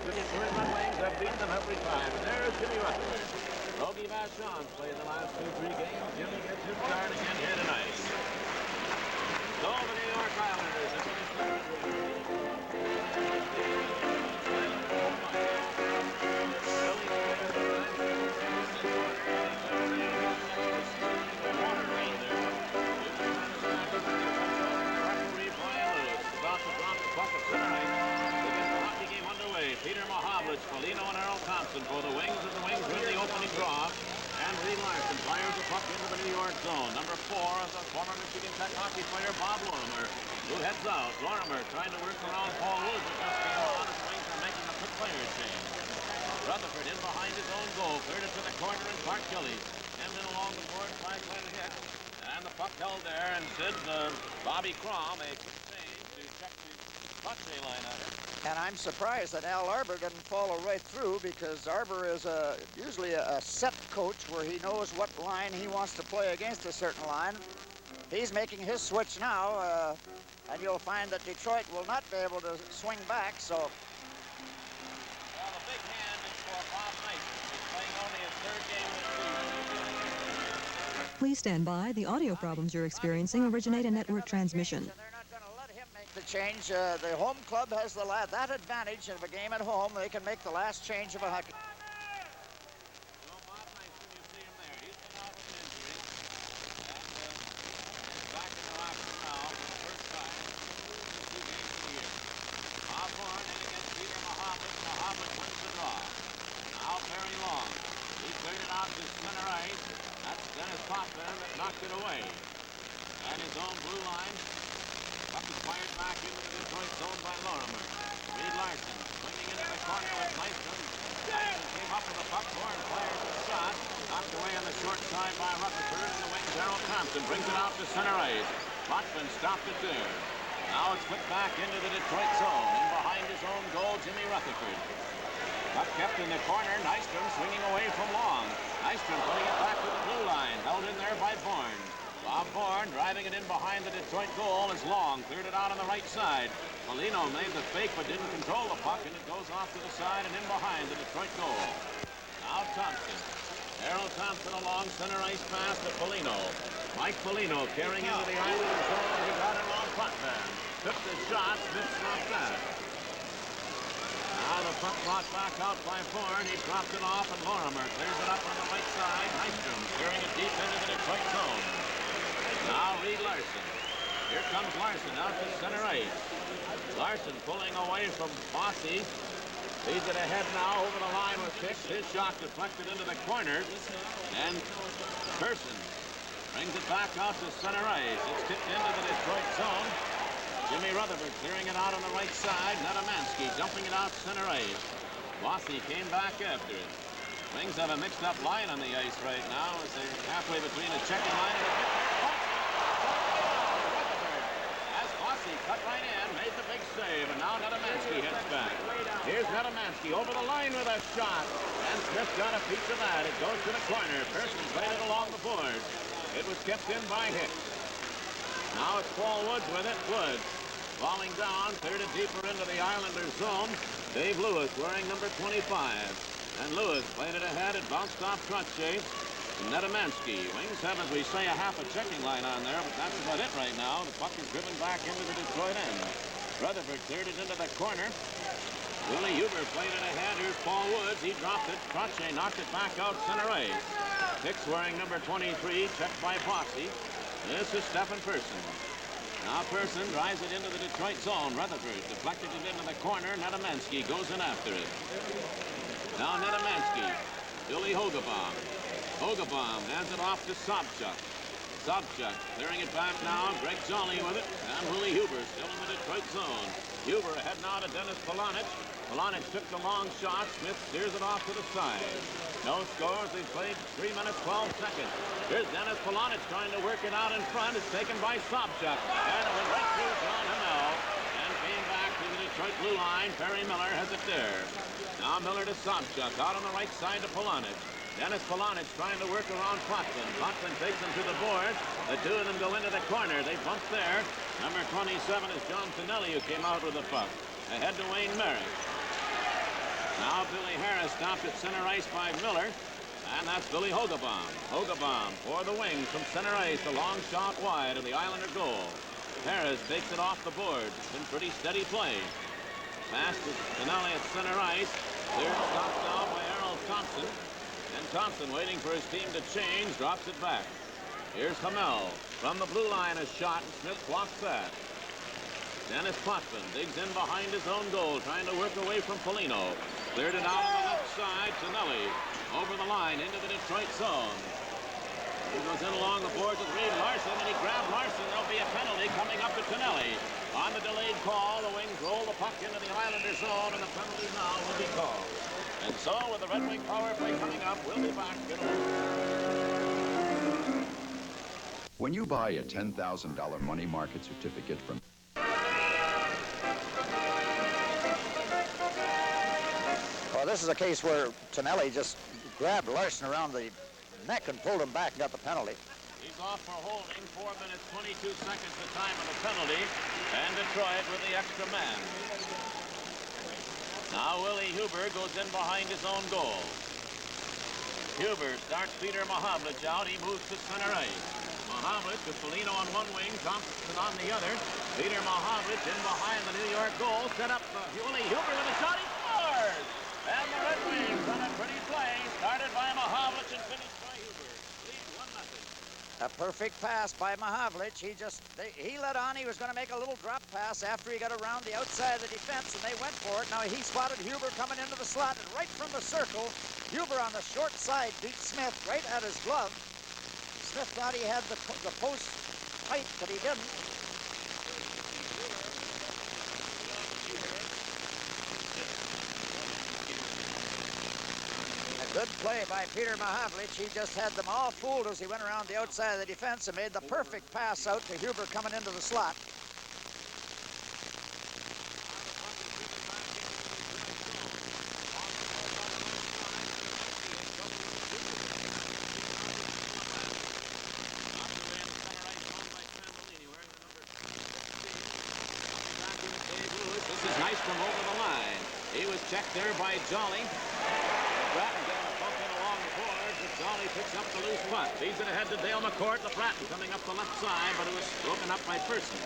the Detroit Red Wings have beaten them every time. And there's Jimmy Rutherford. Rogie Vachon's played the last 2-3 games. Jimmy gets his start again here tonight. So the New York Islanders have finished the about to drop the puck at center ice to get the hockey game underway. Peter Mahovlich, Foligno, and Earl Thompson for the Wings, and the Wings win the opening draw. And Reed Larson fires the puck into the New York zone. Number 4 is the former Michigan Tech hockey player Bob Lorimer, who heads out. Lorimer trying to work around Paul Woods, but just came on as the Wings are making a quick player change. Rutherford in behind his own goal, cleared it to the corner, and Clark Gillies and then along the board, five-line hit. And the puck held there, and Sid Bobby Crom a quick change to check the Pache line on it. And I'm surprised that Al Arbor didn't follow right through, because Arbor is usually a set coach where he knows what line he wants to play against a certain line. He's making his switch now, and you'll find that Detroit will not be able to swing back, so... Well, the big hand is for Bob Mason. He's playing only his third game this season. Please stand by. The audio problems you're experiencing originate in network transmission. They're not going to let him make the change. The home club has that advantage of a game at home. They can make the last change of a hockey. Well, Bob Mason, you see him there. He's been out with an injury. And he's back in the roster now for the first time in 2 games of the year. Bob Horn in against Peter Mahovlich. Mahovlich wins the draw. Now Perry Long. He cleared it out to center ice. That's Dennis Potvin that knocked it away. And his own blue line. Puck is fired back into the Detroit zone by Lorimer. Reed Larson swinging into the corner with Mason. Mason came up with the puck. Horn fires the shot. Knocked away on the short side by Rutherford. And the wing, Gerald Thompson brings it out to center ice. Potvin stopped it there. Now it's flipped back into the Detroit zone. In behind his own goal, Jimmy Rutherford. Puck kept in the corner. Nystrom swinging away from Long. Nystrom putting it back to the blue line. Held in there by Bourne. Bob Bourne driving it in behind the Detroit goal as Long cleared it out on the right side. Foligno made the fake but didn't control the puck, and it goes off to the side and in behind the Detroit goal. Now Thompson. Harold Thompson along center ice pass to Foligno. Mike Foligno carrying into the Islanders zone. He got it on Potvin. Took the shot. Smith stopped that. Now the puck brought back out by Bourne. He dropped it off, and Lorimer clears it up on the right side. Nystrom carrying it deep into the Detroit zone. Now Reed Larson. Here comes Larson out to center ice. Larson pulling away from Bossy. Leads it ahead now over the line with kicks. His shot deflected into the corner. And Person brings it back out to center ice. It's tipped into the Detroit zone. Jimmy Rutherford clearing it out on the right side. Nedemansky dumping it out center ice. Bossy came back after it. Wings have a mixed-up line on the ice right now as they're halfway between a checking line and a Rutherford. As Bossy cut right in, made the big save, and now Nedemansky hits back. Here's Nedemansky over the line with a shot. And Smith got a piece of that. It goes to the corner. Person played it along the board. It was kept in by Hicks. Now it's Paul Woods with it. Woods falling down, cleared it deeper into the Islanders zone. Dave Lewis wearing number 25. And Lewis played it ahead. It bounced off Trottier. Nedemansky. Wings have, as we say, a half a checking line on there, but that's about it right now. The puck is driven back into the Detroit end. Rutherford cleared it into the corner. Willie Huber played it ahead. Here's Paul Woods. He dropped it. Trottier knocked it back out center ice. Hicks wearing number 23, checked by Bossy. This is Stephen Person. Now Person drives it into the Detroit zone. Rutherford deflected it into the corner. Nedemansky goes in after it. Now Nedemansky. Billy Hogebaum. Hogebaum hands it off to Sobchuk. Sobchuk clearing it back now. Greg Jolly with it. And Willie Huber still in the Detroit zone. Huber ahead now to Dennis Polonich. Polonich took the long shot. Smith steers it off to the side. No scores. They've played 3 minutes, 12 seconds. Here's Dennis Polonich trying to work it out in front. It's taken by Sobchuk. And it went right through John Hamel. And came back to the Detroit blue line. Perry Miller has it there. Now Miller to Sobchuk. Out on the right side to Polonich. Dennis Polonich trying to work around Potvin. Potvin takes them to the board. The two of them go into the corner. They bump there. Number 27 is John Tonelli, who came out with the puck. Ahead to Wayne Merrick. Now Billy Harris stopped at center ice by Miller. And that's Billy Hogabaum. Hogabaum for the wings from center ice. A long shot wide of the Islander goal. Harris takes it off the boards. It's been pretty steady play. Pass to Tonelli at center ice. Cleared stopped now by Errol Thompson. And Thompson, waiting for his team to change, drops it back. Here's Hamel. From the blue line, a shot, and Smith blocks that. Dennis Potvin digs in behind his own goal, trying to work away from Polino. Cleared it out on the left side. Tonelli over the line into the Detroit zone. He goes in along the boards with Reed Larson, and he grabbed Larson. There'll be a penalty coming up to Tonelli. On the delayed call, the Wings roll the puck into the Islander zone, and the penalty now will be called. And so, with the Red Wing power play coming up, we'll be back in a moment. When you buy a $10,000 money market certificate from Well, this is a case where Tonelli just grabbed Larson around the neck and pulled him back and got the penalty. He's off for holding. 4 minutes, 22 seconds the time of the penalty. And Detroit with the extra man. Now Willie Huber goes in behind his own goal. Huber starts Peter Mahavlich out. He moves to center ice. Mahavlich with Polino on one wing, Thompson on the other. Peter Mahavlich in behind the New York goal. Set up Willie Huber with a shot. He scores! And the Red Wings on a pretty play. Started by Mahavlich and finished by Huber. Lead 1-0. A perfect pass by Mahavlich. He let on he was going to make a little drop pass after he got around the outside of the defense, and they went for it. Now he spotted Huber coming into the slot, and right from the circle, Huber on the short side beat Smith right at his glove. Smith thought he had the post tight, but he didn't. Good play by Peter Mahavlich. He just had them all fooled as he went around the outside of the defense and made the perfect pass out to Huber coming into the slot. This is nice from over the line. He was checked there by Jolly. Bratton getting a bump in along the boards, but Jolly picks up the loose puck. Feeds it ahead to Dale McCourt. LeBratton coming up the left side, but it was broken up by Person.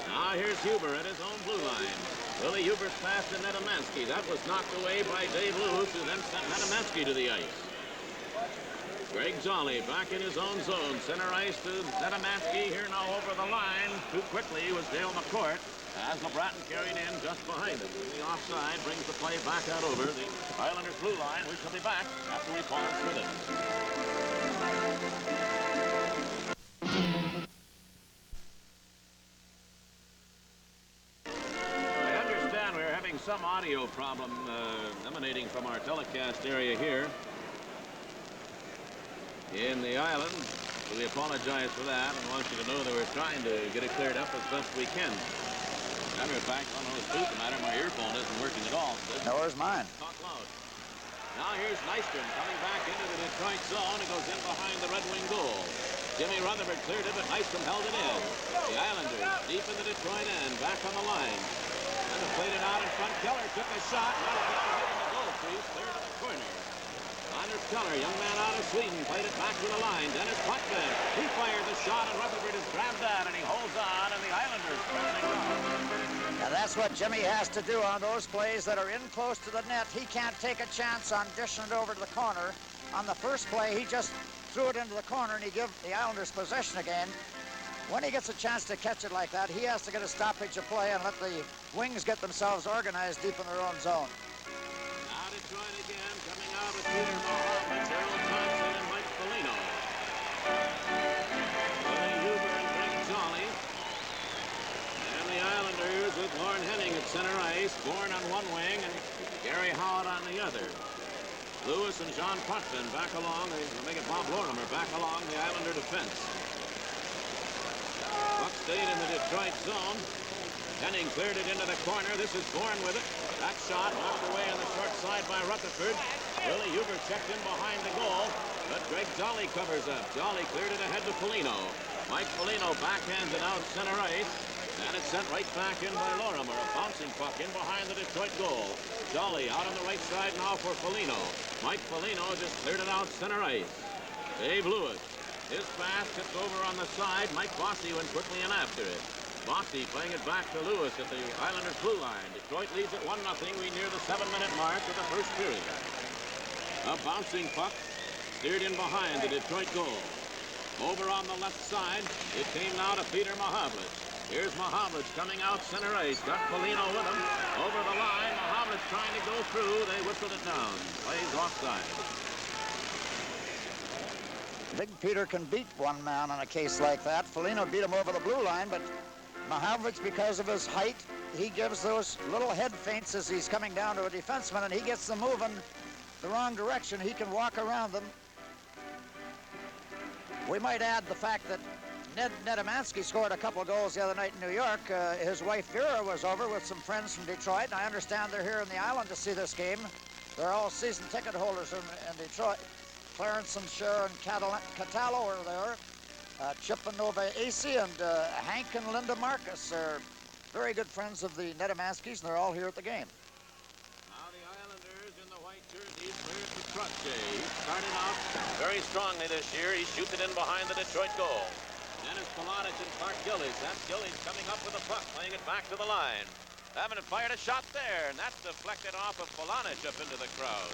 Now here's Huber at his own blue line. Willie Huber's pass to Nedemansky. That was knocked away by Dave Lewis, who then sent Nedemansky to the ice. Greg Jolly back in his own zone. Center ice to Nedemansky. Here now over the line. Too quickly was Dale McCourt. As LeBratton carried in just behind him. The offside brings the play back out over the Islanders' blue line. We shall be back after we pause for this. I understand we're having some audio problem emanating from our telecast area here in the island. So we apologize for that and want you to know that we're trying to get it cleared up as best we can. Matter of fact, I don't know what's the matter. My earphone isn't working at all. Where's mine? Talk loud. Now here's Nystrom coming back into the Detroit zone. It goes in behind the Red Wing goal. Jimmy Rutherford cleared it, but Nystrom held it in. The Islanders deep in the Detroit end, back on the line. And played it out in front. Keller took a shot. Now it hit the goal crease. Cleared to the corner. Anders Keller, young man out of Sweden, played it back to the line. Dennis Potvin, he fired the shot, and Rutherford has grabbed that, and he holds on, and the Islanders pressing down. And that's what Jimmy has to do on those plays that are in close to the net. He can't take a chance on dishing it over to the corner. On the first play, he just threw it into the corner, and he gave the Islanders possession again. When he gets a chance to catch it like that, he has to get a stoppage of play and let the Wings get themselves organized deep in their own zone. Now Detroit again, coming out with Peter Mahavlich, Errol Thompson, and Mike Polino. Willie Huber and Greg Jolly. And the Islanders with Lorne Henning at center ice, Bourne on one wing, and Gary Howard on the other. Lewis and John Potvin back along, they'll make it Bob Lorimer, back along the Islander defense. Puck stayed in the Detroit zone. Henning cleared it into the corner. This is Bourne with it. That shot knocked away on the short side by Rutherford. Willie Huber checked in behind the goal, but Greg Jolly covers up. Jolly cleared it ahead to Polino. Mike Polino backhands it out center ice, and it's sent right back in by Lorimer. A bouncing puck in behind the Detroit goal. Dolly out on the right side now for Foligno. Mike Foligno just cleared it out center ice. Dave Lewis. His pass tipped over on the side. Mike Bossy went quickly in after it. Bossy playing it back to Lewis at the Islanders' blue line. Detroit leads at 1-0. We near the 7-minute mark of the first period. A bouncing puck steered in behind the Detroit goal. Over on the left side, it came now to Peter Mahavlich. Here's Mahavlich coming out center ice. Got Foligno with him. Over the line, Mahavlich trying to go through. They whistled it down. Plays offside. Big Peter can beat one man in a case like that. Foligno beat him over the blue line, but Mahavlich, because of his height, he gives those little head feints as he's coming down to a defenseman, and he gets them moving the wrong direction. He can walk around them. We might add the fact that Ned Nedemansky scored a couple of goals the other night in New York. His wife Vera was over with some friends from Detroit, and I understand they're here in the island to see this game. They're all season ticket holders in Detroit. Clarence and Sharon Catallo are there. Chip and Nova Acey and Hank and Linda Marcus are very good friends of the Nedemanskis, and they're all here at the game. Now the Islanders in the white jerseys cleared for Trottier. He started out very strongly this year. He shoots it in behind the Detroit goal. Dennis Polonich and Clark Gillies. That's Gillies coming up with a puck, playing it back to the line. Haven't fired a shot there, and that's deflected off of Polonich up into the crowd.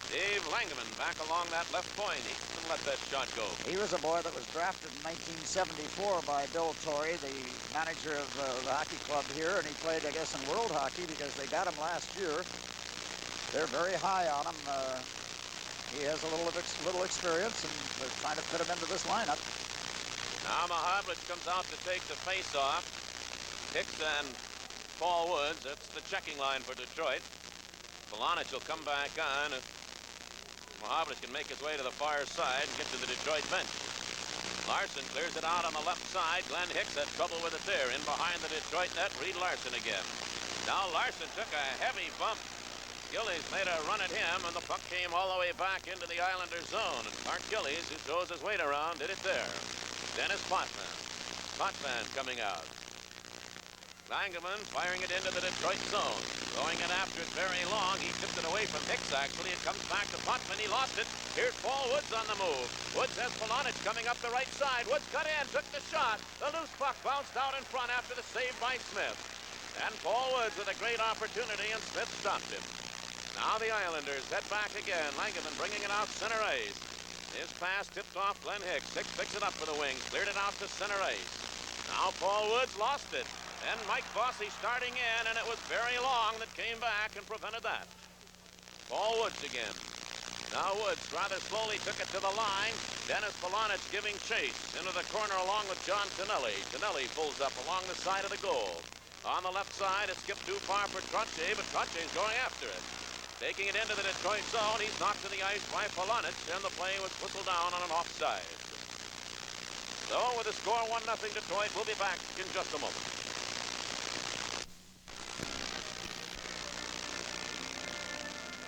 Dave Langevin back along that left point. He didn't let that shot go. He was a boy that was drafted in 1974 by Bill Torrey, the manager of the hockey club here, and he played, I guess, in world hockey because they got him last year. They're very high on him. He has a little experience, and they're trying to fit him into this lineup. Now Mahavlich comes out to take the face-off. Hicks and Paul Woods. That's the checking line for Detroit. Polonich will come back on. Mahavlich can make his way to the far side and get to the Detroit bench. Larson clears it out on the left side. Glenn Hicks had trouble with it there. In behind the Detroit net, Reed Larson again. Now Larson took a heavy bump. Gillies made a run at him, and the puck came all the way back into the Islanders' zone. And Clark Gillies, who throws his weight around, did it there. Dennis Potvin. Potvin coming out. Langevin firing it into the Detroit zone. Going in after it very long. He tipped it away from Hicks, actually. It comes back to Potvin. He lost it. Here's Paul Woods on the move. Woods has Polonich coming up the right side. Woods cut in, took the shot. The loose puck bounced out in front after the save by Smith. And Paul Woods with a great opportunity, and Smith stopped him. Now the Islanders head back again. Langevin bringing it out center ice. His pass tipped off Glenn Hicks. Hicks picks it up for the wings. Cleared it out to center ice. Now Paul Woods lost it. And Mike Bossy starting in, and it was very long that came back and prevented that. Paul Woods again. Now Woods rather slowly took it to the line. Dennis Polonich giving chase into the corner along with John Tonelli. Tonelli pulls up along the side of the goal. On the left side, it skipped too far for Trottier, but Trottier's going after it. Taking it into the Detroit zone, he's knocked to the ice by Polonich, and the play was whistled down on an offside. So with the score 1-0 Detroit, we'll be back in just a moment.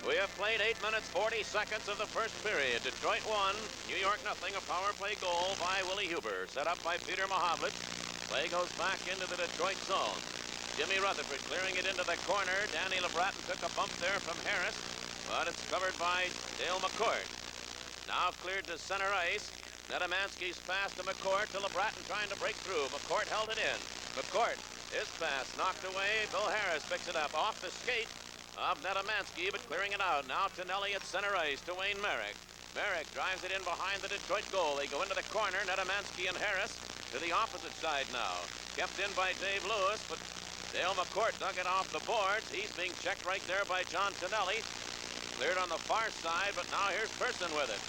We have played 8 minutes, 40 seconds of the first period. Detroit 1, New York 0. A power play goal by Willie Huber. Set up by Peter Mahavlich. Play goes back into the Detroit zone. Jimmy Rutherford clearing it into the corner. Danny LeBratton took a bump there from Harris, but it's covered by Dale McCourt. Now cleared to center ice. Nedemansky's pass to McCourt to LeBratton trying to break through. McCourt held it in. McCourt, his pass knocked away. Bill Harris picks it up off the skate of Nedemansky, but clearing it out. Now Tonelli at center ice to Wayne Merrick. Merrick drives it in behind the Detroit goal. They go into the corner. Nedemansky and Harris to the opposite side now. Kept in by Dave Lewis, but Dale McCourt dug it off the boards. He's being checked right there by John Tonelli. Cleared on the far side, but now here's Person with it.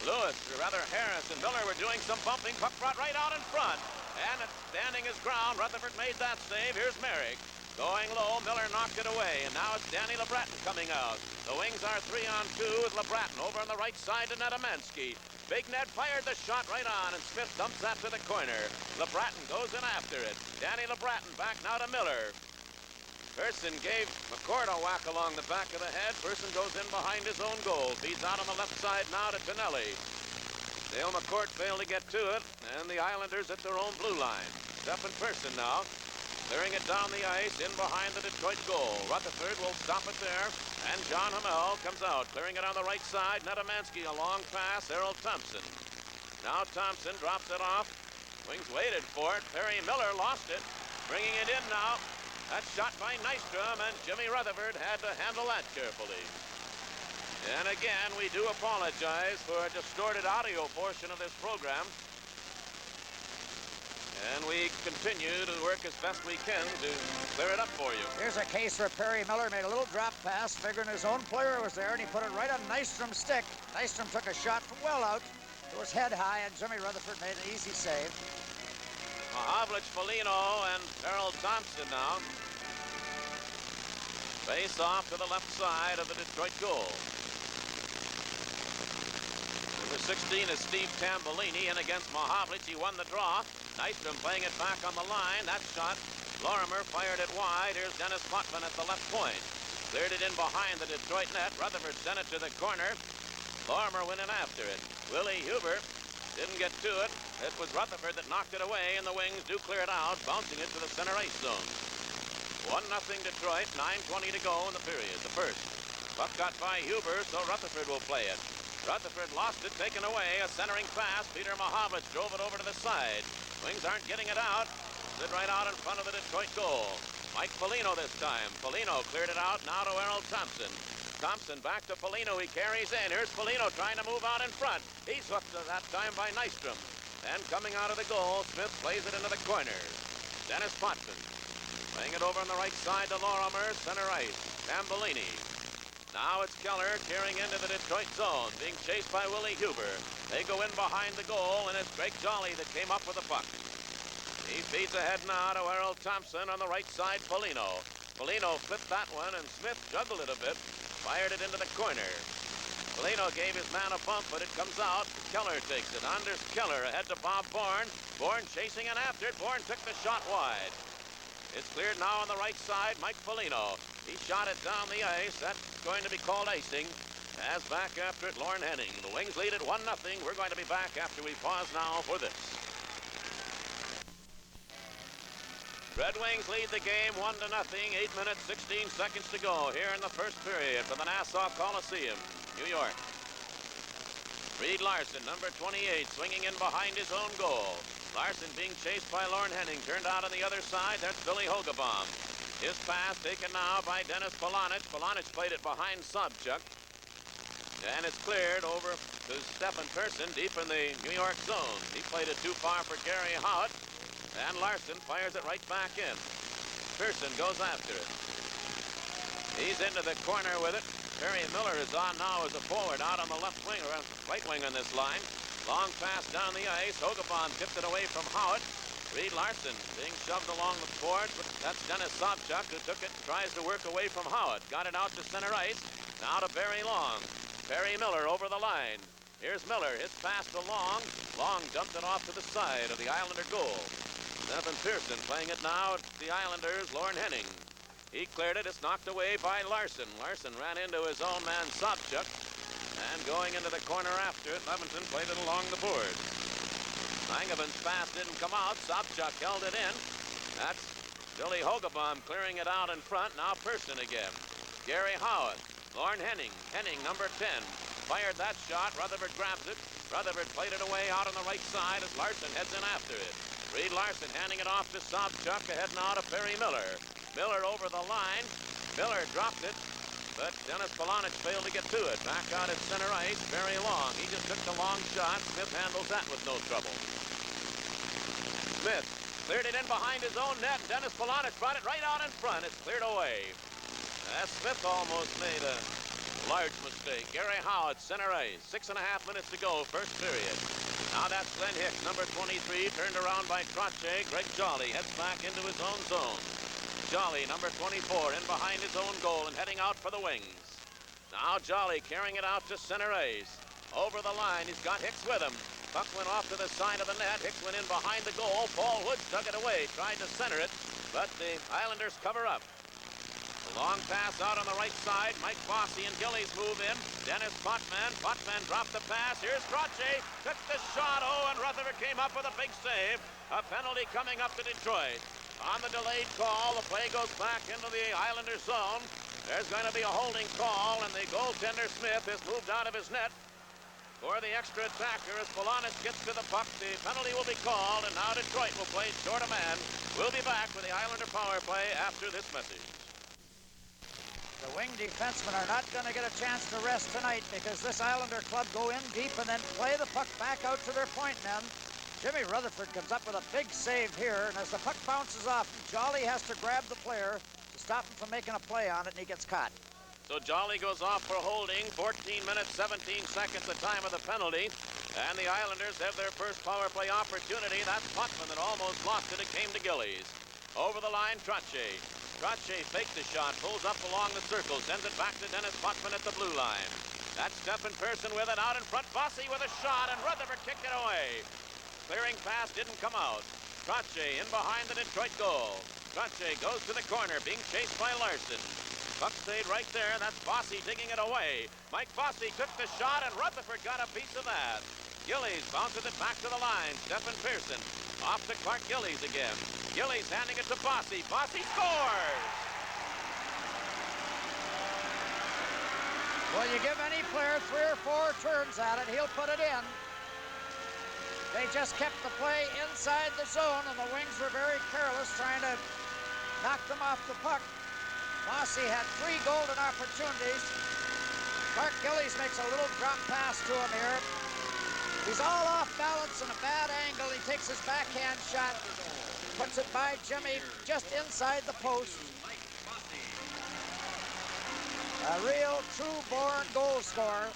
Lewis, or rather Harris and Miller were doing some bumping. Puck brought right out in front. And standing his ground, Rutherford made that save. Here's Merrick. Going low, Miller knocked it away, and now it's Danny LeBratton coming out. The wings are 3-on-2 with LeBratton over on the right side to Nedemansky. Big Ned fired the shot right on, and Smith dumps that to the corner. LeBratton goes in after it. Danny LeBratton back now to Miller. Person gave McCourt a whack along the back of the head. Person goes in behind his own goal. Feeds out on the left side now to Tonelli. Dale McCourt failed to get to it, and the Islanders at their own blue line. Stephen Person now. Clearing it down the ice, in behind the Detroit goal. Rutherford will stop it there, and John Hamel comes out, clearing it on the right side. Netamansky, a long pass, Errol Thompson. Now Thompson drops it off. Wings waited for it. Perry Miller lost it, bringing it in now. That shot by Nystrom, and Jimmy Rutherford had to handle that carefully. And again, we do apologize for a distorted audio portion of this program. And we continue to work as best we can to clear it up for you. Here's a case where Perry Miller made a little drop pass, figuring his own player was there, and he put it right on Nystrom's stick. Nystrom took a shot from well out. It was head high, and Jimmy Rutherford made an easy save. Mahavlich, Foligno, and Errol Thompson now. Face off to the left side of the Detroit goal. Number 16 is Steve Tambellini in against Mahavlich. He won the draw. Nystrom playing it back on the line. That shot, Lorimer fired it wide. Here's Dennis Potvin at the left point. Cleared it in behind the Detroit net. Rutherford sent it to the corner. Lorimer went in after it. Willie Huber didn't get to it. It was Rutherford that knocked it away, and the Wings do clear it out, bouncing it to the center ice zone. 1-0 Detroit, 9:20 to go in the period, the first. Puck got by Huber, so Rutherford will play it. Rutherford lost it, taken away, a centering pass. Peter Mahavlich drove it over to the side. Wings aren't getting it out. Slid right out in front of the Detroit goal. Mike Foligno this time. Foligno cleared it out, now to Errol Thompson. Thompson back to Foligno, he carries in. Here's Foligno trying to move out in front. He's hooked that time by Nystrom. And coming out of the goal, Smith plays it into the corners. Dennis Potvin playing it over on the right side to Lorimer, center ice. Tambellini. Now it's Keller carrying into the Detroit zone, being chased by Willie Huber. They go in behind the goal, and it's Greg Jolly that came up with the puck. He feeds ahead now to Errol Thompson on the right side, Foligno. Foligno flipped that one, and Smith juggled it a bit, fired it into the corner. Foligno gave his man a bump, but it comes out. Keller takes it. Anders Keller ahead to Bob Bourne. Bourne chasing in after it. Bourne took the shot wide. It's cleared now on the right side. Mike Foligno. He shot it down the ice. That's going to be called icing. As back after it, Lorne Henning. The Wings lead it 1-0. We're going to be back after we pause now for this. Red Wings lead the game 1-0. 8 minutes, 16 seconds to go here in the first period for the Nassau Coliseum, New York. Reed Larson, number 28, swinging in behind his own goal. Larson being chased by Lorne Henning. Turned out on the other side. That's Billy Hogebaum. His pass taken now by Dennis Polonich. Polonich played it behind Sobchuk. And it's cleared over to Stephen Persson deep in the New York zone. He played it too far for Gary Howitt. And Larson fires it right back in. Persson goes after it. He's into the corner with it. Perry Miller is on now as a forward out on the left wing, or right wing on this line. Long pass down the ice. Hogebaum tipped it away from Howitt. Reed Larson being shoved along the boards, but that's Dennis Sobchuk who took it, tries to work away from Howitt. Got it out to center ice. Now to Barry Long. Perry Miller over the line. Here's Miller. His pass to Long. Long dumped it off to the side of the Islander goal. Stephen Persson playing it now at the Islanders, Lorne Henning. He cleared it. It's knocked away by Larson. Larson ran into his own man, Sobchuk. And going into the corner after it, Levinson played it along the board. Langeveen's pass didn't come out. Sobchuk held it in. That's Billy Hogebaum clearing it out in front. Now Persson again. Gary Howitt. Lorne Henning. Henning, number 10. Fired that shot. Rutherford grabs it. Rutherford played it away out on the right side as Larson heads in after it. Reed Larson handing it off to Sobchuk. Ahead now to Perry Miller. Miller over the line. Miller dropped it, but Dennis Polonich failed to get to it. Back out at center ice, very long. He just took the long shot. Smith handles that with no trouble. Smith cleared it in behind his own net. Dennis Polonich brought it right out in front. It's cleared away. Smith almost made a large mistake. Gary Howitt, center ice. 6.5 minutes to go, first period. Now that's Glenn Hicks, number 23, turned around by Trottier. Greg Jolly heads back into his own zone. Jolly, number 24, in behind his own goal and heading out for the Wings. Now Jolly carrying it out to center ice. Over the line, he's got Hicks with him. Puck went off to the side of the net. Hicks went in behind the goal. Paul Woods dug it away, tried to center it, but the Islanders cover up. A long pass out on the right side. Mike Fossey and Gillies move in. Dennis Potvin. Potvin dropped the pass. Here's Trottier. Took the shot. Oh, and Rutherford came up with a big save. A penalty coming up to Detroit. On the delayed call, the play goes back into the Islander zone. There's going to be a holding call, and the goaltender Smith has moved out of his net for the extra attacker. As Polonus gets to the puck, the penalty will be called, and now Detroit will play short a man. We'll be back with the Islander power play after this message. The wing defensemen are not going to get a chance to rest tonight because this Islander club go in deep and then play the puck back out to their point men. Jimmy Rutherford comes up with a big save here, and as the puck bounces off, Jolly has to grab the player to stop him from making a play on it, and he gets caught. So Jolly goes off for holding. 14 minutes, 17 seconds the time of the penalty. And the Islanders have their first power play opportunity. That's Putman that almost lost it. It came to Gillies. Over the line, Trottier. Trottier fakes the shot, pulls up along the circle, sends it back to Dennis Putman at the blue line. That's Stephen Pearson with it out in front. Bossy with a shot, and Rutherford kicked it away. Clearing pass didn't come out. Trottier in behind the Detroit goal. Trottier goes to the corner, being chased by Larson. Puck stayed right there. That's Bossy digging it away. Mike Bossy took the shot, and Rutherford got a piece of that. Gillies bounces it back to the line. Stephen Pearson off to Clark Gillies again. Gillies handing it to Bossy. Bossy scores! Well, you give any player 3 or 4 turns at it, he'll put it in. They just kept the play inside the zone, and the Wings were very careless trying to knock them off the puck. Bossy had 3 golden opportunities. Clark Gillies makes a little drop pass to him here. He's all off balance in a bad angle. He takes his backhand shot, puts it by Jimmy just inside the post. A real true-born goal scorer.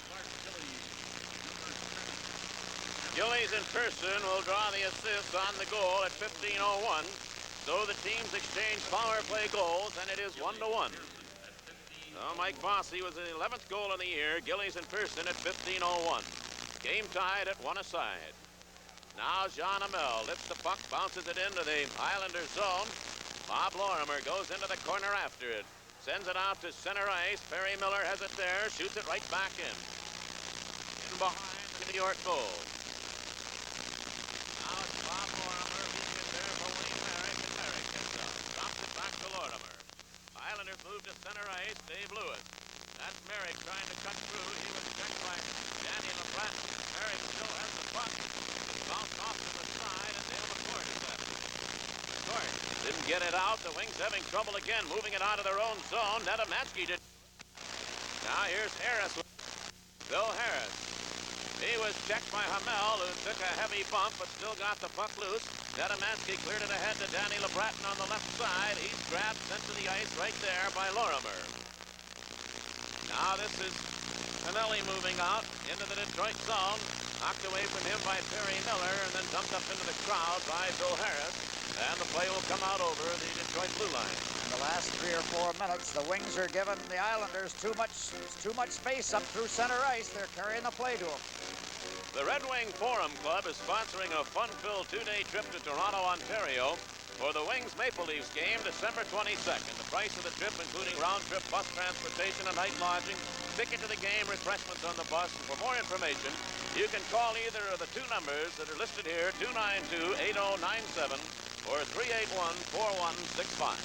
Gillies and Pearson will draw the assist on the goal at 15:01. So the teams exchange power play goals, and it is 1-1. So Mike Bossy was the 11th goal of the year. Gillies and Pearson at 15:01. Game tied at 1 aside. Now Jean Amel lifts the puck, bounces it into the Islander zone. Bob Lorimer goes into the corner after it. Sends it out to center ice. Perry Miller has it there, shoots it right back in. In behind the New York goal. Now it's Bob Lorimer who's in there for Wayne Merrick, and Merrick gets up. Drops it back to Lorimer. Islanders move to center ice. Dave Lewis. That's Merrick trying to cut through. He was checked by Danny LeBrat. Merrick still has the puck. Bounced off to the side, and Dale McCourt is left. McCourt didn't get it out. The Wings having trouble again, moving it out of their own zone. Netamansky did. Now here's Harris. Bill Harris. He was checked by Hamel, who took a heavy bump, but still got the puck loose. Netamansky cleared it ahead to Danny LeBratton on the left side. He's grabbed, sent to the ice right there by Lorimer. Now this is Pinelli moving out into the Detroit zone. Knocked away from him by Perry Miller and then dumped up into the crowd by Bill Harris. And the play will come out over the Detroit blue line. In the last 3 or 4 minutes, the Wings are giving the Islanders too much space up through center ice. They're carrying the play to them. The Red Wing Forum Club is sponsoring a fun-filled 2-day trip to Toronto, Ontario for the Wings Maple Leafs game December 22nd. The price of the trip, including round-trip bus transportation and night lodging, ticket to the game, refreshments on the bus. And for more information, you can call either of the 2 numbers that are listed here, 292-8097 or 381-4165.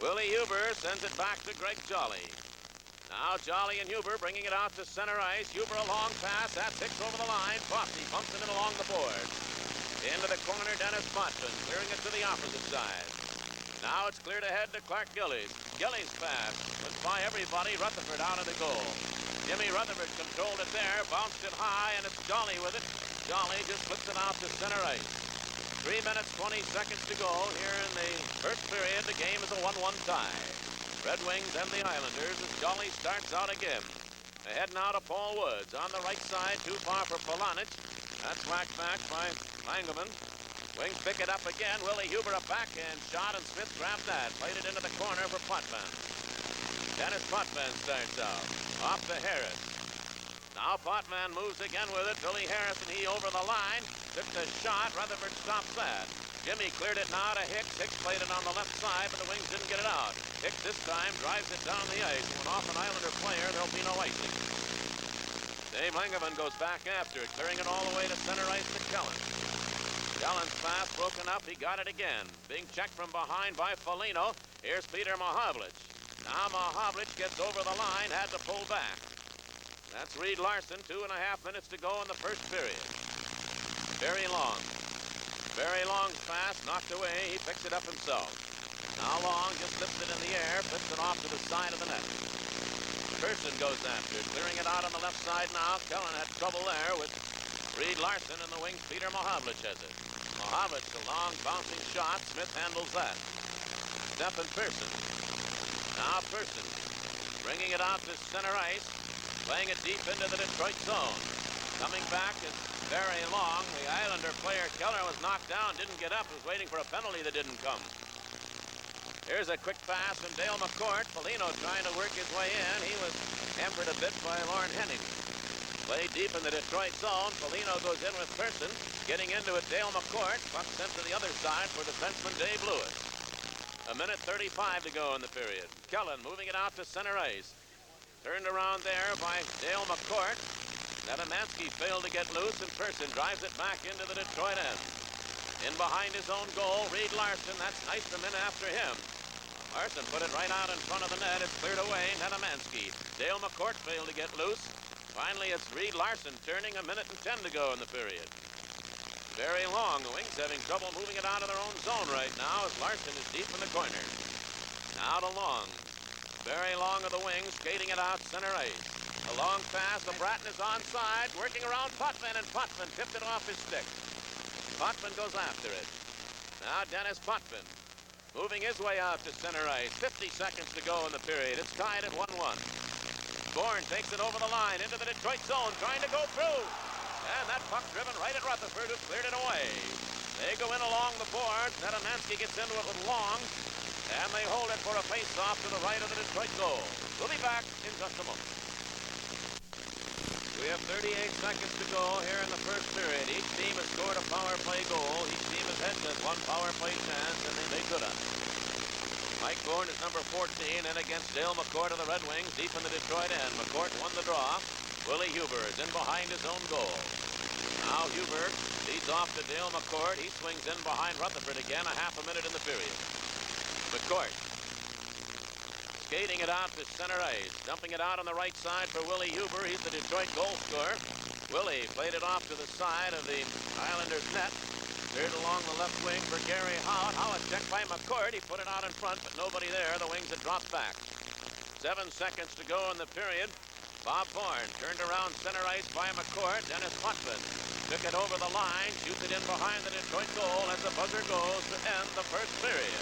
Willie Huber sends it back to Greg Jolly. Now Jolly and Huber bringing it out to center ice. Huber a long pass. That's Hicks over the line. Bossy bumps it in along the board. Into the corner, Dennis Potvin clearing it to the opposite side. Now it's cleared ahead to Clark Gillies. Gillies pass. Went by everybody. Rutherford out of the goal. Jimmy Rutherford controlled it there. Bounced it high, and it's Jolly with it. Jolly just flips it out to center ice. 3 minutes, 20 seconds to go here in the first period. The game is a 1-1 tie. Red Wings and the Islanders as Jolly starts out again. Ahead now to Paul Woods. On the right side, too far for Polonich. That's whacked back by Langeman. Wings pick it up again. Willie Huber a backhand shot, and Smith grabbed that. Played it into the corner for Potvin. Dennis Potvin starts out. Off to Harris. Now Potvin moves again with it. Billy Harris and he over the line. Took the shot. Rutherford stops that. Jimmy cleared it now to Hicks. Hicks played it on the left side, but the Wings didn't get it out. Hicks this time drives it down the ice. When off an Islander player, there'll be no icing. Dave Langeman goes back after it, clearing it all the way to center ice to Kellen. Cullen's pass broken up. He got it again. Being checked from behind by Foligno. Here's Peter Mahavlich. Now Mahavlich gets over the line, had to pull back. That's Reed Larson, 2.5 minutes to go in the first period. Very long pass, knocked away. He picks it up himself. Now Long just flips it in the air, flips it off to the side of the net. Person goes after, clearing it out on the left side now. Cullen had trouble there with Reed Larson, and the wings Peter Mahavlich has it. Mahavlich, a long bouncing shot. Smith handles that. Stephen Pearson. Now Pearson, bringing it out to center ice, playing it deep into the Detroit zone. Coming back is very long. The Islander player Keller was knocked down, didn't get up, was waiting for a penalty that didn't come. Here's a quick pass from Dale McCourt. Foligno trying to work his way in. He was hampered a bit by Lauren Henning. Played deep in the Detroit zone. Foligno goes in with Pearson. Getting into it, Dale McCourt. Puck sent to the other side for defenseman Dave Lewis. 1:35 to go in the period. Kellen moving it out to center ice. Turned around there by Dale McCourt. Netamansky failed to get loose, and Pearson drives it back into the Detroit end. In behind his own goal, Reed Larson. That's Nyström in after him. Larson put it right out in front of the net. It's cleared away. Netamansky. Dale McCourt failed to get loose. Finally, it's Reed Larson turning. 1:10 to go in the period. Very long. The Wings having trouble moving it out of their own zone right now as Larson is deep in the corner. Now to Long. Very long of the Wings, skating it out center ice. A long pass. The Bratton is onside, working around Potvin, and Potvin tipped it off his stick. Potvin goes after it. Now Dennis Potvin moving his way out to center ice. 50 seconds to go in the period. It's tied at 1-1. Bourne takes it over the line into the Detroit zone, trying to go through. And that puck driven right at Rutherford, who cleared it away. They go in along the boards. Netamansky gets into it with Long. And they hold it for a face-off to the right of the Detroit goal. We'll be back in just a moment. We have 38 seconds to go here in the first period. Each team has scored a power play goal. Each team has had just one power play chance, and they made good on it. Mike Bourne is number 14, and against Dale McCourt of the Red Wings, deep in the Detroit end. McCourt won the draw. Willie Huber is in behind his own goal. Now Huber leads off to Dale McCourt. He swings in behind Rutherford again, a half a minute in the period. McCourt skating it out to center ice. Dumping it out on the right side for Willie Huber. He's the Detroit goal scorer. Willie played it off to the side of the Islanders' net. Cleared along the left wing for Gary Howard. Howard checked by McCourt. He put it out in front, but nobody there. The Wings had dropped back. 7 seconds to go in the period. Bob Bourne turned around center ice by McCourt. Dennis Potvin took it over the line, shoots it in behind the Detroit goal as the buzzer goes to end the first period.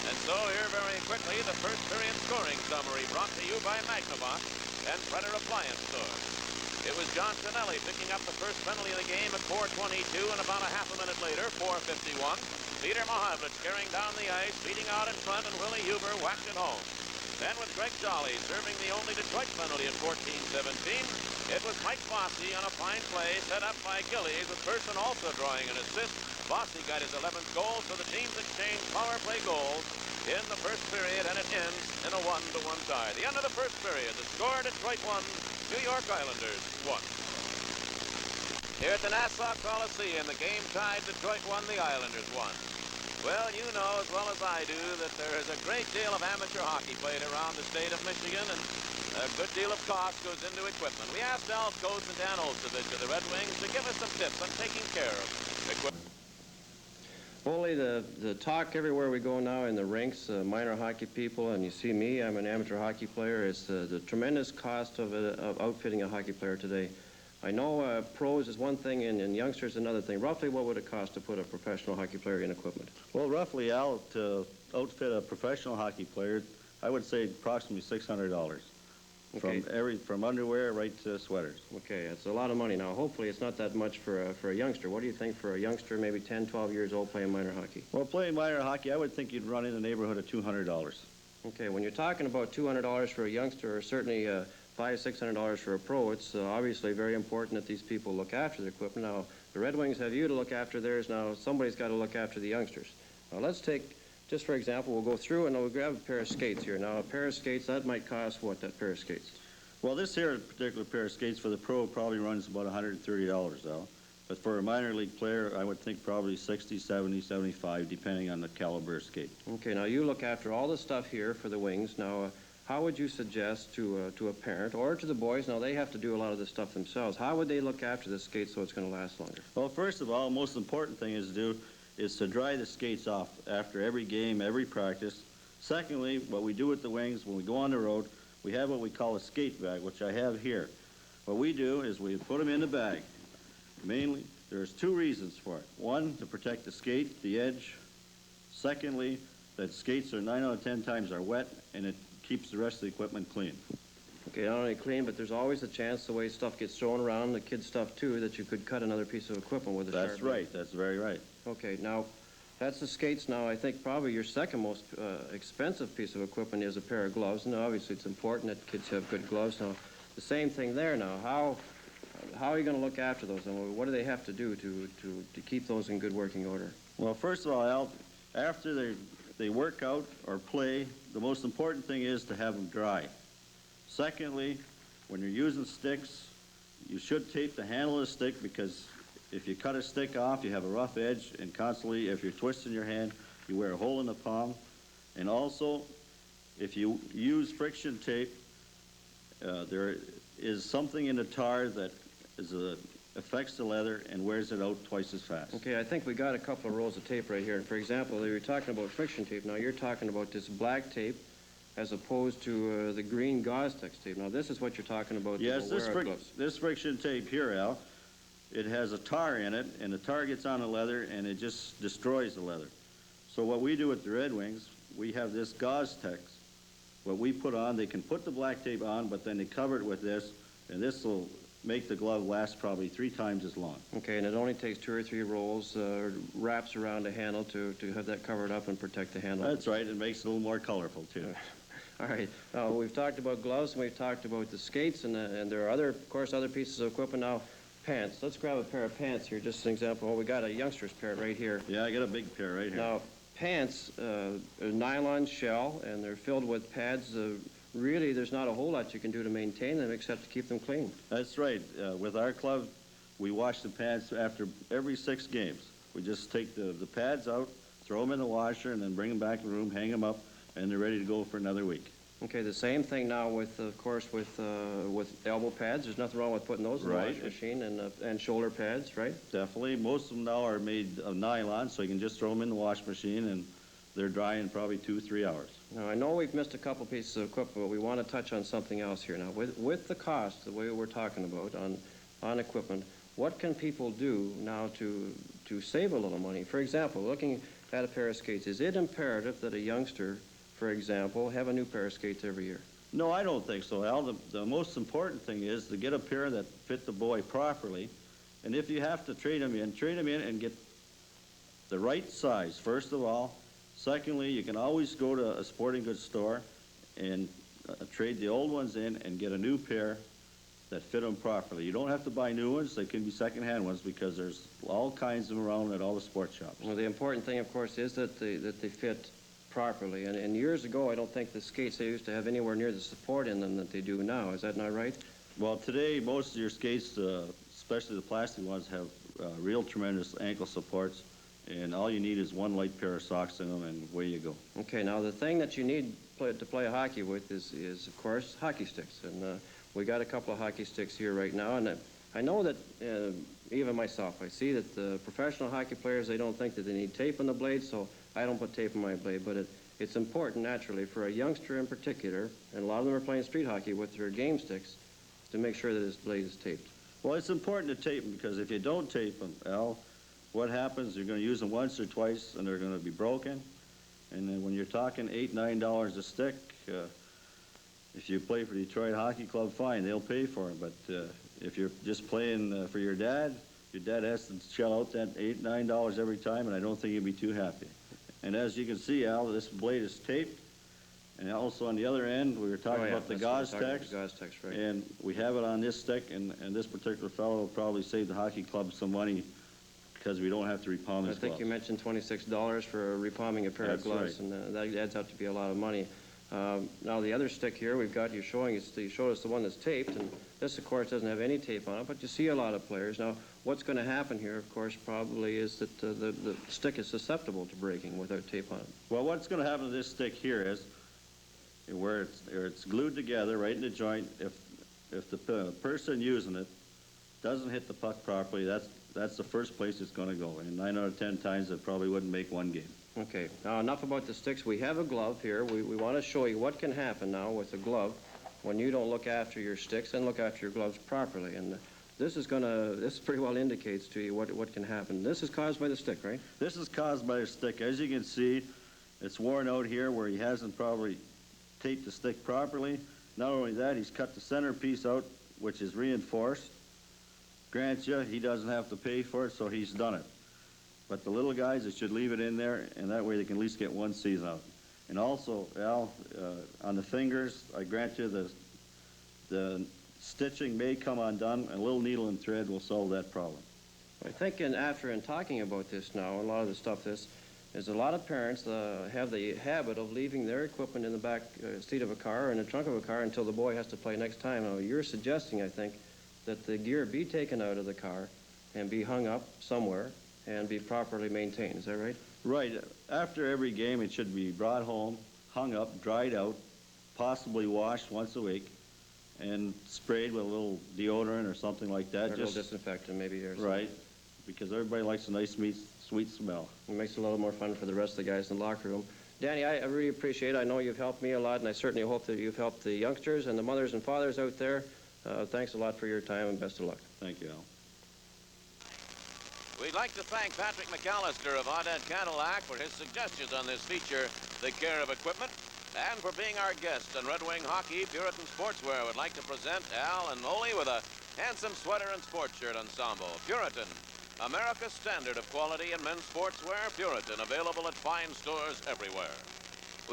And so here very quickly, the first period scoring summary brought to you by Magnavox and Predator Appliance Store. It was John Tonelli picking up the first penalty of the game at 4:22, and about a half a minute later, 4:51, Peter Mahavlich carrying down the ice, beating out in front, and Willie Huber whacked it home. Then with Greg Jolly serving the only Detroit penalty at 14:17, it was Mike Bossy on a fine play set up by Gillies, with Pearson also drawing an assist. Bossy got his 11th goal, so the teams exchanged power play goals in the first period, and it ends in a 1-1 tie. The end of the first period, the score, Detroit 1, New York Islanders 1. Here at the Nassau Coliseum, the game tied, Detroit 1, the Islanders 1. Well, you know as well as I do that there is a great deal of amateur hockey played around the state of Michigan, and a good deal of cost goes into equipment. We asked Al Coates and Dan Olszewicz of the Red Wings to give us some tips on taking care of equipment. Only the talk everywhere we go now in the rinks, minor hockey people, and you see me, I'm an amateur hockey player, is the tremendous cost of outfitting a hockey player today. I know pros is one thing and youngsters another thing. Roughly what would it cost to put a professional hockey player in equipment? Well, roughly, Al, to outfit a professional hockey player, I would say approximately $600. Okay. From underwear right to sweaters. Okay, that's a lot of money. Now, hopefully it's not that much for a youngster. What do you think for a youngster, maybe 10, 12 years old, playing minor hockey? Well, playing minor hockey, I would think you'd run in the neighborhood of $200. Okay, when you're talking about $200 for a youngster, or certainly $500, $600 for a pro, it's obviously very important that these people look after their equipment. Now, the Red Wings have you to look after theirs. Now, somebody's got to look after the youngsters. Now, let's take, just for example, we'll go through and we'll grab a pair of skates here. Now, a pair of skates, that might cost what, that pair of skates? Well, this here particular pair of skates for the pro probably runs about $130, though. But for a minor league player, I would think probably 60, 70, 75, depending on the caliber of skate. Okay, now you look after all the stuff here for the wings. Now, how would you suggest to a parent or to the boys, now they have to do a lot of this stuff themselves, how would they look after the skates so it's going to last longer? Well, first of all, the most important thing is to dry the skates off after every game, every practice. Secondly, what we do with the wings, when we go on the road, we have what we call a skate bag, which I have here. What we do is we put them in the bag. Mainly, there's two reasons for it. One, to protect the skate, the edge. Secondly, that skates are 9 out of 10 times are wet, and it keeps the rest of the equipment clean. Okay, not only clean, but there's always a chance, the way stuff gets thrown around, the kids' stuff too, that you could cut another piece of equipment with a sharp That's right. That's very right. Okay, now, that's the skates. Now, I think probably your second most expensive piece of equipment is a pair of gloves. And obviously, it's important that kids have good gloves. Now, the same thing there now. How are you going to look after those? And what do they have to do to keep those in good working order? Well, first of all, Al, after they work out or play, the most important thing is to have them dry. Secondly, when you're using sticks, you should tape the handle of the stick, because if you cut a stick off, you have a rough edge, and constantly, if you're twisting your hand, you wear a hole in the palm. And also, if you use friction tape, there is something in the tar that affects the leather and wears it out twice as fast. Okay, I think we got a couple of rolls of tape right here. And for example, you were talking about friction tape. Now, you're talking about this black tape as opposed to the green Gauze-Tex tape. Now, this is what you're talking about. Yes, this friction tape here, Al, it has a tar in it, and the tar gets on the leather, and it just destroys the leather. So what we do with the Red Wings, we have this Gauze-Tex. What we put on, they can put the black tape on, but then they cover it with this, and this will make the glove last probably 3 times as long. Okay, and it only takes 2 or 3 rolls, wraps around the handle to have that covered up and protect the handle. That's right. It makes it a little more colorful, too. All right. Now, we've talked about gloves, and we've talked about the skates, and there are, of course, other pieces of equipment. Now, pants. Let's grab a pair of pants here, just an example. Well, we got a youngster's pair right here. Yeah, I got a big pair right here. Now, pants, a nylon shell, and they're filled with pads. Really, there's not a whole lot you can do to maintain them except to keep them clean. That's right. With our club, we wash the pads after every 6 games. We just take the pads out, throw them in the washer, and then bring them back to the room, hang them up, and they're ready to go for another week. Okay, the same thing now with, of course, with elbow pads. There's nothing wrong with putting those in the washing machine, and shoulder pads, right? Definitely. Most of them now are made of nylon, so you can just throw them in the wash machine, and they're dry in probably 2-3 hours. Now, I know we've missed a couple pieces of equipment, but we want to touch on something else here. Now, with the cost, the way we're talking about on equipment, what can people do now to save a little money? For example, looking at a pair of skates, is it imperative that a youngster, for example, have a new pair of skates every year? No, I don't think so, Al. The most important thing is to get a pair that fit the boy properly. And if you have to trade them in and get the right size, first of all. Secondly, you can always go to a sporting goods store and trade the old ones in and get a new pair that fit them properly. You don't have to buy new ones. They can be second-hand ones, because there's all kinds of them around at all the sports shops. Well, the important thing, of course, is that they fit properly. And years ago, I don't think the skates, they used to have anywhere near the support in them that they do now. Is that not right? Well, today, most of your skates, especially the plastic ones, have real tremendous ankle supports. And all you need is one light pair of socks in them, and away you go. Okay, now the thing that you need to play hockey with is of course, hockey sticks. And we got a couple of hockey sticks here right now. And I know that even myself, I see that the professional hockey players, they don't think that they need tape on the blade, so I don't put tape on my blade. But it's important, naturally, for a youngster in particular, and a lot of them are playing street hockey with their game sticks, to make sure that his blade is taped. Well, it's important to tape them, because if you don't tape them, Al, what happens, you're going to use them once or twice, and they're going to be broken. And then when you're talking $8, $9 a stick, if you play for Detroit Hockey Club, fine, they'll pay for it. But if you're just playing for your dad has to shell out that $8, $9 every time, and I don't think he'd be too happy. And as you can see, Al, this blade is taped. And also on the other end, we were talking about the Gauze-Tex. Right. And we have it on this stick, and this particular fellow will probably save the hockey club some money, because we don't have to repalm his gloves. I think you mentioned $26 for repalming a pair of gloves, right. And that adds up to be a lot of money. Now the other stick here we've got, you showed us the one that's taped, and this of course doesn't have any tape on it, but you see a lot of players. Now what's going to happen here, of course, probably is that the stick is susceptible to breaking without tape on it. Well, what's going to happen to this stick here is where it's glued together right in the joint. If the person using it doesn't hit the puck properly, that's the first place it's going to go. And 9 out of 10 times it probably wouldn't make one game. Okay, now enough about the sticks. We have a glove here. We want to show you what can happen now with a glove when you don't look after your sticks and look after your gloves properly. And this pretty well indicates to you what can happen. This is caused by the stick, right? This is caused by the stick. As you can see, it's worn out here where he hasn't probably taped the stick properly. Not only that, he's cut the center piece out, which is reinforced. Grant you, he doesn't have to pay for it, so he's done it. But the little guys, they should leave it in there, and that way they can at least get one season out. And also, Al, on the fingers, I grant you the stitching may come undone, and a little needle and thread will solve that problem. I think after talking about this now, a lot of the stuff is a lot of parents have the habit of leaving their equipment in the back seat of a car or in the trunk of a car until the boy has to play next time. Now, you're suggesting, I think, that the gear be taken out of the car and be hung up somewhere and be properly maintained. Is that right? Right. After every game, it should be brought home, hung up, dried out, possibly washed once a week, and sprayed with a little deodorant or something like that. Or a little disinfectant maybe or something. Right, because everybody likes a nice, sweet smell. It makes it a little more fun for the rest of the guys in the locker room. Danny, I really appreciate it. I know you've helped me a lot, and I certainly hope that you've helped the youngsters and the mothers and fathers out there. Thanks a lot for your time, and best of luck. Thank you, Al. We'd like to thank Patrick McAllister of Audette Cadillac for his suggestions on this feature, The Care of Equipment, and for being our guest on Red Wing Hockey Puritan Sportswear. Would like to present Al and Ole with a handsome sweater and sports shirt ensemble. Puritan, America's standard of quality in men's sportswear. Puritan, available at fine stores everywhere.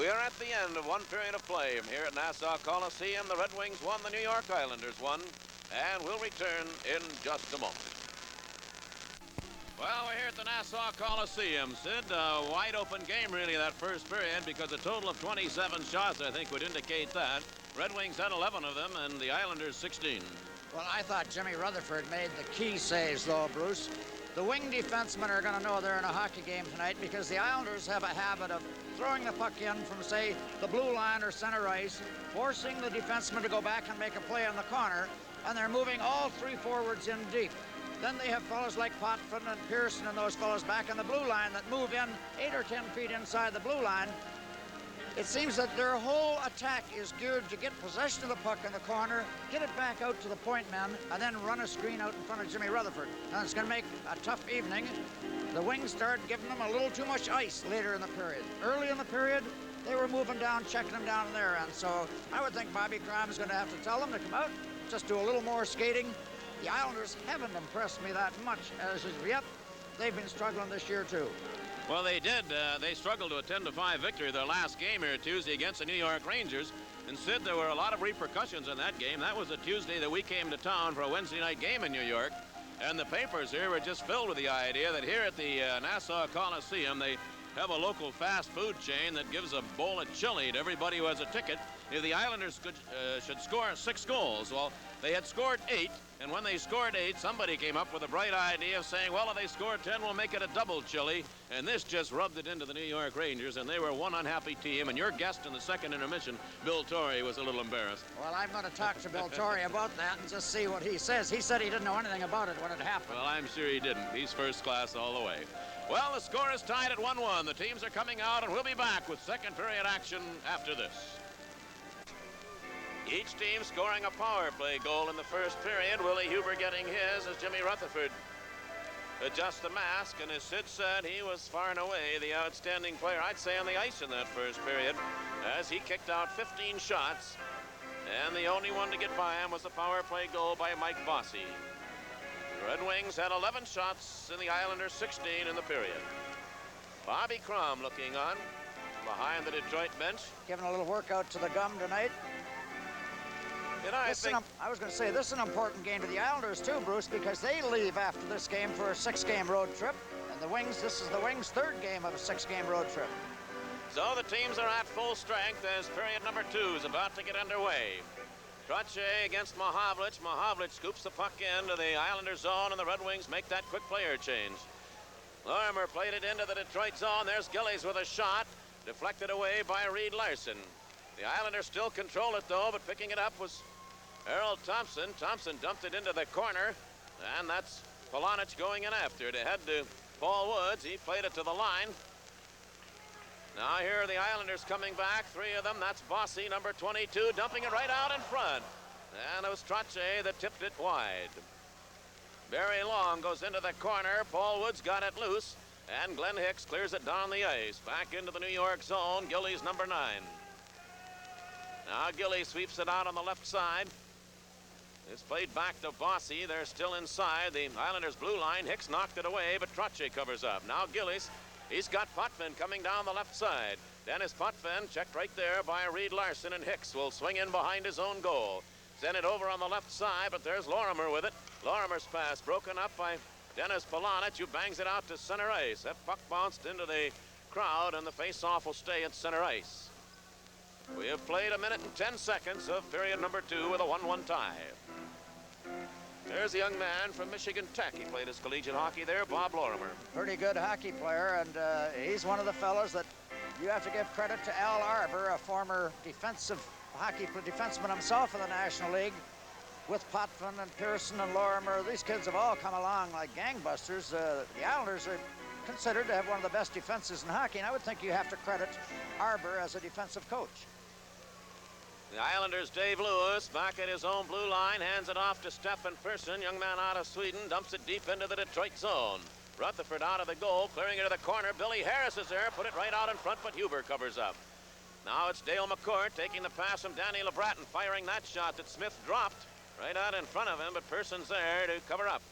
We are at the end of one period of play here at Nassau Coliseum. The Red Wings won, the New York Islanders won, and we'll return in just a moment. Well, we're here at the Nassau Coliseum, Sid. Wide open game, really, that first period, because a total of 27 shots, I think, would indicate that. Red Wings had 11 of them, and the Islanders 16. Well, I thought Jimmy Rutherford made the key saves, though, Bruce. The wing defensemen are going to know they're in a hockey game tonight because the Islanders have a habit of throwing the puck in from, say, the blue line or center ice, forcing the defenseman to go back and make a play on the corner, and they're moving all three forwards in deep. Then they have fellows like Potvin and Pearson and those fellows back in the blue line that move in 8 or 10 feet inside the blue line. It seems that their whole attack is geared to get possession of the puck in the corner, get it back out to the point men, and then run a screen out in front of Jimmy Rutherford. And it's going to make a tough evening. The Wings started giving them a little too much ice later in the period. Early in the period, they were moving down, checking them down on their end. So I would think Bobby Crime is going to have to tell them to come out, just do a little more skating. The Islanders haven't impressed me that much as of yet. They've been struggling this year, too. Well, they did. They struggled to a 10-5 victory their last game here Tuesday against the New York Rangers. And Sid, there were a lot of repercussions in that game. That was a Tuesday that we came to town for a Wednesday night game in New York. And the papers here were just filled with the idea that here at the Nassau Coliseum, they have a local fast food chain that gives a bowl of chili to everybody who has a ticket if the Islanders should score 6 goals. Well, they had scored 8, and when they scored 8, somebody came up with a bright idea of saying, well, if they score 10, we'll make it a double chili. And this just rubbed it into the New York Rangers, and they were one unhappy team. And your guest in the second intermission, Bill Torrey, was a little embarrassed. Well, I'm going to talk to Bill Torrey about that and just see what he says. He said he didn't know anything about it when it happened. Well, I'm sure he didn't. He's first class all the way. Well, the score is tied at 1-1. The teams are coming out, and we'll be back with second period action after this. Each team scoring a power play goal in the first period. Willie Huber getting his as Jimmy Rutherford adjusts the mask, and as Sid said, he was far and away the outstanding player, I'd say, on the ice in that first period, as he kicked out 15 shots, and the only one to get by him was a power play goal by Mike Bossy. The Red Wings had 11 shots and the Islanders 16 in the period. Bobby Crum looking on behind the Detroit bench. Giving a little workout to the gum tonight. And I was going to say, this is an important game to the Islanders, too, Bruce, because they leave after this game for a 6-game road trip. And the Wings, this is the Wings' 3rd game of a 6-game road trip. So the teams are at full strength as period number 2 is about to get underway. Trottier against Mahavlich. Mahavlich scoops the puck into the Islander zone, and the Red Wings make that quick player change. Lorimer played it into the Detroit zone. There's Gillies with a shot, deflected away by Reed Larson. The Islanders still control it, though, but picking it up was Harold Thompson. Thompson dumped it into the corner, and that's Polonich going in after it. Ahead to Paul Woods. He played it to the line. Now here are the Islanders coming back, 3 of them. That's Bossy, number 22, dumping it right out in front. And it was Trottier that tipped it wide. Barry Long goes into the corner. Paul Woods got it loose, and Glenn Hicks clears it down the ice. Back into the New York zone, Gillies, number 9. Now Gillies sweeps it out on the left side. It's played back to Bossy. They're still inside the Islanders' blue line. Hicks knocked it away, but Trottier covers up. Now Gillies. He's got Potvin coming down the left side. Dennis Potvin checked right there by Reed Larson, and Hicks will swing in behind his own goal. Send it over on the left side, but there's Lorimer with it. Lorimer's pass broken up by Dennis Polonich, who bangs it out to center ice. That puck bounced into the crowd, and the face-off will stay at center ice. We have played 1 minute and 10 seconds of period number 2 with a 1-1 tie. There's a young man from Michigan Tech. He played his collegiate hockey there, Bob Lorimer. Pretty good hockey player, and he's one of the fellows that you have to give credit to Al Arbor, a former defensive hockey defenseman himself in the National League, with Potvin and Pearson and Lorimer. These kids have all come along like gangbusters. The Islanders are considered to have one of the best defenses in hockey, and I would think you have to credit Arbor as a defensive coach. The Islanders' Dave Lewis back at his own blue line, hands it off to Stefan Persson, young man out of Sweden, dumps it deep into the Detroit zone. Rutherford out of the goal, clearing it to the corner. Billy Harris is there, put it right out in front, but Huber covers up. Now it's Dale McCourt taking the pass from Danny LeBratton, firing that shot that Smith dropped right out in front of him, but Persson's there to cover up.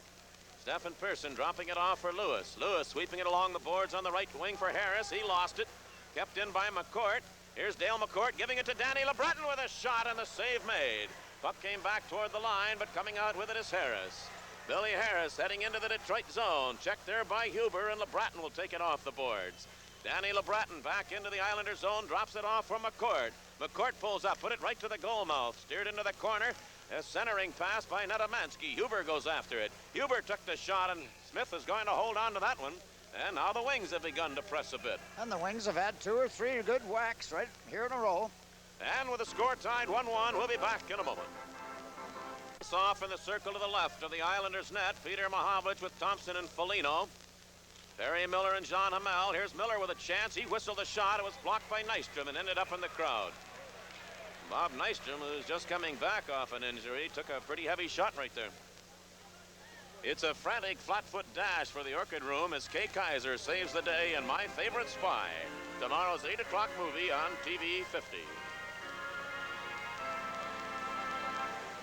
Stefan Persson dropping it off for Lewis. Lewis sweeping it along the boards on the right wing for Harris. He lost it, kept in by McCourt. Here's Dale McCourt giving it to Danny LeBratton with a shot, and the save made. Puck came back toward the line, but coming out with it is Harris. Billy Harris heading into the Detroit zone. Checked there by Huber, and LeBratton will take it off the boards. Danny LeBratton back into the Islander zone, drops it off from McCourt. McCourt pulls up, put it right to the goal mouth, steered into the corner. A centering pass by Nedemansky. Huber goes after it. Huber took the shot, and Smith is going to hold on to that one. And now the Wings have begun to press a bit. And the Wings have had 2 or 3 good whacks right here in a row. And with the score tied 1-1, we'll be back in a moment. It's off in the circle to the left of the Islanders' net. Peter Mahavlich with Thompson and Foligno. Barry Miller and John Hamel. Here's Miller with a chance. He whistled a shot. It was blocked by Nystrom and ended up in the crowd. Bob Nystrom, who's just coming back off an injury, took a pretty heavy shot right there. It's a frantic flat-foot dash for the Orchid Room as Kay Kaiser saves the day in My Favorite Spy, tomorrow's 8 o'clock movie on TV 50.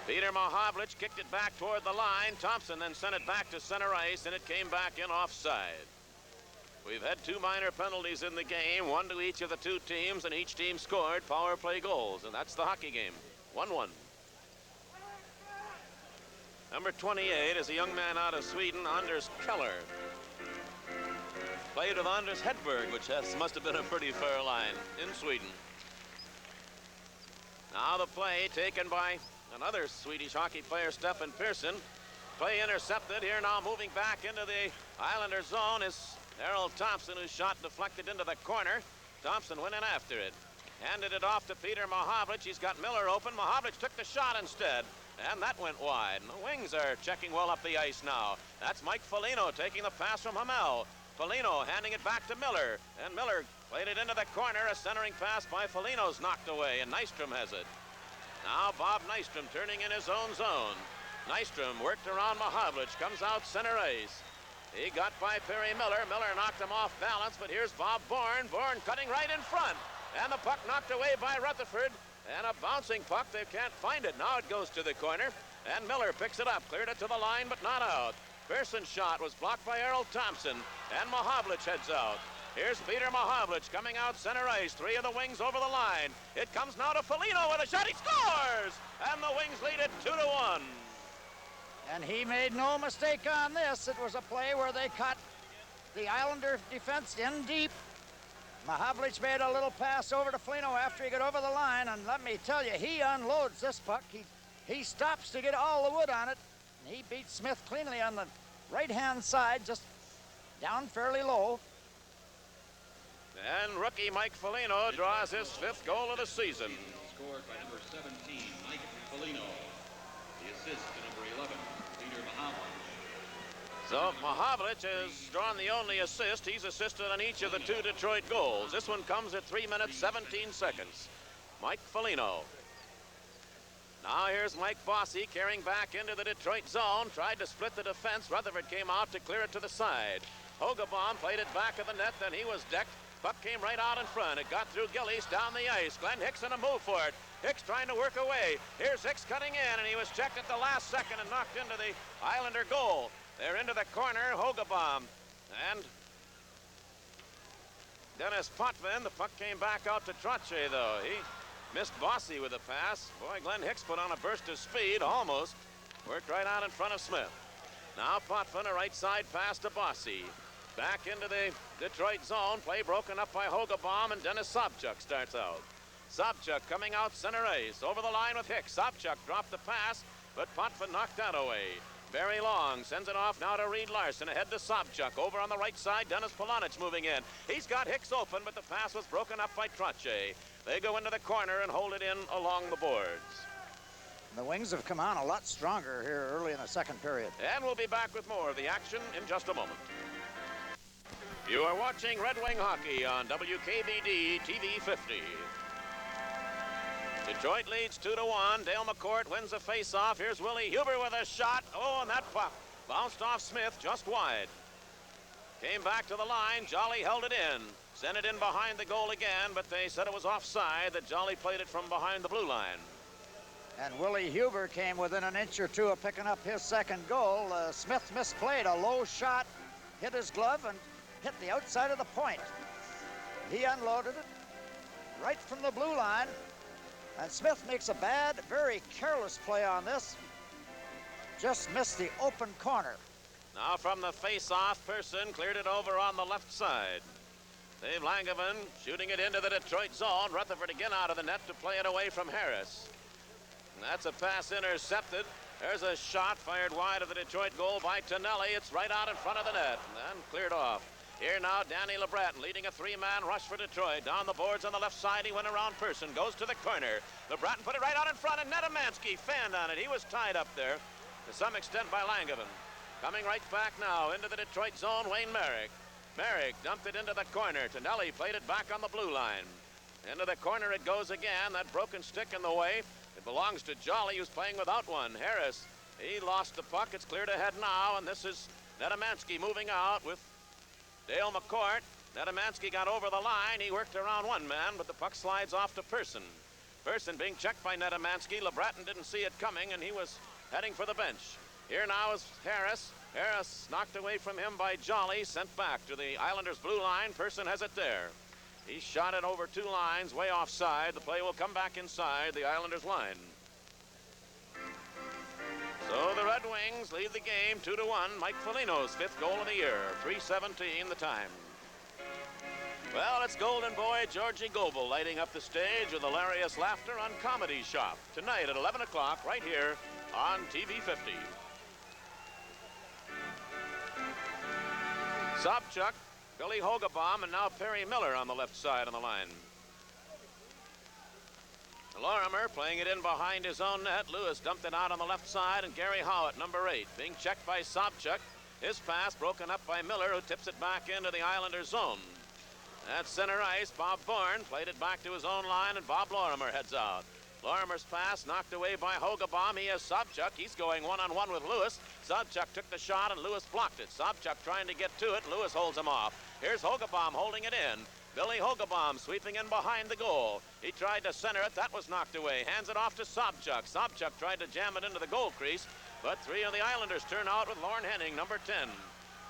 Peter Mahavlich kicked it back toward the line. Thompson then sent it back to center ice, and it came back in offside. We've had 2 minor penalties in the game, 1 to each of the 2 teams, and each team scored power play goals, and that's the hockey game, 1-1. Number 28 is a young man out of Sweden, Anders Keller. Played with Anders Hedberg, which must have been a pretty fair line in Sweden. Now the play taken by another Swedish hockey player, Stefan Persson. Play intercepted here now, moving back into the Islander zone is Harold Thompson, whose shot deflected into the corner. Thompson went in after it. Handed it off to Peter Mahavlich. He's got Miller open. Mahavlich took the shot instead, and that went wide. And the Wings are checking well up the ice now. That's Mike Foligno taking the pass from Hamel. Foligno handing it back to Miller, and Miller played it into the corner. A centering pass by Foligno's knocked away, and Nystrom has it. Now Bob Nystrom turning in his own zone. Nystrom worked around Mahavlich, comes out center ice. He got by Perry Miller. Miller knocked him off balance, but here's Bob Bourne. Bourne cutting right in front. And the puck knocked away by Rutherford. And a bouncing puck, they can't find it. Now it goes to the corner. And Miller picks it up, cleared it to the line, but not out. Pearson's shot was blocked by Harold Thompson. And Mahavlich heads out. Here's Peter Mahavlich coming out center ice. 3 of the Wings over the line. It comes now to Foligno with a shot. He scores! And the Wings lead it 2-1. And he made no mistake on this. It was a play where they cut the Islander defense in deep. Mahavlich made a little pass over to Foligno after he got over the line, and let me tell you, he unloads this puck. He stops to get all the wood on it, and he beats Smith cleanly on the right-hand side, just down fairly low. And rookie Mike Foligno draws his 5th goal of the season. Scored by number 17, Mike Foligno. The assist to number 11, Peter Mahavlich. So Mahavlich has drawn the only assist. He's assisted on each of the 2 Detroit goals. This one comes at 3 minutes, 17 seconds. Mike Foligno. Now here's Mike Bossy carrying back into the Detroit zone. Tried to split the defense. Rutherford came out to clear it to the side. Hogebaum played it back of the net, then he was decked. Puck came right out in front. It got through Gillies down the ice. Glenn Hicks in a move for it. Hicks trying to work away. Here's Hicks cutting in, and he was checked at the last second and knocked into the Islander goal. They're into the corner, Hogebaum. And Dennis Potvin, the puck came back out to Trottier, though. He missed Bossy with a pass. Boy, Glenn Hicks put on a burst of speed, almost. Worked right out in front of Smith. Now Potvin, a right side pass to Bossy. Back into the Detroit zone. Play broken up by Hogebaum, and Dennis Sobchuk starts out. Sobchuk coming out center ice. Over the line with Hicks. Sobchuk dropped the pass, but Potvin knocked that away. Barry Long sends it off now to Reed Larson. Ahead to Sobchuk. Over on the right side, Dennis Polonich moving in. He's got Hicks open, but the pass was broken up by Trottier. They go into the corner and hold it in along the boards. The Wings have come on a lot stronger here early in the second period. And we'll be back with more of the action in just a moment. You are watching Red Wing Hockey on WKBD TV 50. Detroit leads 2-1. Dale McCourt wins the face-off. Here's Willie Huber with a shot. Oh, and that puck bounced off Smith just wide. Came back to the line. Jolly held it in. Sent it in behind the goal again, but they said it was offside, that Jolly played it from behind the blue line. And Willie Huber came within an inch or two of picking up his second goal. Smith misplayed a low shot, hit his glove, and hit the outside of the point. He unloaded it right from the blue line, and Smith makes a bad, very careless play on this. Just missed the open corner. Now from the face-off, Person cleared it over on the left side. Dave Langevin shooting it into the Detroit zone. Rutherford again out of the net to play it away from Harris. And that's a pass intercepted. There's a shot fired wide of the Detroit goal by Tonelli. It's right out in front of the net and cleared off. Here now, Danny LeBratton leading a 3-man rush for Detroit. Down the boards on the left side, he went around Person, goes to the corner. LeBratton put it right out in front, and Netamansky fanned on it. He was tied up there to some extent by Langevin. Coming right back now into the Detroit zone, Wayne Merrick. Merrick dumped it into the corner. Tonelli played it back on the blue line. Into the corner it goes again. That broken stick in the way. It belongs to Jolly, who's playing without one. Harris, he lost the puck. It's cleared ahead now, and this is Netamansky moving out with Dale McCourt. Netamansky got over the line. He worked around one man, but the puck slides off to Person. Person being checked by Netamansky. LeBratton didn't see it coming, and he was heading for the bench. Here now is Harris. Harris knocked away from him by Jolly, sent back to the Islanders' blue line. Person has it there. He shot it over 2 lines, way offside. The play will come back inside the Islanders' line. So the Red Wings lead the game 2-1. Mike Foligno's 5th goal of the year. 3:17 the time. Well, it's Golden Boy Georgie Goebel lighting up the stage with hilarious laughter on Comedy Shop tonight at 11 o'clock right here on TV 50. Sobchuk, Billy Hogebaum, and now Perry Miller on the left side on the line. Lorimer playing it in behind his own net. Lewis dumped it out on the left side, and Gary Howitt, number 8, being checked by Sobchuk. His pass broken up by Miller, who tips it back into the Islanders' zone. At center ice, Bob Bourne played it back to his own line, and Bob Lorimer heads out. Lorimer's pass knocked away by Hogebaum. He has Sobchuk. He's going one-on-one with Lewis. Sobchuk took the shot, and Lewis blocked it. Sobchuk trying to get to it. Lewis holds him off. Here's Hogebaum holding it in. Billy Hogebaum sweeping in behind the goal. He tried to center it. That was knocked away. Hands it off to Sobchuk. Sobchuk tried to jam it into the goal crease, but 3 of the Islanders turn out with Lorne Henning, number 10.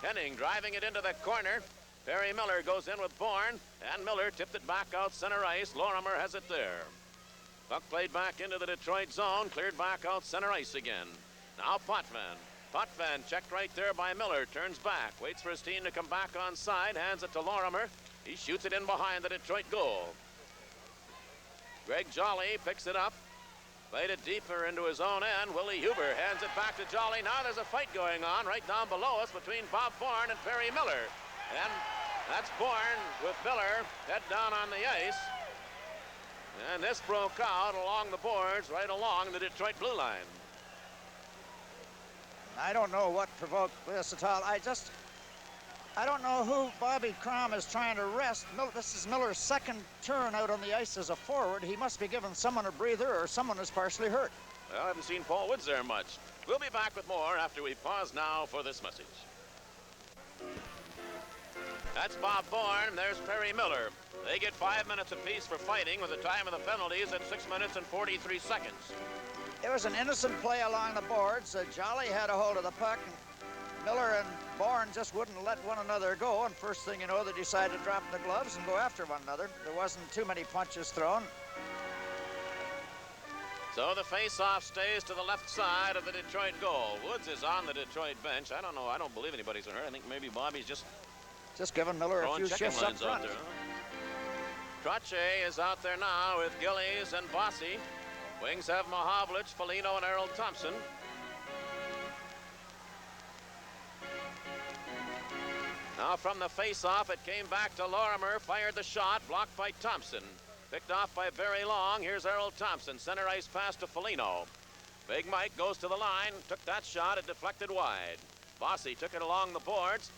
Henning driving it into the corner. Perry Miller goes in with Bourne, and Miller tipped it back out center ice. Lorimer has it there. Puck played back into the Detroit zone, cleared back out center ice again. Now Potvin. Potvin checked right there by Miller, turns back, waits for his team to come back on side, hands it to Lorimer. He shoots it in behind the Detroit goal. Greg Jolly picks it up. Played it deeper into his own end. Willie Huber hands it back to Jolly. Now there's a fight going on right down below us between Bob Bourne and Perry Miller. And that's Bourne with Miller head down on the ice. And this broke out along the boards right along the Detroit blue line. I don't know what provoked this at all. I don't know who Bobby Crom is trying to rest. This is Miller's second turn out on the ice as a forward. He must be giving someone a breather or someone is partially hurt. Well, I haven't seen Paul Woods there much. We'll be back with more after we pause now for this message. That's Bob Bourne. There's Perry Miller. They get 5 minutes apiece for fighting with the time of the penalties at 6 minutes and 43 seconds. It was an innocent play along the boards. Jolly had a hold of the puck. And Miller and Bourne just wouldn't let one another go. And first thing you know, they decided to drop the gloves and go after one another. There wasn't too many punches thrown. So the face-off stays to the left side of the Detroit goal. Woods is on the Detroit bench. I don't know. I don't believe anybody's hurt. I think maybe Bobby's just giving Miller a few shifts up front. There, huh? Trache is out there now with Gillies and Bossy. Wings have Mahovlich, Foligno, and Errol Thompson. Now from the face-off, it came back to Lorimer, fired the shot, blocked by Thompson. Picked off by Barry Long. Here's Errol Thompson, center ice pass to Foligno. Big Mike goes to the line, took that shot, it deflected wide. Bossy took it along the boards,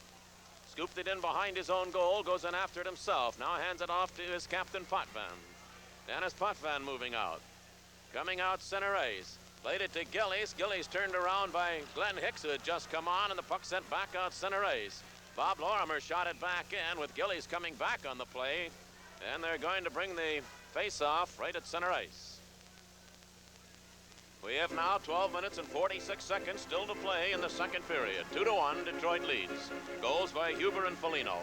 scooped it in behind his own goal, goes in after it himself. Now hands it off to his captain, Potvin. Dennis Potvin moving out. Coming out center ice. Played it to Gillies. Gillies turned around by Glenn Hicks, who had just come on, and the puck sent back out center ice. Bob Lorimer shot it back in with Gillies coming back on the play, and they're going to bring the face-off right at center ice. We have now 12 minutes and 46 seconds still to play in the second period. 2-1, Detroit leads. Goals by Huber and Foligno.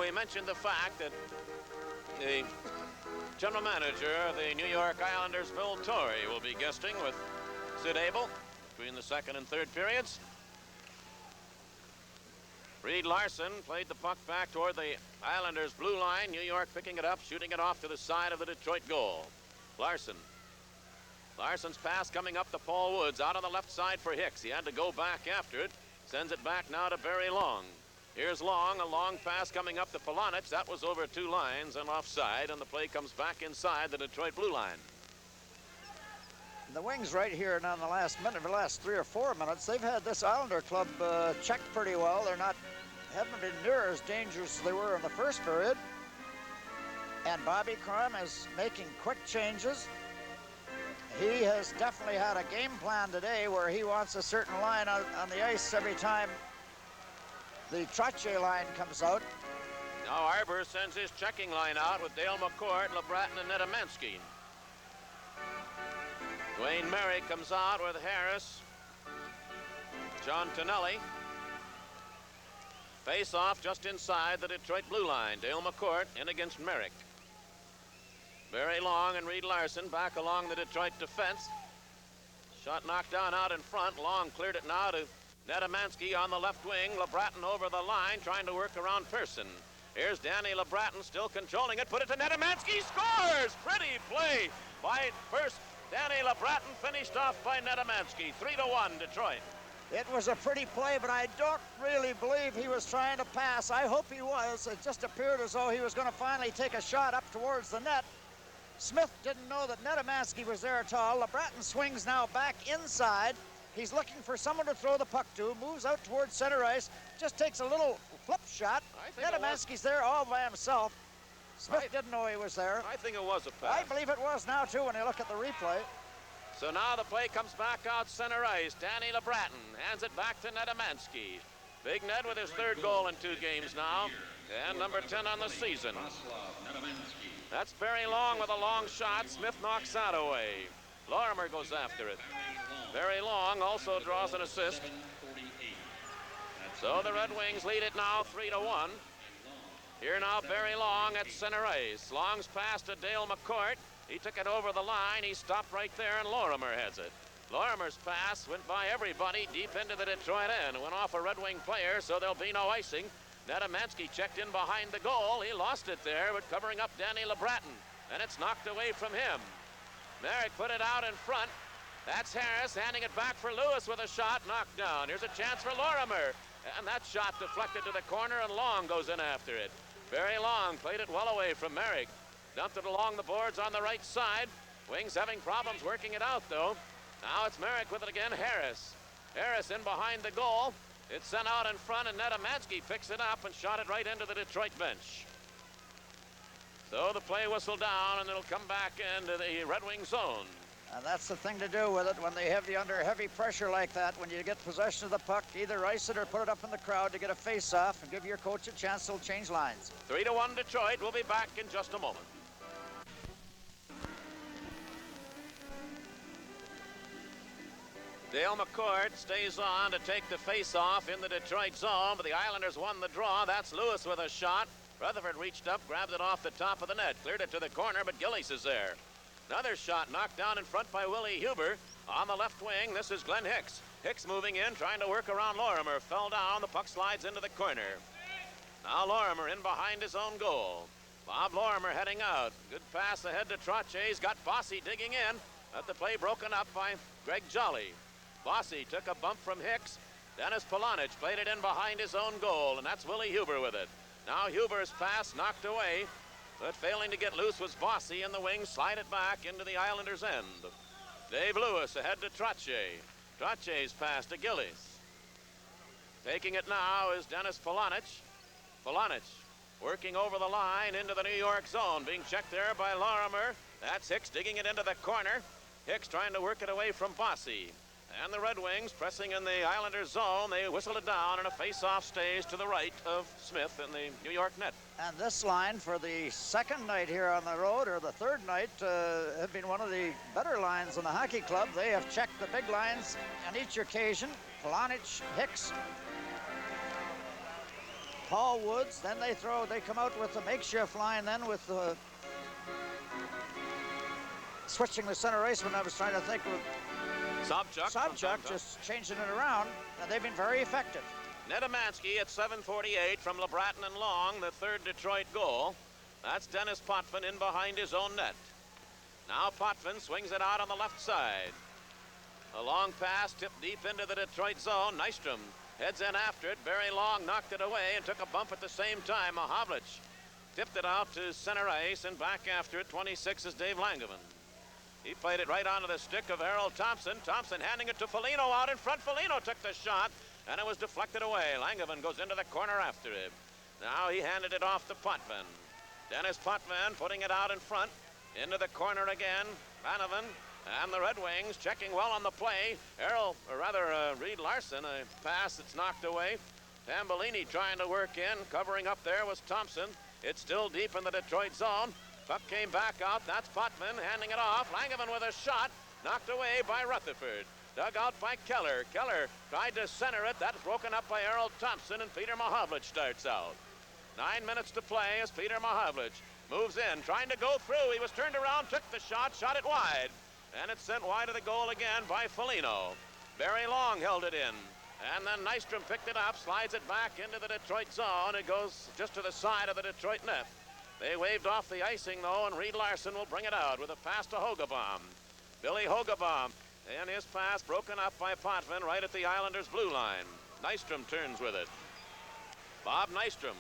We mentioned the fact that the general manager of the New York Islanders, Bill Torrey, will be guesting with Sid Abel between the second and third periods. Reed Larson played the puck back toward the Islanders' blue line. New York picking it up, shooting it off to the side of the Detroit goal. Larson. Larson's pass coming up to Paul Woods, out on the left side for Hicks. He had to go back after it. Sends it back now to Barry Long. Here's Long, a long pass coming up to Polonich. That was over two lines and offside, and the play comes back inside the Detroit blue line. The Wings right here now in the last minute, the last 3 or 4 minutes, they've had this Islander club checked pretty well. Haven't been near as dangerous as they were in the first period. And Bobby Crom is making quick changes. He has definitely had a game plan today where he wants a certain line on the ice every time the Trache line comes out. Now Arbor sends his checking line out with Dale McCourt, LeBratton, and Nedemansky. Dwayne Merrick comes out with Harris, John Tonelli. Face off just inside the Detroit blue line. Dale McCourt in against Merrick. Barry Long and Reed Larson back along the Detroit defense. Shot knocked down out in front. Long cleared it now to Nedemansky on the left wing. LeBratton over the line trying to work around Pearson. Here's Danny LeBratton still controlling it. Put it to Nedemansky. Scores! Pretty play by first Danny LeBratton, finished off by Nedemansky. 3-1 Detroit. It was a pretty play, but I don't really believe he was trying to pass. I hope he was. It just appeared as though he was going to finally take a shot up towards the net. Smith didn't know that Nedemansky was there at all. LeBratton swings now back inside. He's looking for someone to throw the puck to, moves out towards center ice, just takes a little flip shot. Nedemansky's there all by himself. Smith didn't know he was there. I think it was a pass. I believe it was now, too, when you look at the replay. So now the play comes back out center ice. Danny LeBratton hands it back to Nedemansky. Big Ned with his third goal in 2 games now, and number 10 on the season. That's Barry Long with a long shot. Smith knocks that away. Lorimer goes after it. Barry Long also draws an assist. So the Red Wings lead it now 3-1. Here now Barry Long at center ice. Long's pass to Dale McCourt. He took it over the line. He stopped right there, and Lorimer heads it. Lorimer's pass went by everybody deep into the Detroit end. Went off a Red Wing player, so there'll be no icing. Nedemansky checked in behind the goal. He lost it there, but covering up Danny LeBratton. And it's knocked away from him. Merrick put it out in front. That's Harris handing it back for Lewis with a shot knocked down. Here's a chance for Lorimer. And that shot deflected to the corner, and Long goes in after it. Very Long played it well away from Merrick. Dumped it along the boards on the right side. Wings having problems working it out, though. Now it's Merrick with it again. Harris. Harris in behind the goal. It's sent out in front, and Nedemansky picks it up and shot it right into the Detroit bench. So the play whistle down, and it'll come back into the Red Wing zone. And that's the thing to do with it when they have you under heavy pressure like that. When you get possession of the puck, either ice it or put it up in the crowd to get a face-off and give your coach a chance to change lines. 3-1 Detroit. We'll be back in just a moment. Dale McCourt stays on to take the face-off in the Detroit zone, but the Islanders won the draw. That's Lewis with a shot. Rutherford reached up, grabbed it off the top of the net, cleared it to the corner, but Gillies is there. Another shot knocked down in front by Willie Huber. On the left wing, this is Glenn Hicks. Hicks moving in, trying to work around Lorimer. Fell down, the puck slides into the corner. Now Lorimer in behind his own goal. Bob Lorimer heading out. Good pass ahead to Trottier. He's got Bossy digging in. Let the play broken up by Greg Jolly. Bossy took a bump from Hicks. Dennis Polonich played it in behind his own goal, and that's Willie Huber with it. Now Huber's pass knocked away, but failing to get loose was Bossy, and the wings slide it back into the Islanders' end. Dave Lewis ahead to Trottier. Trottier's pass to Gillies. Taking it now is Dennis Polonich. Polonich working over the line into the New York zone, being checked there by Lorimer. That's Hicks digging it into the corner. Hicks trying to work it away from Bossy. And the Red Wings pressing in the Islanders zone. They whistled it down, and a face-off stays to the right of Smith in the New York net. And this line for the second night here on the road, or the third night, have been one of the better lines in the hockey club. They have checked the big lines on each occasion. Polonich, Hicks, Paul Woods. Then they come out with a makeshift line then with switching the center iceman. I was trying to think of Sobchuk, just changing it around, and they've been very effective. Nedemansky at 7:48 from LeBratton and Long, the third Detroit goal. That's Dennis Potvin in behind his own net. Now Potvin swings it out on the left side. A long pass tipped deep into the Detroit zone. Nystrom heads in after it. Barry Long knocked it away and took a bump at the same time. Mahavlich tipped it out to center ice, and back after it, 26 is Dave Langevin. He played it right onto the stick of Errol Thompson. Thompson handing it to Foligno out in front. Foligno took the shot, and it was deflected away. Langevin goes into the corner after it. Now he handed it off to Potvin. Dennis Potvin putting it out in front. Into the corner again. Langevin and the Red Wings checking well on the play. Reed Larson, a pass that's knocked away. Tambellini trying to work in. Covering up there was Thompson. It's still deep in the Detroit zone. Puck came back out. That's Potvin handing it off. Langevin with a shot. Knocked away by Rutherford. Dug out by Keller. Keller tried to center it. That's broken up by Errol Thompson, and Peter Mahavlich starts out. 9 minutes to play as Peter Mahavlich moves in, trying to go through. He was turned around, took the shot, shot it wide. And it's sent wide of the goal again by Foligno. Barry Long held it in. And then Nystrom picked it up, slides it back into the Detroit zone. It goes just to the side of the Detroit net. They waved off the icing, though, and Reed Larson will bring it out with a pass to Hogebaum. Billy Hogebaum, and his pass broken up by Potvin right at the Islanders' blue line. Nystrom turns with it. Bob Nystrom.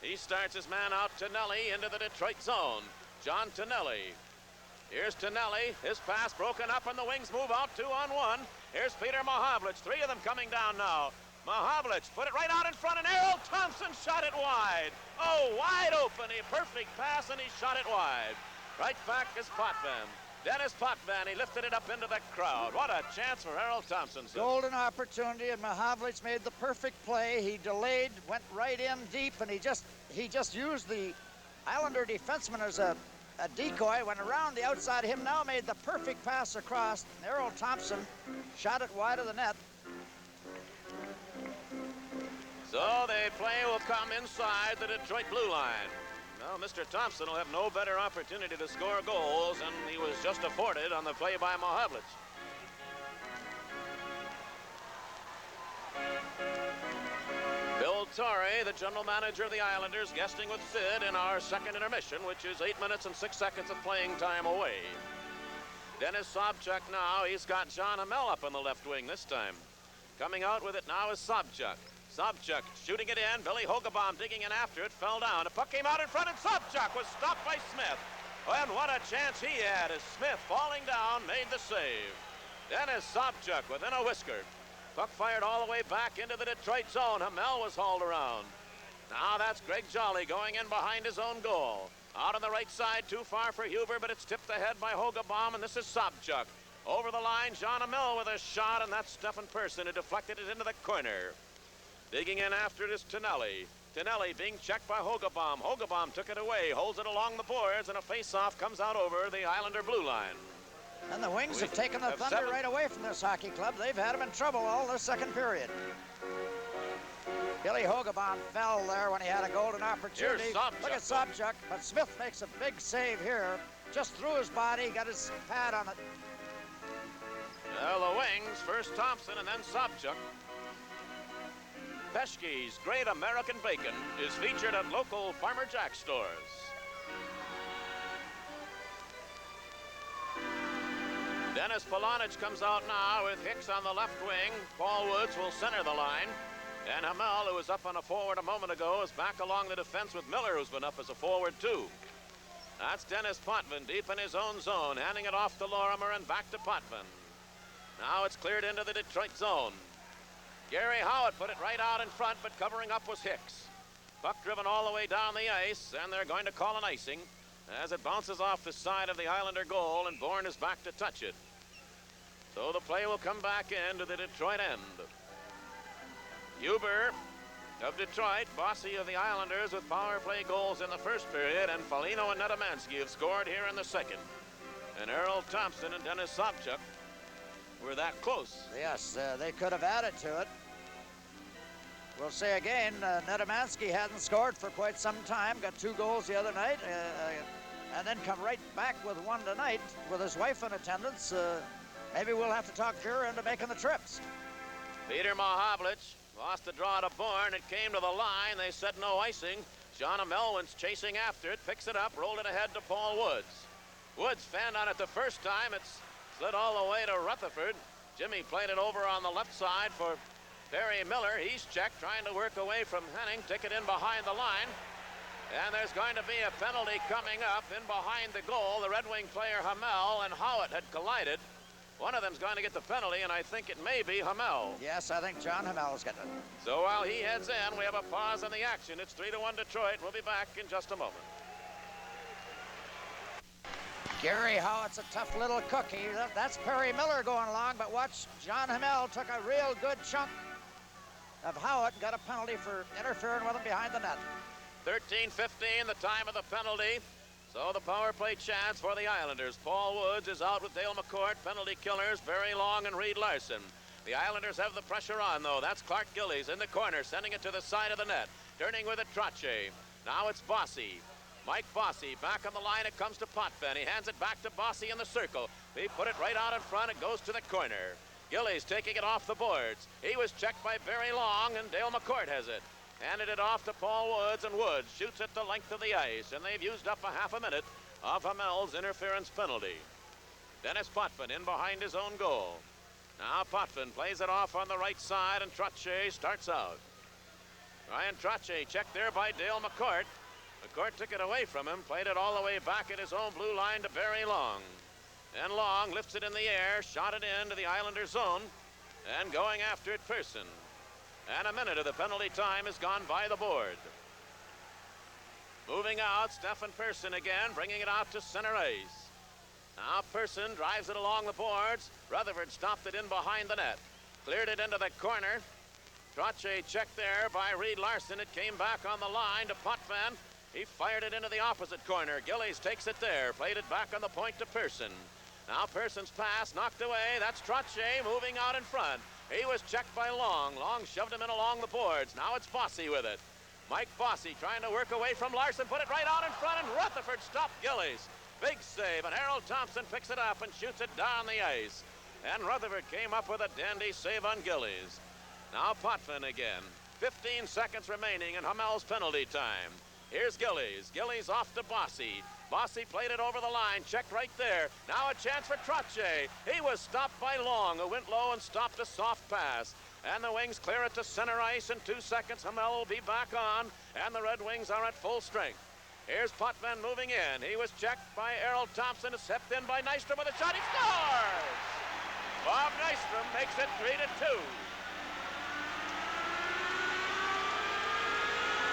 He starts his man out, Tonelli, into the Detroit zone. John Tonelli. Here's Tonelli. His pass broken up, and the Wings move out 2-on-1. Here's Peter Mahavlich. Three of them coming down now. Mahavlich put it right out in front, and Errol Thompson shot it wide. Oh, wide open. A perfect pass, and he shot it wide. Right back is Potvin. Dennis Potvin, he lifted it up into the crowd. What a chance for Errol Thompson. Golden opportunity, and Mahavlich made the perfect play. He delayed, went right in deep, and he just used the Islander defenseman as a decoy, went around the outside of him, now made the perfect pass across. Errol Thompson shot it wide of the net. So the play will come inside the Detroit blue line. Well, Mr. Thompson will have no better opportunity to score goals, and he was just afforded on the play by Mahavlich. Bill Torrey, the general manager of the Islanders, guesting with Sid in our second intermission, which is 8 minutes and 6 seconds of playing time away. Dennis Sobchuk now, he's got John Hamel up on the left wing this time. Coming out with it now is Sobchuk. Sobchuk shooting it in. Billy Hogebaum digging in after it, fell down. The puck came out in front, and Sobchuk was stopped by Smith. And what a chance he had as Smith, falling down, made the save. Dennis Sobchuk within a whisker. Puck fired all the way back into the Detroit zone. Hamel was hauled around. Now that's Greg Jolly going in behind his own goal. Out on the right side, too far for Huber, but it's tipped ahead by Hogebaum, and this is Sobchuk. Over the line, John Hamel with a shot, and that's Stephen Person who deflected it into the corner. Digging in after it is Tonelli. Tonelli being checked by Hogebaum. Hogebaum took it away, holds it along the boards, and a face-off comes out over the Islander blue line. And the Wings have taken the Thunder right away from this hockey club. They've had them in trouble all the second period. Billy Hogebaum fell there when he had a golden opportunity. Look at Sobchuk, but Smith makes a big save here. Just threw his body, got his pad on it. Well, the Wings, first Thompson and then Sobchuk. Peschke's Great American Bacon is featured at local Farmer Jack stores. Dennis Polonich comes out now with Hicks on the left wing. Paul Woods will center the line. And Hamel, who was up on a forward a moment ago, is back along the defense with Miller, who's been up as a forward too. That's Dennis Potvin deep in his own zone, handing it off to Lorimer and back to Potvin. Now it's cleared into the Detroit zone. Gary Howard put it right out in front, but covering up was Hicks. Puck driven all the way down the ice, and they're going to call an icing as it bounces off the side of the Islander goal, and Bourne is back to touch it. So the play will come back into the Detroit end. Huber of Detroit, Bossy of the Islanders with power play goals in the first period, and Foligno and Netamansky have scored here in the second. And Earl Thompson and Dennis Sobchuk were that close. Yes, they could have added to it. We'll say again, Netamansky hadn't scored for quite some time, got 2 goals the other night, and then come right back with one tonight with his wife in attendance. Maybe we'll have to talk Jura into making the trips. Peter Mahavlich lost the draw to Bourne. It came to the line. They said no icing. John Melwin's chasing after it, picks it up, rolled it ahead to Paul Woods. Woods fanned on it the first time. It's slid all the way to Rutherford. Jimmy played it over on the left side for Perry Miller. He's checked, trying to work away from Henning, tick it in behind the line. And there's going to be a penalty coming up in behind the goal. The Red Wing player Hamel and Howitt had collided. One of them's going to get the penalty, and I think it may be Hamel. Yes, I think John Hamel's getting it. So while he heads in, we have a pause in the action. It's 3-1 Detroit. We'll be back in just a moment. Gary Howitt's a tough little cookie. That's Perry Miller going along, but watch, John Hamel took a real good chunk of Howitt and got a penalty for interfering with him behind the net. 13:15, the time of the penalty. So the power play chance for the Islanders. Paul Woods is out with Dale McCourt. Penalty killers, Barry Long and Reed Larson. The Islanders have the pressure on, though. That's Clark Gillies in the corner, sending it to the side of the net. Turning with it, Trottier. Now it's Bossy. Mike Bossy back on the line. It comes to Potvin. He hands it back to Bossy in the circle. He put it right out in front. It goes to the corner. Gillies taking it off the boards. He was checked by Barry Long, and Dale McCourt has it. Handed it off to Paul Woods, and Woods shoots it the length of the ice, and they've used up a half a minute of Hamel's interference penalty. Dennis Potvin in behind his own goal. Now Potvin plays it off on the right side, and Trottier starts out. Ryan Trottier checked there by Dale McCourt. McCourt took it away from him, played it all the way back at his own blue line to Barry Long. And Long lifts it in the air, shot it into the Islander zone, and going after it, Pearson. And a minute of the penalty time has gone by the board. Moving out, Stephen Pearson again, bringing it out to center ice. Now Pearson drives it along the boards. Rutherford stopped it in behind the net. Cleared it into the corner. Trottier checked there by Reed Larson. It came back on the line to Potvin. He fired it into the opposite corner. Gillies takes it there. Played it back on the point to Pearson. Now Pearson's pass knocked away. That's Trottier moving out in front. He was checked by Long. Long shoved him in along the boards. Now it's Bossy with it. Mike Bossy trying to work away from Larson. Put it right out in front, and Rutherford stopped Gillies. Big save, and Harold Thompson picks it up and shoots it down the ice. And Rutherford came up with a dandy save on Gillies. Now Potvin again. 15 seconds remaining in Hammel's penalty time. Here's Gillies. Gillies off to Bossy. Bossy played it over the line, checked right there. Now a chance for Trottier. He was stopped by Long, who went low and stopped a soft pass. And the Wings clear it to center ice in 2 seconds. Hammel will be back on, and the Red Wings are at full strength. Here's Potvin moving in. He was checked by Errol Thompson, stepped in by Nystrom with a shot. He scores! Bob Nystrom makes it 3-2.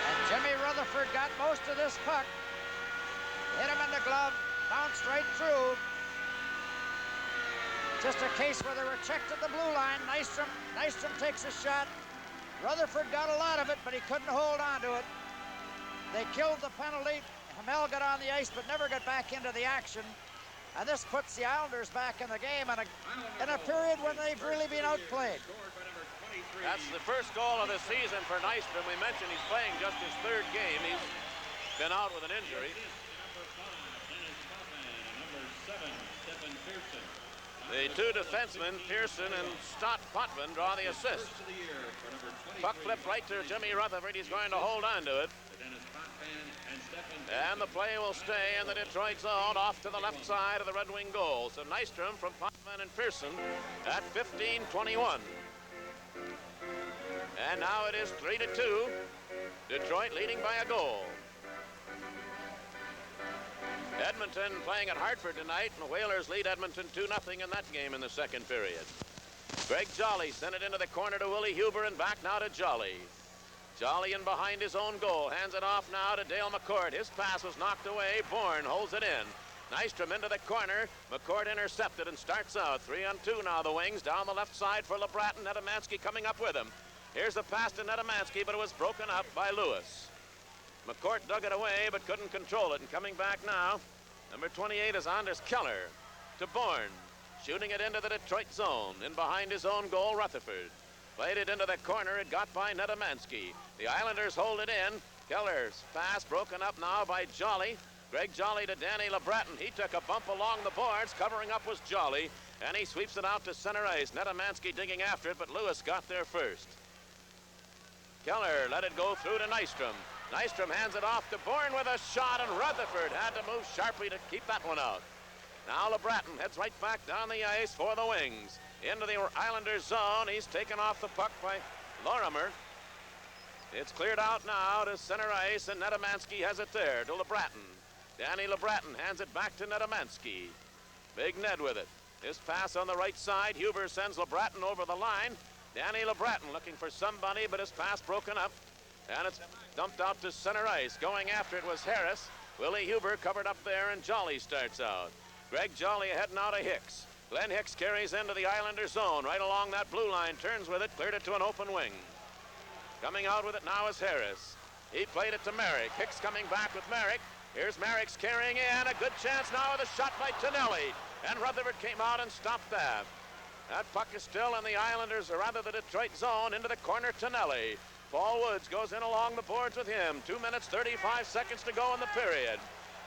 And Jimmy Rutherford got most of this puck. Hit him in the glove, bounced right through. Just a case where they were checked at the blue line. Nystrom takes a shot. Rutherford got a lot of it, but he couldn't hold on to it. They killed the penalty. Hammel got on the ice, but never got back into the action. And this puts the Islanders back in the game in a period when they've really been outplayed. That's the first goal of the season for Nystrom. We mentioned he's playing just his third game. He's been out with an injury. The two defensemen, Pearson and Stott Potvin, draw the assist. Puck flipped right to Jimmy Rutherford. He's going to hold on to it. And the play will stay in the Detroit zone off to the left side of the Red Wing goal. So Nystrom from Potvin and Pearson at 15-21. And now it is 3-2. Detroit leading by a goal. Edmonton playing at Hartford tonight, and the Whalers lead Edmonton 2-0 in that game in the second period. Greg Jolly sent it into the corner to Willie Huber and back now to Jolly. Jolly in behind his own goal, hands it off now to Dale McCourt. His pass was knocked away. Bourne holds it in. Nystrom into the corner. McCourt intercepted and starts out. 3-on-2 now, the Wings down the left side for LeBrat, and Netemansky coming up with him. Here's the pass to Netemansky, but it was broken up by Lewis. McCourt dug it away, but couldn't control it. And coming back now, number 28 is Anders Keller to Bourne. Shooting it into the Detroit zone. In behind his own goal, Rutherford. Played it into the corner. It got by Netemansky. The Islanders hold it in. Keller's pass broken up now by Jolly. Greg Jolly to Danny LeBreton. He took a bump along the boards. Covering up was Jolly. And he sweeps it out to center ice. Netemansky digging after it, but Lewis got there first. Keller let it go through to Nystrom. Nystrom hands it off to Bourne with a shot, and Rutherford had to move sharply to keep that one out. Now LeBreton heads right back down the ice for the Wings. Into the Islanders zone. He's taken off the puck by Lorimer. It's cleared out now to center ice, and Netemansky has it there to LeBreton. Danny LeBreton hands it back to Netemansky. Big Ned with it. His pass on the right side. Huber sends LeBreton over the line. Danny LeBreton looking for somebody, but his pass broken up. And it's dumped out to center ice. Going after it was Harris. Willie Huber covered up there, and Jolly starts out. Greg Jolly ahead now to Hicks. Glenn Hicks carries into the Islander zone. Right along that blue line, turns with it, cleared it to an open wing. Coming out with it now is Harris. He played it to Merrick. Hicks coming back with Merrick. Here's Merrick's carrying in. A good chance now with a shot by Tonelli. And Rutherford came out and stopped that. That puck is still in the Islanders, or rather the Detroit zone, into the corner, Tonelli. Paul Woods goes in along the boards with him. 2 minutes, 35 seconds to go in the period.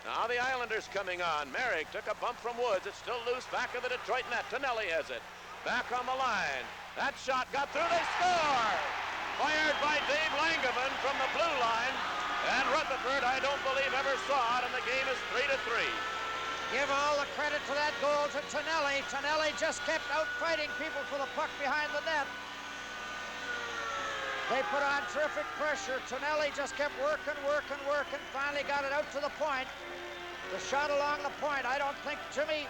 Now the Islanders coming on. Merrick took a bump from Woods. It's still loose back of the Detroit net. Tonelli has it. Back on the line. That shot got through. They score! Fired by Dave Langevin from the blue line. And Rutherford, I don't believe, ever saw it, and the game is 3-3. Give all the credit for that goal to Tonelli. Tonelli just kept out fighting people for the puck behind the net. They put on terrific pressure. Tonelli just kept working, finally got it out to the point. The shot along the point, I don't think Jimmy,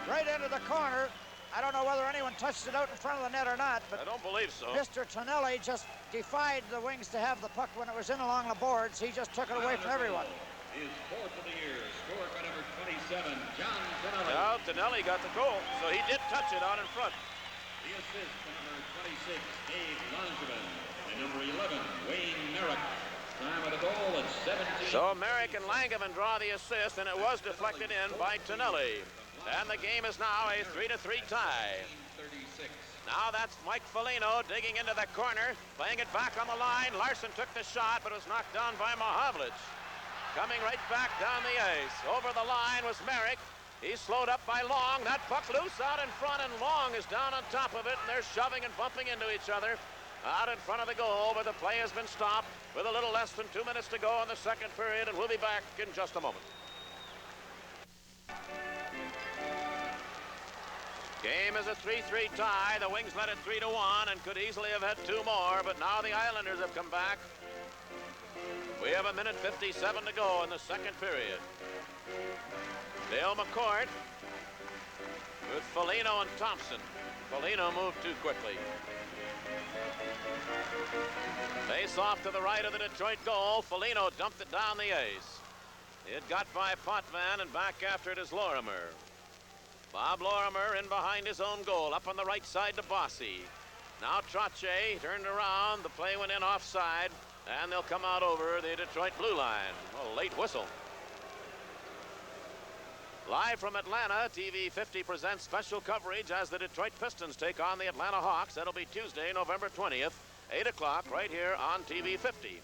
right into the corner. I don't know whether anyone touched it out in front of the net or not, but I don't believe so. Mr. Tonelli just defied the Wings to have the puck when it was in along the boards. He just took it away from everyone. His fourth of the year, scored by number 27, John Tonelli. Well, Tonelli got the goal, so he did touch it out in front. The assist to number 26, Dave Langevin, and number 11, Wayne Merrick. Time of the goal at 17. So Merrick and Langevin draw the assist, and it was deflected in by Tonelli. And the game is now a 3-3 tie. 36. Now that's Mike Foligno digging into the corner, playing it back on the line. Larson took the shot, but was knocked down by Mahavlich. Coming right back down the ice. Over the line was Merrick. He's slowed up by Long. That puck loose out in front, and Long is down on top of it, and they're shoving and bumping into each other. out in front of the goal, but the play has been stopped with a little less than 2 minutes to go in the second period, and we'll be back in just a moment. Game is a 3-3 tie. The Wings led it 3-1 and could easily have had 2 more, but now the Islanders have come back. We have 1:57 to go in the second period. Dale McCourt with Foligno and Thompson. Foligno moved too quickly. Face off to the right of the Detroit goal. Foligno dumped it down the ice. It got by Potvin, and back after it is Lorimer. Bob Lorimer in behind his own goal, up on the right side to Bossy. Now Trottier turned around. The play went in offside, and they'll come out over the Detroit blue line. A late whistle. Live from Atlanta, TV 50 presents special coverage as the Detroit Pistons take on the Atlanta Hawks. That'll be Tuesday, November 20th, 8 o'clock, right here on TV 50.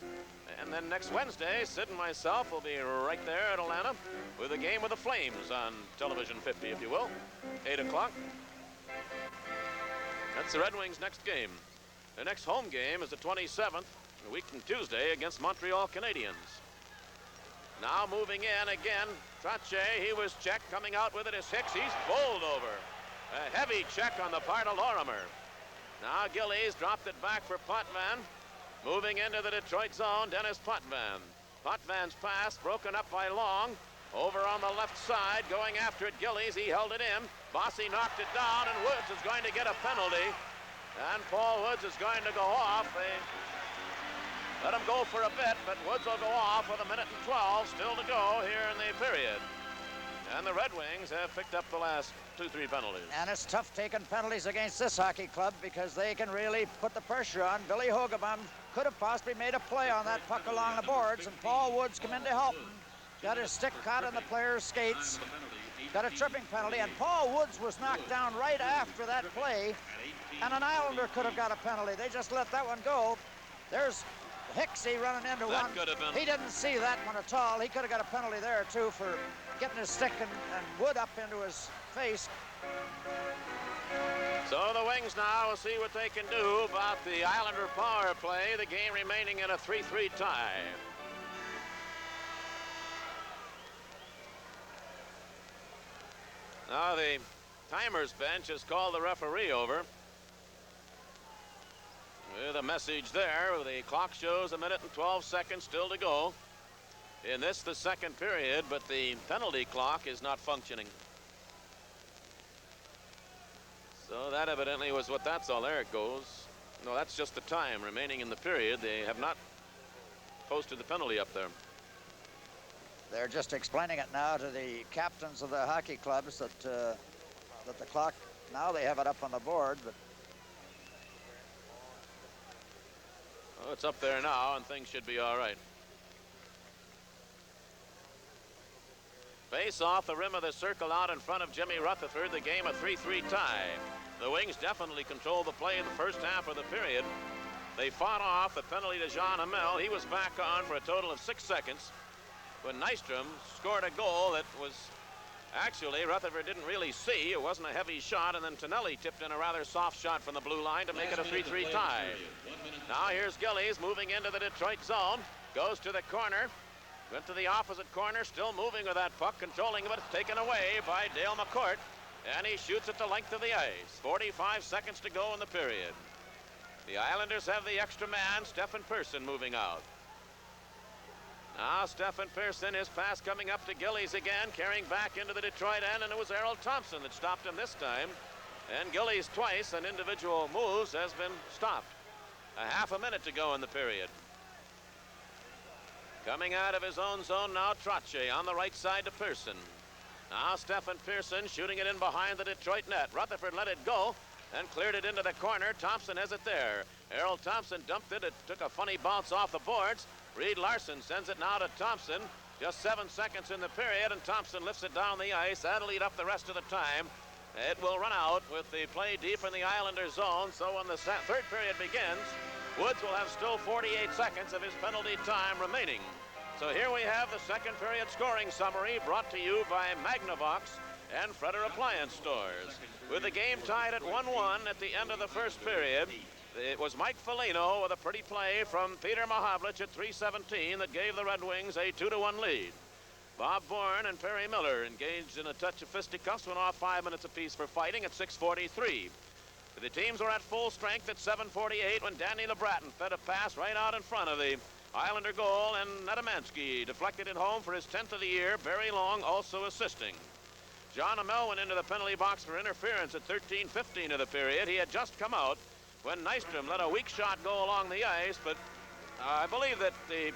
And then next Wednesday, Sid and myself will be right there at Atlanta with a game with the Flames on television 50, if you will, 8 o'clock. That's the Red Wings' next game. Their next home game is the 27th, a week from Tuesday, against Montreal Canadiens. Now moving in again, Trottier, he was checked. Coming out with it is Hicks. He's bowled over. A heavy check on the part of Lorimer. Now Gillies dropped it back for Potvin. Moving into the Detroit zone, Dennis Potvin. Potvin's pass broken up by Long. Over on the left side, going after it, Gillies. He held it in. Bossy knocked it down, and Woods is going to get a penalty. And Paul Woods is going to go off. They let him go for a bit, but Woods will go off with 1:12 still to go here in the period. And the Red Wings have picked up the last 2-3 penalties. And it's tough taking penalties against this hockey club because they can really put the pressure on. Billy Hogeman could have possibly made a play on that puck along the boards, and Paul Woods come in to help him. Got his stick caught in the player's skates. Got a tripping penalty, and Paul Woods was knocked down right after that play, and an Islander could have got a penalty. They just let that one go. There's Hicksy running into That one. could have been. He didn't see that one at all. He could have got a penalty there, too, for getting his stick and wood up into his face. So the Wings now will see what they can do about the Islander power play. The game remaining in a 3-3 tie. Now the timers bench has called the referee over. With a message there, the clock shows 1:12 still to go. In this, the second period, but the penalty clock is not functioning. So that evidently was what that's all. There it goes. No, that's just the time remaining in the period. They have not posted the penalty up there. They're just explaining it now to the captains of the hockey clubs that the clock, now they have it up on the board, but well, it's up there now, and things should be all right. Face off the rim of the circle out in front of Jimmy Rutherford. The game a 3-3 tie. The Wings definitely controlled the play in the first half of the period. They fought off the penalty to Jean Hamel. He was back on for a total of 6 seconds when Nystrom scored a goal that was actually Rutherford didn't really see. It wasn't a heavy shot, and then Tonelli tipped in a rather soft shot from the blue line to make it a 3-3 tie. Now here's Gillies moving into the Detroit zone. Goes to the corner. Went to the opposite corner, still moving with that puck, controlling it, but it's taken away by Dale McCourt. And he shoots it the length of the ice. 45 seconds to go in the period. The Islanders have the extra man, Stephen Pearson, moving out. Now Stephen Pearson, his pass coming up to Gillies again, carrying back into the Detroit end, and it was Errol Thompson that stopped him this time. And Gillies twice on individual moves has been stopped. A half a minute to go in the period. Coming out of his own zone now, Trottier on the right side to Pearson. Now Stephen Pearson shooting it in behind the Detroit net. Rutherford let it go and cleared it into the corner. Thompson has it there. Errol Thompson dumped it. It took a funny bounce off the boards. Reed Larson sends it now to Thompson. Just 7 seconds in the period, and Thompson lifts it down the ice. That'll eat up the rest of the time. It will run out with the play deep in the Islander zone. So when the third period begins, Woods will have still 48 seconds of his penalty time remaining. So here we have the second period scoring summary brought to you by Magnavox and Fredder Appliance Stores. With the game tied at 1-1 at the end of the first period, It was Mike Foligno with a pretty play from Peter Mahavlich at 3:17 that gave the Red Wings a 2-1 lead. Bob Bourne and Perry Miller engaged in a touch of fisticuffs, went off 5 minutes apiece for fighting at 6:43. The teams were at full strength at 7:48 when Danny LeBratton fed a pass right out in front of the Islander goal, and Nedemansky deflected it home for his 10th of the year. Barry Long also assisting. John Amell went into the penalty box for interference at 13:15 of the period. He had just come out when Nystrom let a weak shot go along the ice, but I believe that the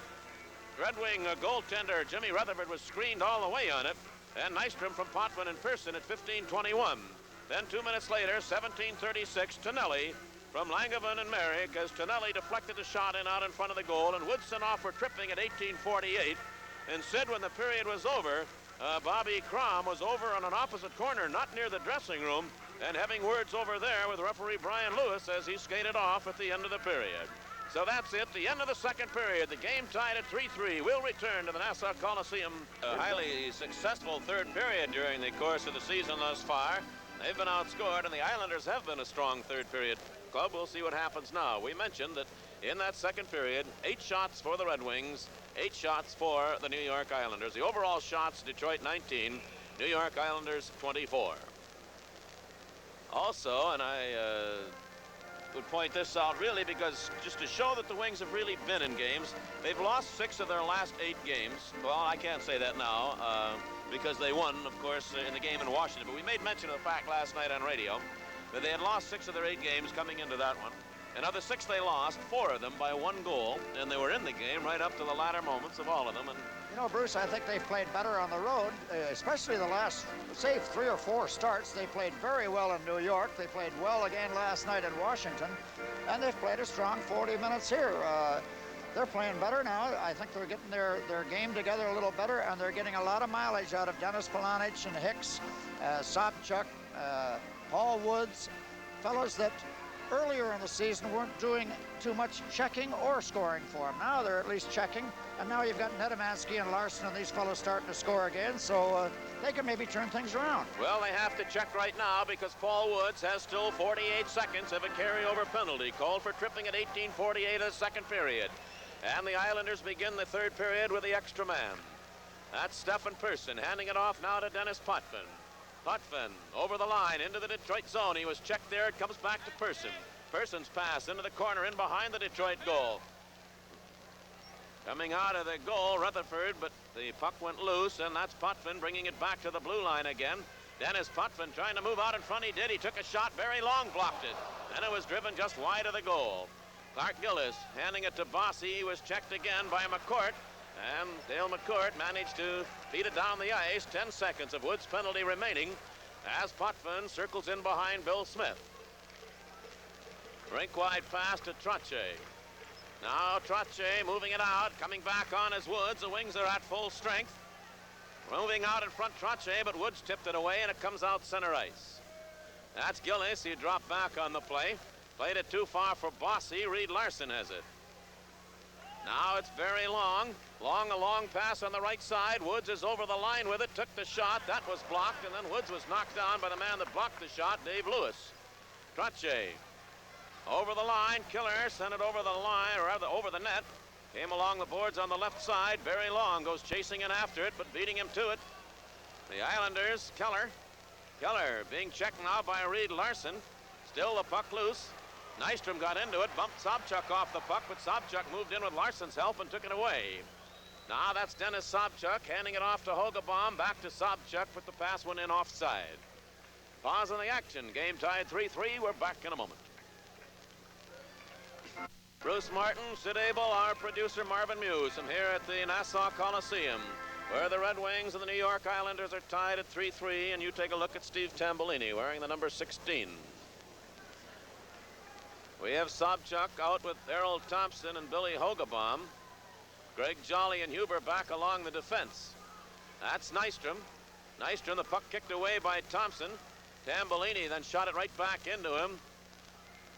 Red Wing goaltender Jimmy Rutherford was screened all the way on it, and Nystrom from Potvin in person at 15:21. Then 2 minutes later, 17:36, Tonelli from Langevin and Merrick, as Tonelli deflected the shot out in front of the goal, and Woodson off for tripping at 18:48. And Sid, when the period was over, Bobby Crom was over on an opposite corner, not near the dressing room, and having words over there with referee Brian Lewis as he skated off at the end of the period. So that's it, the end of the second period. The game tied at 3-3. We'll return to the Nassau Coliseum. A highly successful third period during the course of the season thus far. They've been outscored, and the Islanders have been a strong third period club. We'll see what happens now. We mentioned that in that second period, 8 shots for the Red Wings, 8 shots for the New York Islanders. The overall shots, Detroit 19, New York Islanders 24. Also, and I would point this out really because just to show that the Wings have really been in games, they've lost 6 of their last 8 games. Well, I can't say that now because they won, of course, in the game in Washington. But we made mention of the fact last night on radio that they had lost 6 of their 8 games coming into that one. And of the 6 they lost, 4 of them by 1 goal, and they were in the game right up to the latter moments of all of them. And you know, Bruce, I think they've played better on the road, especially the last, say, 3 or 4 starts. They played very well in New York. They played well again last night in Washington, and they've played a strong 40 minutes here. They're playing better now. I think they're getting their game together a little better, and they're getting a lot of mileage out of Dennis Polonich and Hicks, Sobchuk, Paul Woods, fellows that earlier in the season weren't doing too much checking or scoring for them. Now they're at least checking, and now you've got Nedemansky and Larson and these fellows starting to score again, so they can maybe turn things around. Well, they have to check right now because Paul Woods has still 48 seconds of a carryover penalty called for tripping at 18:48 of the second period. And the Islanders begin the third period with the extra man. That's Stefan Persson handing it off now to Dennis Potvin. Potvin over the line into the Detroit zone. He was checked there. It comes back to Persson. Persson's pass into the corner in behind the Detroit goal. Coming out of the goal, Rutherford, but the puck went loose, and that's Potvin bringing it back to the blue line again. Dennis Potvin trying to move out in front. He did. He took a shot. Very long, blocked it. And it was driven just wide of the goal. Clark Gillis handing it to Bossy. He was checked again by McCourt. And Dale McCourt managed to feed it down the ice. 10 seconds of Woods' penalty remaining as Potvin circles in behind Bill Smith. Rink-wide pass to Trottier. Now Trottier moving it out, coming back on as Woods. The Wings are at full strength. Moving out in front Trottier, but Woods tipped it away, and it comes out center ice. That's Gillis. He dropped back on the play. Played it too far for Bossy. Reed Larson has it. Now it's very long. A long pass on the right side. Woods is over the line with it. Took the shot. That was blocked, and then Woods was knocked down by the man that blocked the shot, Dave Lewis. Trottier over the line. Killer sent it over the line, or rather over the net. Came along the boards on the left side. Very long. Goes chasing in after it, but beating him to it. The Islanders, Keller being checked now by Reed Larson. Still the puck loose. Nystrom got into it, bumped Sobchuk off the puck, but Sobchuk moved in with Larson's help and took it away. Now that's Dennis Sobchuk handing it off to Hogebaum, back to Sobchuk, but the pass went in offside. Pause on the action. Game tied 3-3. We're back in a moment. Bruce Martin, Sid Abel, our producer Marvin Muse. I'm here at the Nassau Coliseum, where the Red Wings and the New York Islanders are tied at 3-3, and you take a look at Steve Tambolini wearing the number 16. We have Sobchuk out with Errol Thompson and Billy Hogebaum. Greg Jolly and Huber back along the defense. That's Nystrom. Nystrom, the puck kicked away by Thompson. Tambolini then shot it right back into him.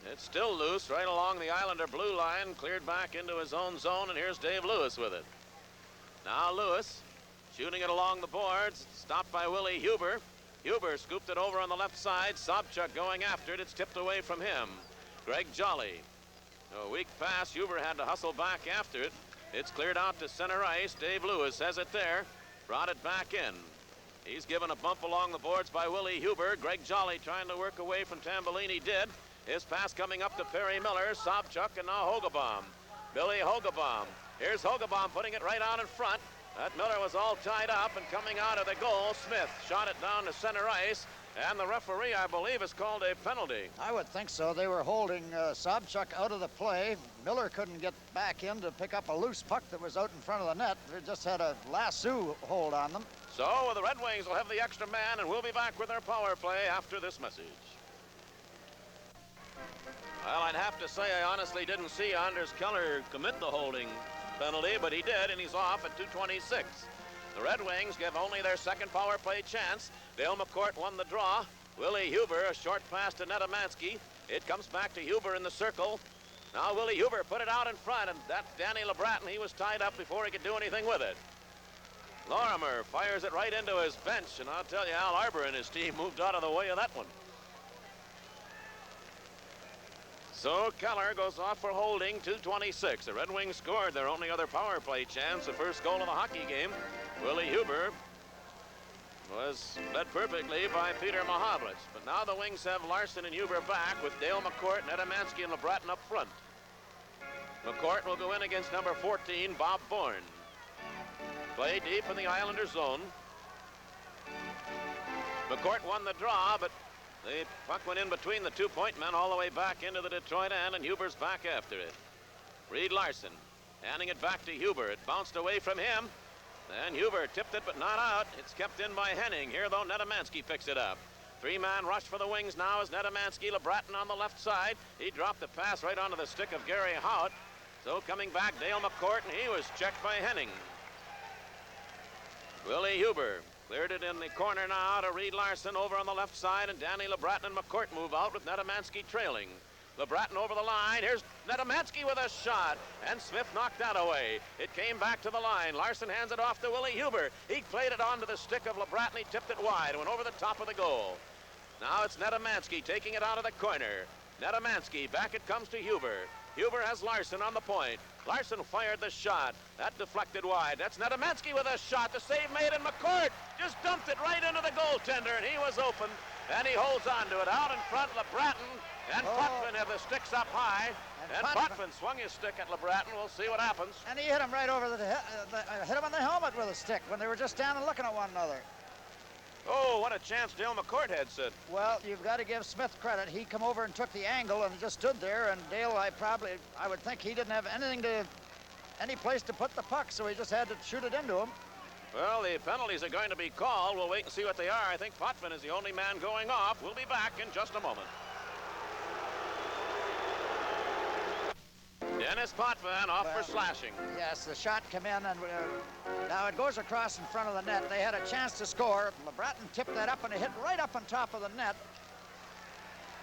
It's still loose right along the Islander blue line, cleared back into his own zone, and here's Dave Lewis with it. Now Lewis shooting it along the boards, stopped by Willie Huber. Huber scooped it over on the left side. Sobchuk going after it. It's tipped away from him. Greg Jolly. A weak pass. Huber had to hustle back after it. It's cleared out to center ice. Dave Lewis has it there. Brought it back in. He's given a bump along the boards by Willie Huber. Greg Jolly trying to work away from Tambellini did. His pass coming up to Perry Miller, Sobchuk, and now Hogebaum. Billy Hogebaum. Here's Hogebaum putting it right out in front. That Miller was all tied up, and coming out of the goal, Smith shot it down to center ice, and the referee, I believe, has called a penalty. I would think so. They were holding Sobchuk out of the play. Miller couldn't get back in to pick up a loose puck that was out in front of the net. They just had a lasso hold on them. So the Red Wings will have the extra man, and we'll be back with their power play after this message. Well, I'd have to say I honestly didn't see Anders Keller commit the holding penalty, but he did, and he's off at 2:26. The Red Wings give only their second power play chance. Dale McCourt won the draw. Willie Huber, a short pass to Netamansky. It comes back to Huber in the circle. Now Willie Huber put it out in front, and that's Danny LeBratton. He was tied up before he could do anything with it. Lorimer fires it right into his bench, and I'll tell you, Al Arbor and his team moved out of the way of that one. So Keller goes off for holding, 2:26. The Red Wings scored their only other power play chance, the first goal of the hockey game. Willie Huber was led perfectly by Peter Mahavlich. But now the Wings have Larson and Huber back with Dale McCourt, Netamansky, and LeBratton up front. McCourt will go in against number 14, Bob Bourne. Play deep in the Islander zone. McCourt won the draw, but the puck went in between the 2-point men all the way back into the Detroit end, and Huber's back after it. Reed Larson handing it back to Huber. It bounced away from him. Then Huber tipped it, but not out. It's kept in by Henning. Here, though, Netamansky picks it up. Three-man rush for the Wings now is Netamansky. LeBratton on the left side. He dropped the pass right onto the stick of Gary Howitt. So coming back, Dale McCourt, and he was checked by Henning. Willie Huber cleared it in the corner now to Reed Larson over on the left side, and Danny LeBratton and McCourt move out with Netamansky trailing. LeBratton over the line. Here's Netamansky with a shot, and Smith knocked that away. It came back to the line. Larson hands it off to Willie Huber. He played it onto the stick of LeBratton. He tipped it wide, went over the top of the goal. Now it's Netamansky taking it out of the corner. Netamansky, back it comes to Huber. Huber has Larson on the point. Larson fired the shot. That deflected wide. That's Netamansky with a shot. The save made, and McCourt just dumped it right into the goaltender, and he was open, and he holds on to it. Out in front, LeBratton and Potvin have the sticks up high, and Potvin swung his stick at LeBratton. We'll see what happens. And he hit him right over hit him on the helmet with a stick when they were just standing looking at one another. Oh, what a chance Dale McCourt had, Sid. Well, you've got to give Smith credit. He come over and took the angle and just stood there, and Dale, I would think he didn't have any place to put the puck, so he just had to shoot it into him. Well, the penalties are going to be called. We'll wait and see what they are. I think Potvin is the only man going off. We'll be back in just a moment. Dennis Potvin off for slashing. Yes, the shot came in, and now it goes across in front of the net. They had a chance to score. LeBratton tipped that up, and it hit right up on top of the net.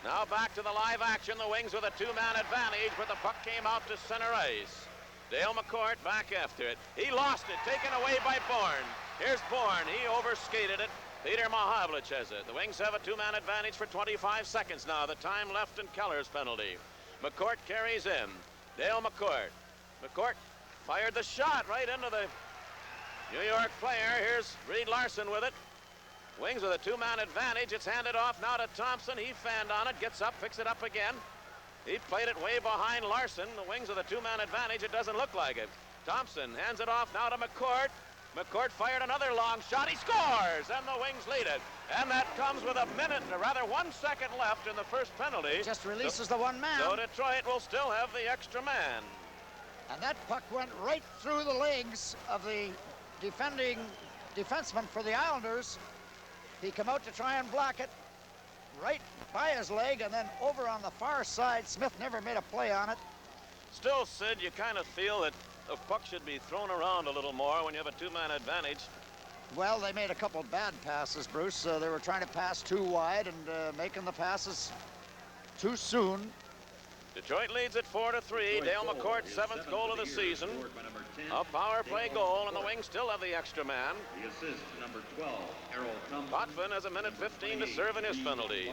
Now back to the live action. The Wings with a two-man advantage, but the puck came out to center ice. Dale McCourt back after it. He lost it, taken away by Bourne. Here's Bourne. He overskated it. Peter Mahavlich has it. The Wings have a two-man advantage for 25 seconds now. The time left in Keller's penalty. McCourt carries in. Dale McCourt. McCourt fired the shot right into the New York player. Here's Reed Larson with it. Wings with a two-man advantage. It's handed off now to Thompson. He fanned on it, gets up, picks it up again. He played it way behind Larson. The Wings with a two-man advantage. It doesn't look like it. Thompson hands it off now to McCourt. McCourt fired another long shot. He scores, and the Wings lead it. And that comes with 1 second left in the first penalty. Just releases the one man. So Detroit will still have the extra man. And that puck went right through the legs of the defending defenseman for the Islanders. He come out to try and block it right by his leg, and then over on the far side. Smith never made a play on it. Still, Sid, you kind of feel that the puck should be thrown around a little more when you have a two-man advantage. Well, they made a couple bad passes, Bruce. They were trying to pass too wide and making the passes too soon. Detroit leads at 4-3. Dale McCourt's seventh goal of the season. A power play goal, and the Wings still have the extra man. The assist to number 12, Harold Thompson. Potvin has 1:15 to serve in his penalty.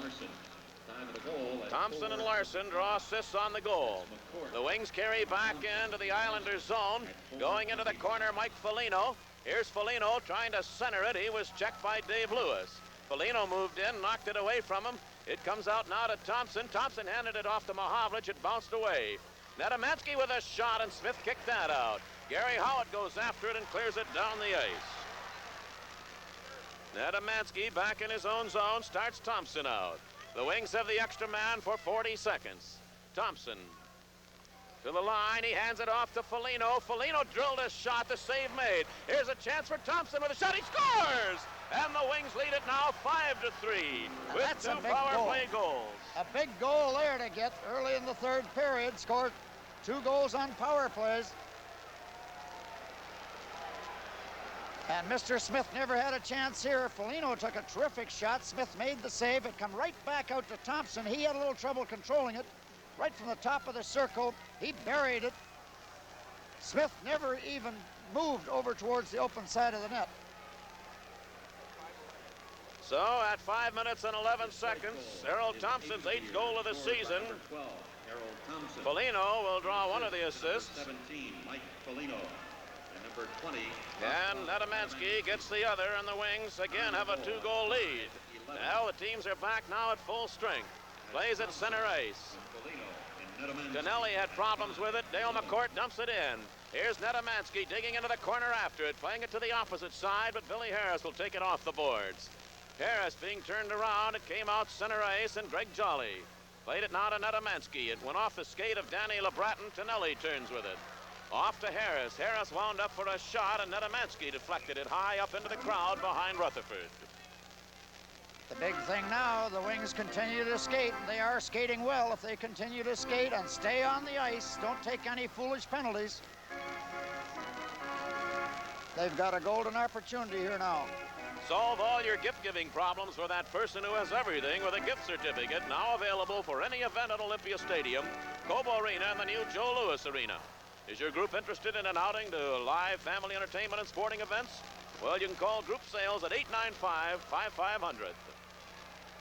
Time of the goal. Thompson and Larson draw assists on the goal. The Wings carry back into the Islanders' zone. Going into the corner, Mike Foligno. Here's Foligno trying to center it. He was checked by Dave Lewis. Foligno moved in, knocked it away from him. It comes out now to Thompson. Thompson handed it off to Mahovlich. It bounced away. Nedemansky with a shot, and Smith kicked that out. Gary Howitt goes after it and clears it down the ice. Nedemansky back in his own zone, starts Thompson out. The Wings have the extra man for 40 seconds. Thompson to the line. He hands it off to Foligno. Foligno drilled a shot. The save made. Here's a chance for Thompson with a shot. He scores! And the Wings lead it now 5-3 with That's a two big power goal. play goals. A big goal there to get early in the third period. Scored 2 goals on power plays. And Mr. Smith never had a chance here. Foligno took a terrific shot. Smith made the save. It come right back out to Thompson. He had a little trouble controlling it. Right from the top of the circle, he buried it. Smith never even moved over towards the open side of the net. So at 5 minutes and 11 seconds, Harold Thompson's 8th goal of the season. Number 12, Harold Thompson. Foligno will draw one of the assists. Number 17, Mike Foligno. And number 20. And Nedemansky gets the other, and the Wings again have a 2-goal lead. Now the teams are back now at full strength. Plays at center ice. Tonelli had problems with it. Dale McCourt dumps it in. Here's Nedemansky digging into the corner after it, playing it to the opposite side, but Billy Harris will take it off the boards. Harris being turned around. It came out center ice, and Greg Jolly played it now to Nedemansky. It went off the skate of Danny LeBratton. Tonelli turns with it. Off to Harris. Harris wound up for a shot, and Nedemansky deflected it high up into the crowd behind Rutherford. The big thing now, the Wings continue to skate. They are skating well if they continue to skate and stay on the ice. Don't take any foolish penalties. They've got a golden opportunity here now. Solve all your gift-giving problems for that person who has everything with a gift certificate now available for any event at Olympia Stadium, Cobo Arena, and the new Joe Louis Arena. Is your group interested in an outing to live family entertainment and sporting events? Well, you can call group sales at 895-5500.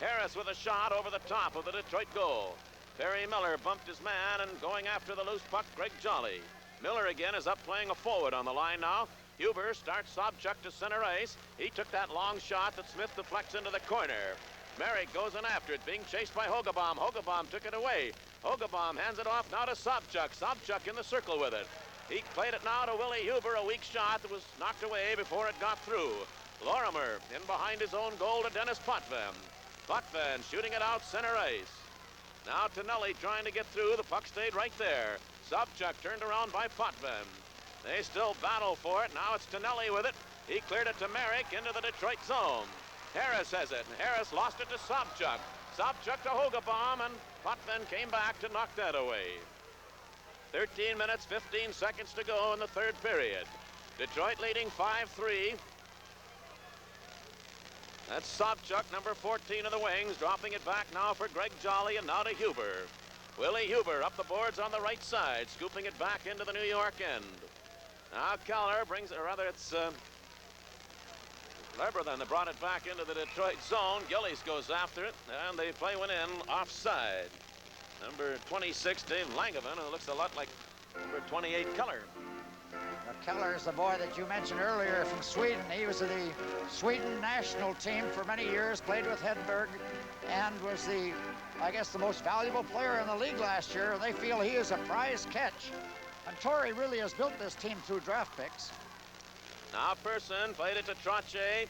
Harris with a shot over the top of the Detroit goal. Perry Miller bumped his man, and going after the loose puck, Greg Jolly. Miller again is up playing a forward on the line now. Huber starts Sobchuk to center ice. He took that long shot that Smith deflects into the corner. Merrick goes in after it, being chased by Hogebaum. Hogebaum took it away. Hogebaum hands it off now to Sobchuk. Sobchuk in the circle with it. He played it now to Willie Huber, a weak shot that was knocked away before it got through. Lorimer in behind his own goal to Dennis Potvin. Potvin shooting it out center ice. Now Tonelli trying to get through. The puck stayed right there. Sobchuk turned around by Potvin. They still battle for it. Now it's Tonelli with it. He cleared it to Merrick into the Detroit zone. Harris has it, and Harris lost it to Sobchuk. Sobchuk to Hogebaum, and Potvin came back to knock that away. 13 minutes, 15 seconds to go in the third period. Detroit leading 5-3. That's Sobchuk, number 14 of the Wings, dropping it back now for Greg Jolly, and now to Huber. Willie Huber up the boards on the right side, scooping it back into the New York end. Now Keller brings it, or rather it's Leberthan that brought it back into the Detroit zone. Gillies goes after it, and they play one in offside. Number 26, Dave Langevin, who looks a lot like number 28, Keller. Keller is the boy that you mentioned earlier from Sweden. He was the Sweden national team for many years, played with Hedberg, and was I guess, the most valuable player in the league last year. They feel he is a prize catch. And Torrey really has built this team through draft picks. Now Persson played it to Trottier.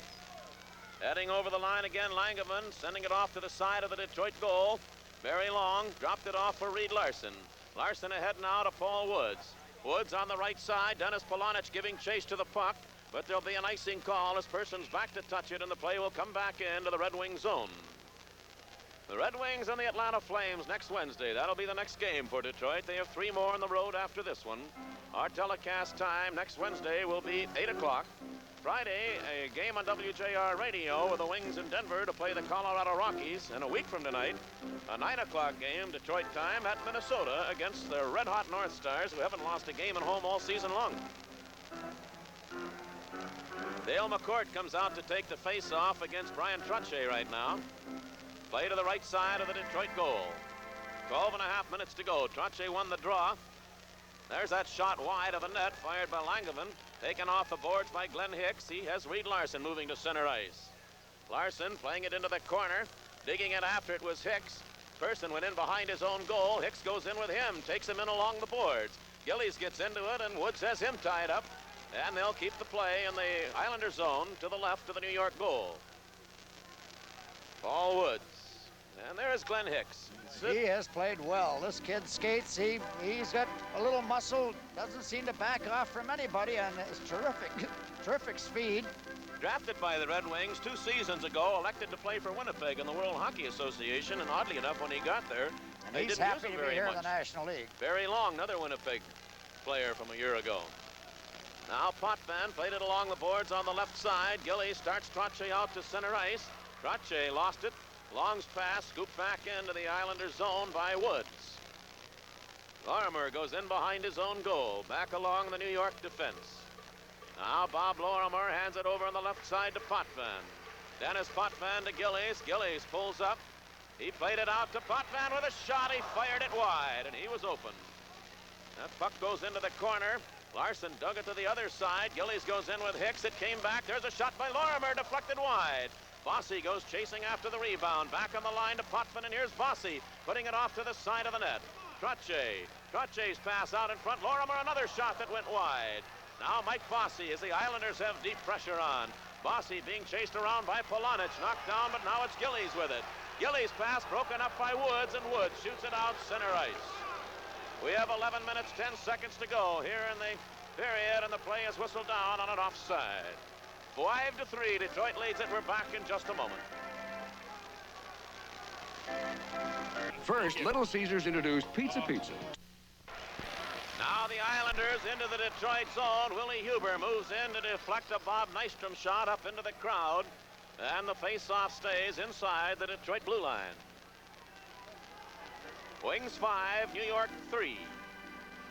Heading over the line again, Langevin sending it off to the side of the Detroit goal. Very Long dropped it off for Reed Larson. Larson ahead now to Paul Woods. Woods on the right side. Dennis Polonich giving chase to the puck, but there'll be an icing call as Persson's back to touch it, and the play will come back into the Red Wings zone. The Red Wings and the Atlanta Flames next Wednesday. That'll be the next game for Detroit. They have 3 more on the road after this one. Our telecast time next Wednesday will be 8 o'clock. Friday, a game on WJR Radio with the Wings in Denver to play the Colorado Rockies. And a week from tonight, a 9 o'clock game, Detroit time, at Minnesota against the red-hot North Stars, who haven't lost a game at home all season long. Dale McCourt comes out to take the face-off against Brian Trottier right now. Play to the right side of the Detroit goal. 12 and a half minutes to go. Trottier won the draw. There's that shot wide of the net, fired by Langevin. Taken off the boards by Glenn Hicks. He has Reed Larson moving to center ice. Larson playing it into the corner. Digging it after it was Hicks. Person went in behind his own goal. Hicks goes in with him, takes him in along the boards. Gillies gets into it, and Woods has him tied up. And they'll keep the play in the Islander zone to the left of the New York goal. Paul Woods. And there's Glenn Hicks. He has played well. This kid skates. He's got a little muscle. Doesn't seem to back off from anybody, and it's terrific speed. Drafted by the Red Wings 2 seasons ago, elected to play for Winnipeg in the World Hockey Association, and oddly enough, when he got there, And they he's didn't happy use him to be very here much. in the National League. Barry Long, another Winnipeg player from a year ago. Now Potvin played it along the boards on the left side. Gillies starts Trottier out to center ice. Trottier lost it. Long's pass scooped back into the Islanders zone by Woods. Lorimer goes in behind his own goal, back along the New York defense. Now Bob Lorimer hands it over on the left side to Potvin. Dennis Potvin to Gillies. Gillies pulls up. He played it out to Potvin with a shot. He fired it wide, and he was open. That puck goes into the corner. Larson dug it to the other side. Gillies goes in with Hicks. It came back. There's a shot by Lorimer, deflected wide. Bossy goes chasing after the rebound. Back on the line to Potvin, and here's Bossy putting it off to the side of the net. Trottier. Trottier's pass out in front. Lorimer, another shot that went wide. Now Mike Bossy as the Islanders have deep pressure on. Bossy being chased around by Polonich. Knocked down, but now it's Gillies with it. Gillies' pass broken up by Woods, and Woods shoots it out center ice. We have 11 minutes, 10 seconds to go here in the period, and the play is whistled down on an offside. 5-3, Detroit leads it. We're back in just a moment. First, Little Caesars introduced Pizza. Now the Islanders into the Detroit zone. Willie Huber moves in to deflect a Bob Nystrom shot up into the crowd, and the face-off stays inside the Detroit blue line. Wings 5, New York 3.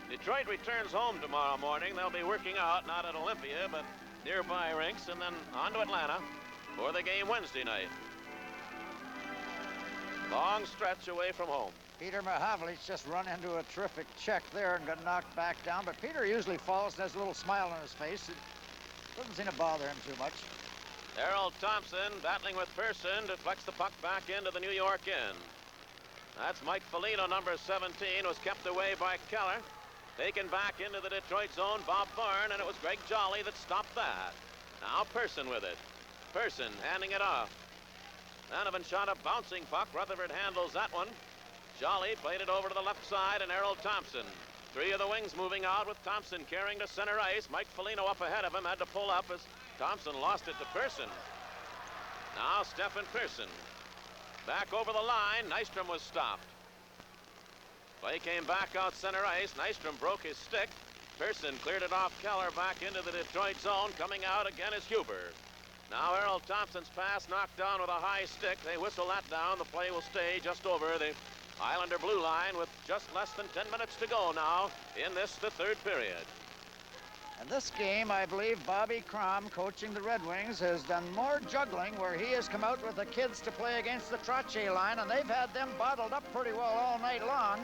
Detroit returns home tomorrow morning. They'll be working out, not at Olympia, but nearby rinks, and then on to Atlanta for the game Wednesday night. Long stretch away from home. Peter Mahavlich just run into a terrific check there and got knocked back down, but Peter usually falls and has a little smile on his face. It doesn't seem to bother him too much. Harold Thompson battling with Pearson deflects the puck back into the New York end. That's Mike Foligno, number 17, was kept away by Keller. Taken back into the Detroit zone, Bob Byrne, and it was Greg Jolly that stopped that. Now Pearson with it. Pearson handing it off. Donovan shot a bouncing puck. Rutherford handles that one. Jolly played it over to the left side, and Harold Thompson. 3 of the wings moving out with Thompson carrying to center ice. Mike Foligno up ahead of him, had to pull up as Thompson lost it to Pearson. Now Stephen Pearson. Back over the line, Nystrom was stopped. Play came back out center ice. Nystrom broke his stick. Pearson cleared it off Keller back into the Detroit zone. Coming out again is Huber. Now Harold Thompson's pass knocked down with a high stick. They whistle that down. The play will stay just over the Islander blue line with just less than 10 minutes to go now in this, the third period. In this game, I believe Bobby Crom, coaching the Red Wings, has done more juggling where he has come out with the kids to play against the Trottier line, and they've had them bottled up pretty well all night long.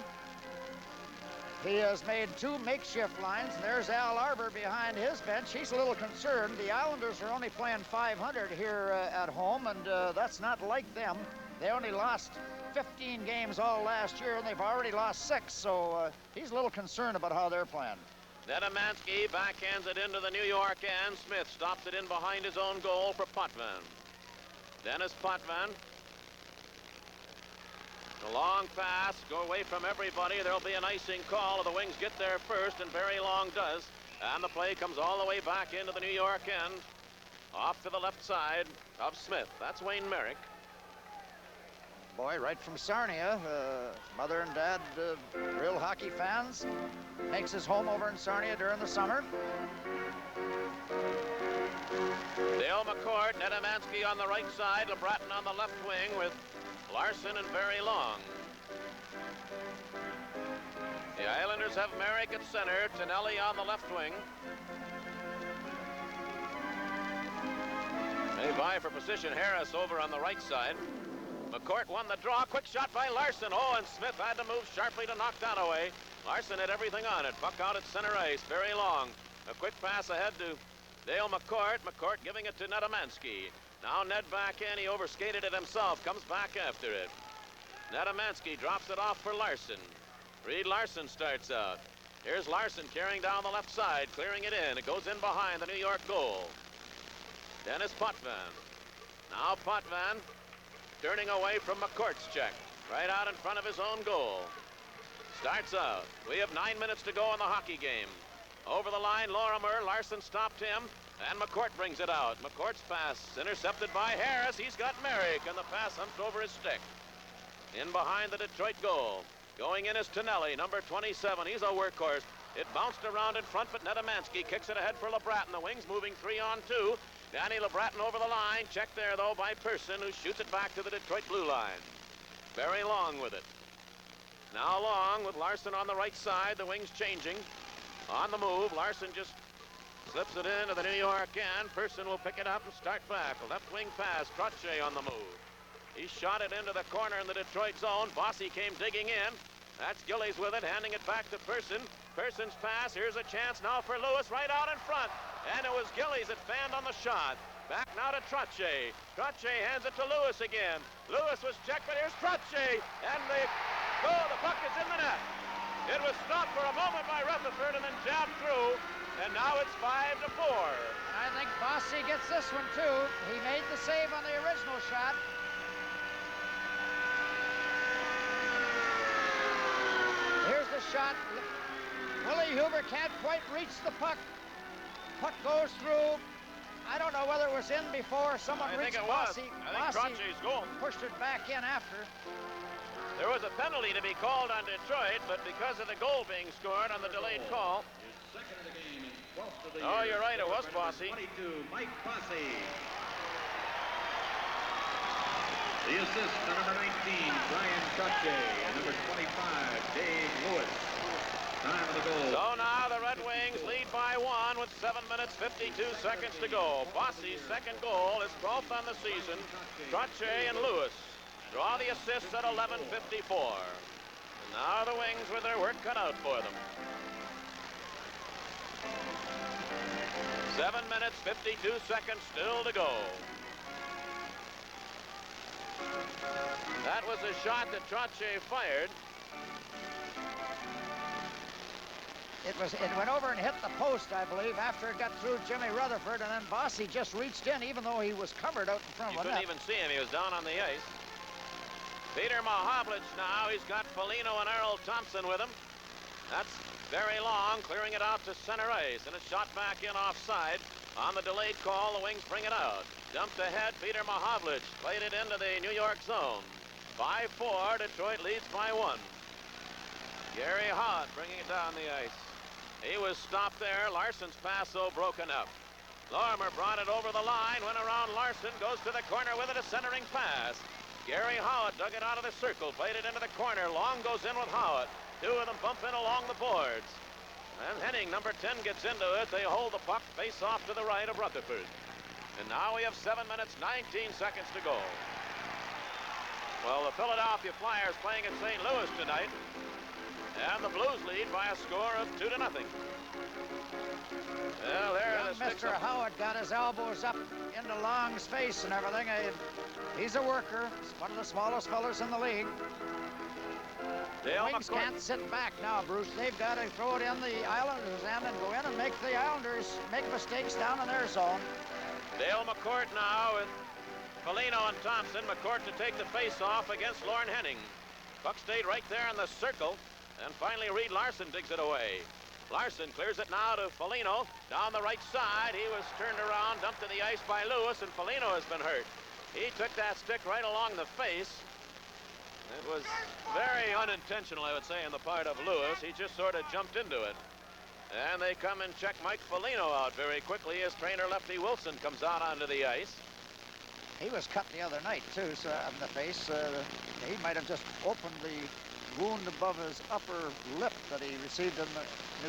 He has made 2 makeshift lines, and there's Al Arbor behind his bench. He's a little concerned. The Islanders are only playing .500 here at home, and that's not like them. They only lost 15 games all last year, and they've already lost 6, so he's a little concerned about how they're playing. Nedomansky backhands it into the New York end. Smith stops it in behind his own goal for Potvin. Dennis Potvin. A long pass, go away from everybody. There'll be an icing call. The Wings get there first, and Barry Long does. And the play comes all the way back into the New York end. Off to the left side of Smith. That's Wayne Merrick. Boy, right from Sarnia. Mother and dad, real hockey fans. Makes his home over in Sarnia during the summer. Dale McCord, Nedomansky on the right side, LeBratton on the left wing with Larson and Barry Long. The Islanders have Merrick at center, Tonelli on the left wing. They vie for position. Harris over on the right side. McCourt won the draw. Quick shot by Larson. Oh, and Smith had to move sharply to knock that away. Larson had everything on it. Puck out at center ice. Very long. A quick pass ahead to Dale McCourt. McCourt giving it to Nedemansky. Now Ned back in. He overskated it himself. Comes back after it. Nedemansky drops it off for Larson. Reed Larson starts out. Here's Larson carrying down the left side, clearing it in. It goes in behind the New York goal. Dennis Potvin. Now Potvin turning away from McCourt's check. Right out in front of his own goal. Starts out. We have 9 minutes to go in the hockey game. Over the line, Lorimer. Larson stopped him, and McCourt brings it out. McCourt's pass intercepted by Harris. He's got Merrick, and the pass humped over his stick. In behind the Detroit goal. Going in is Tonelli, number 27. He's a workhorse. It bounced around in front, but Nedemansky kicks it ahead for LeBratton. The Wings moving 3-on-2. Danny LeBratton over the line. Checked there, though, by Person, who shoots it back to the Detroit blue line. Very Long with it. Now Long with Larson on the right side. The Wings changing. On the move, Larson just slips it into the New York end. Person will pick it up and start back. A left wing pass. Trottier on the move. He shot it into the corner in the Detroit zone. Bossy came digging in. That's Gillies with it, handing it back to Person. Person's pass. Here's a chance now for Lewis right out in front. And it was Gillies that fanned on the shot. Back now to Trottier. Trottier hands it to Lewis again. Lewis was checked, but here's Trottier. And the puck is in the net. It was stopped for a moment by Rutherford and then jabbed through. And now it's 5-4. I think Bossy gets this one, too. He made the save on the original shot. Here's the shot. Willie Huber can't quite reach the puck. Puck goes through. I don't know whether it was in before someone reached Bossy. I think Trotsky's goal. Pushed it back in after. There was a penalty to be called on Detroit, but because of the goal being scored on the delayed call. Oh, you're right, it was Bossy. 22, Mike Bossy. The assist to number 19, Brian Trottier, and number 25, Dave Lewis. Time of the goal. So now the Red Wings lead by 1 with 7 minutes, 52 seconds to go. Bossy's second goal is 12th on the season. Trottier and Lewis draw the assists at 11:54. And now the Wings with their work cut out for them. 7 minutes, 52 seconds still to go. That was a shot that Trottier fired. It went over and hit the post, I believe, after it got through Jimmy Rutherford, and then Bossy just reached in, even though he was covered out in front You of the couldn't net. even see him. He was down on the ice. Peter Mahovlich now. He's got Foligno and Earl Thompson with him. That's very long, clearing it out to center ice, and it's shot back in offside. On the delayed call, the Wings bring it out. Dumped ahead, Peter Mahovlich played it into the New York zone. 5-4, Detroit leads by 1. Gary Howard bringing it down the ice. He was stopped there. Larson's pass, though, broken up. Lorimer brought it over the line, went around Larson, goes to the corner with it, a centering pass. Gary Howard dug it out of the circle, played it into the corner. Long goes in with Howard. Two of them bump in along the boards. And Henning, number 10, gets into it. They hold the puck, face off to the right of Rutherford. And now we have 7 minutes, 19 seconds to go. Well, the Philadelphia Flyers playing at St. Louis tonight. And the Blues lead by a score of 2-0. Well, there Young the sticks Mr. up. Howard got his elbows up into Long's face and everything. He's a worker. He's one of the smallest fellas in the league. Dale Wings McCourt. can't sit back now, Bruce. They've got to throw it in the Islanders' end and go in and make the Islanders make mistakes down in their zone. Dale McCourt now with Foligno and Thompson. McCourt to take the face-off against Lorne Henning. Puck stayed right there in the circle. And finally, Reed Larson digs it away. Larson clears it now to Foligno. Down the right side, he was turned around, dumped to the ice by Lewis, and Foligno has been hurt. He took that stick right along the face. It was very unintentional, I would say, on the part of Lewis. He just sort of jumped into it. And they come and check Mike Foligno out very quickly as trainer Lefty Wilson comes out onto the ice. He was cut the other night, too, so in the face. He might have just opened the wound above his upper lip that he received in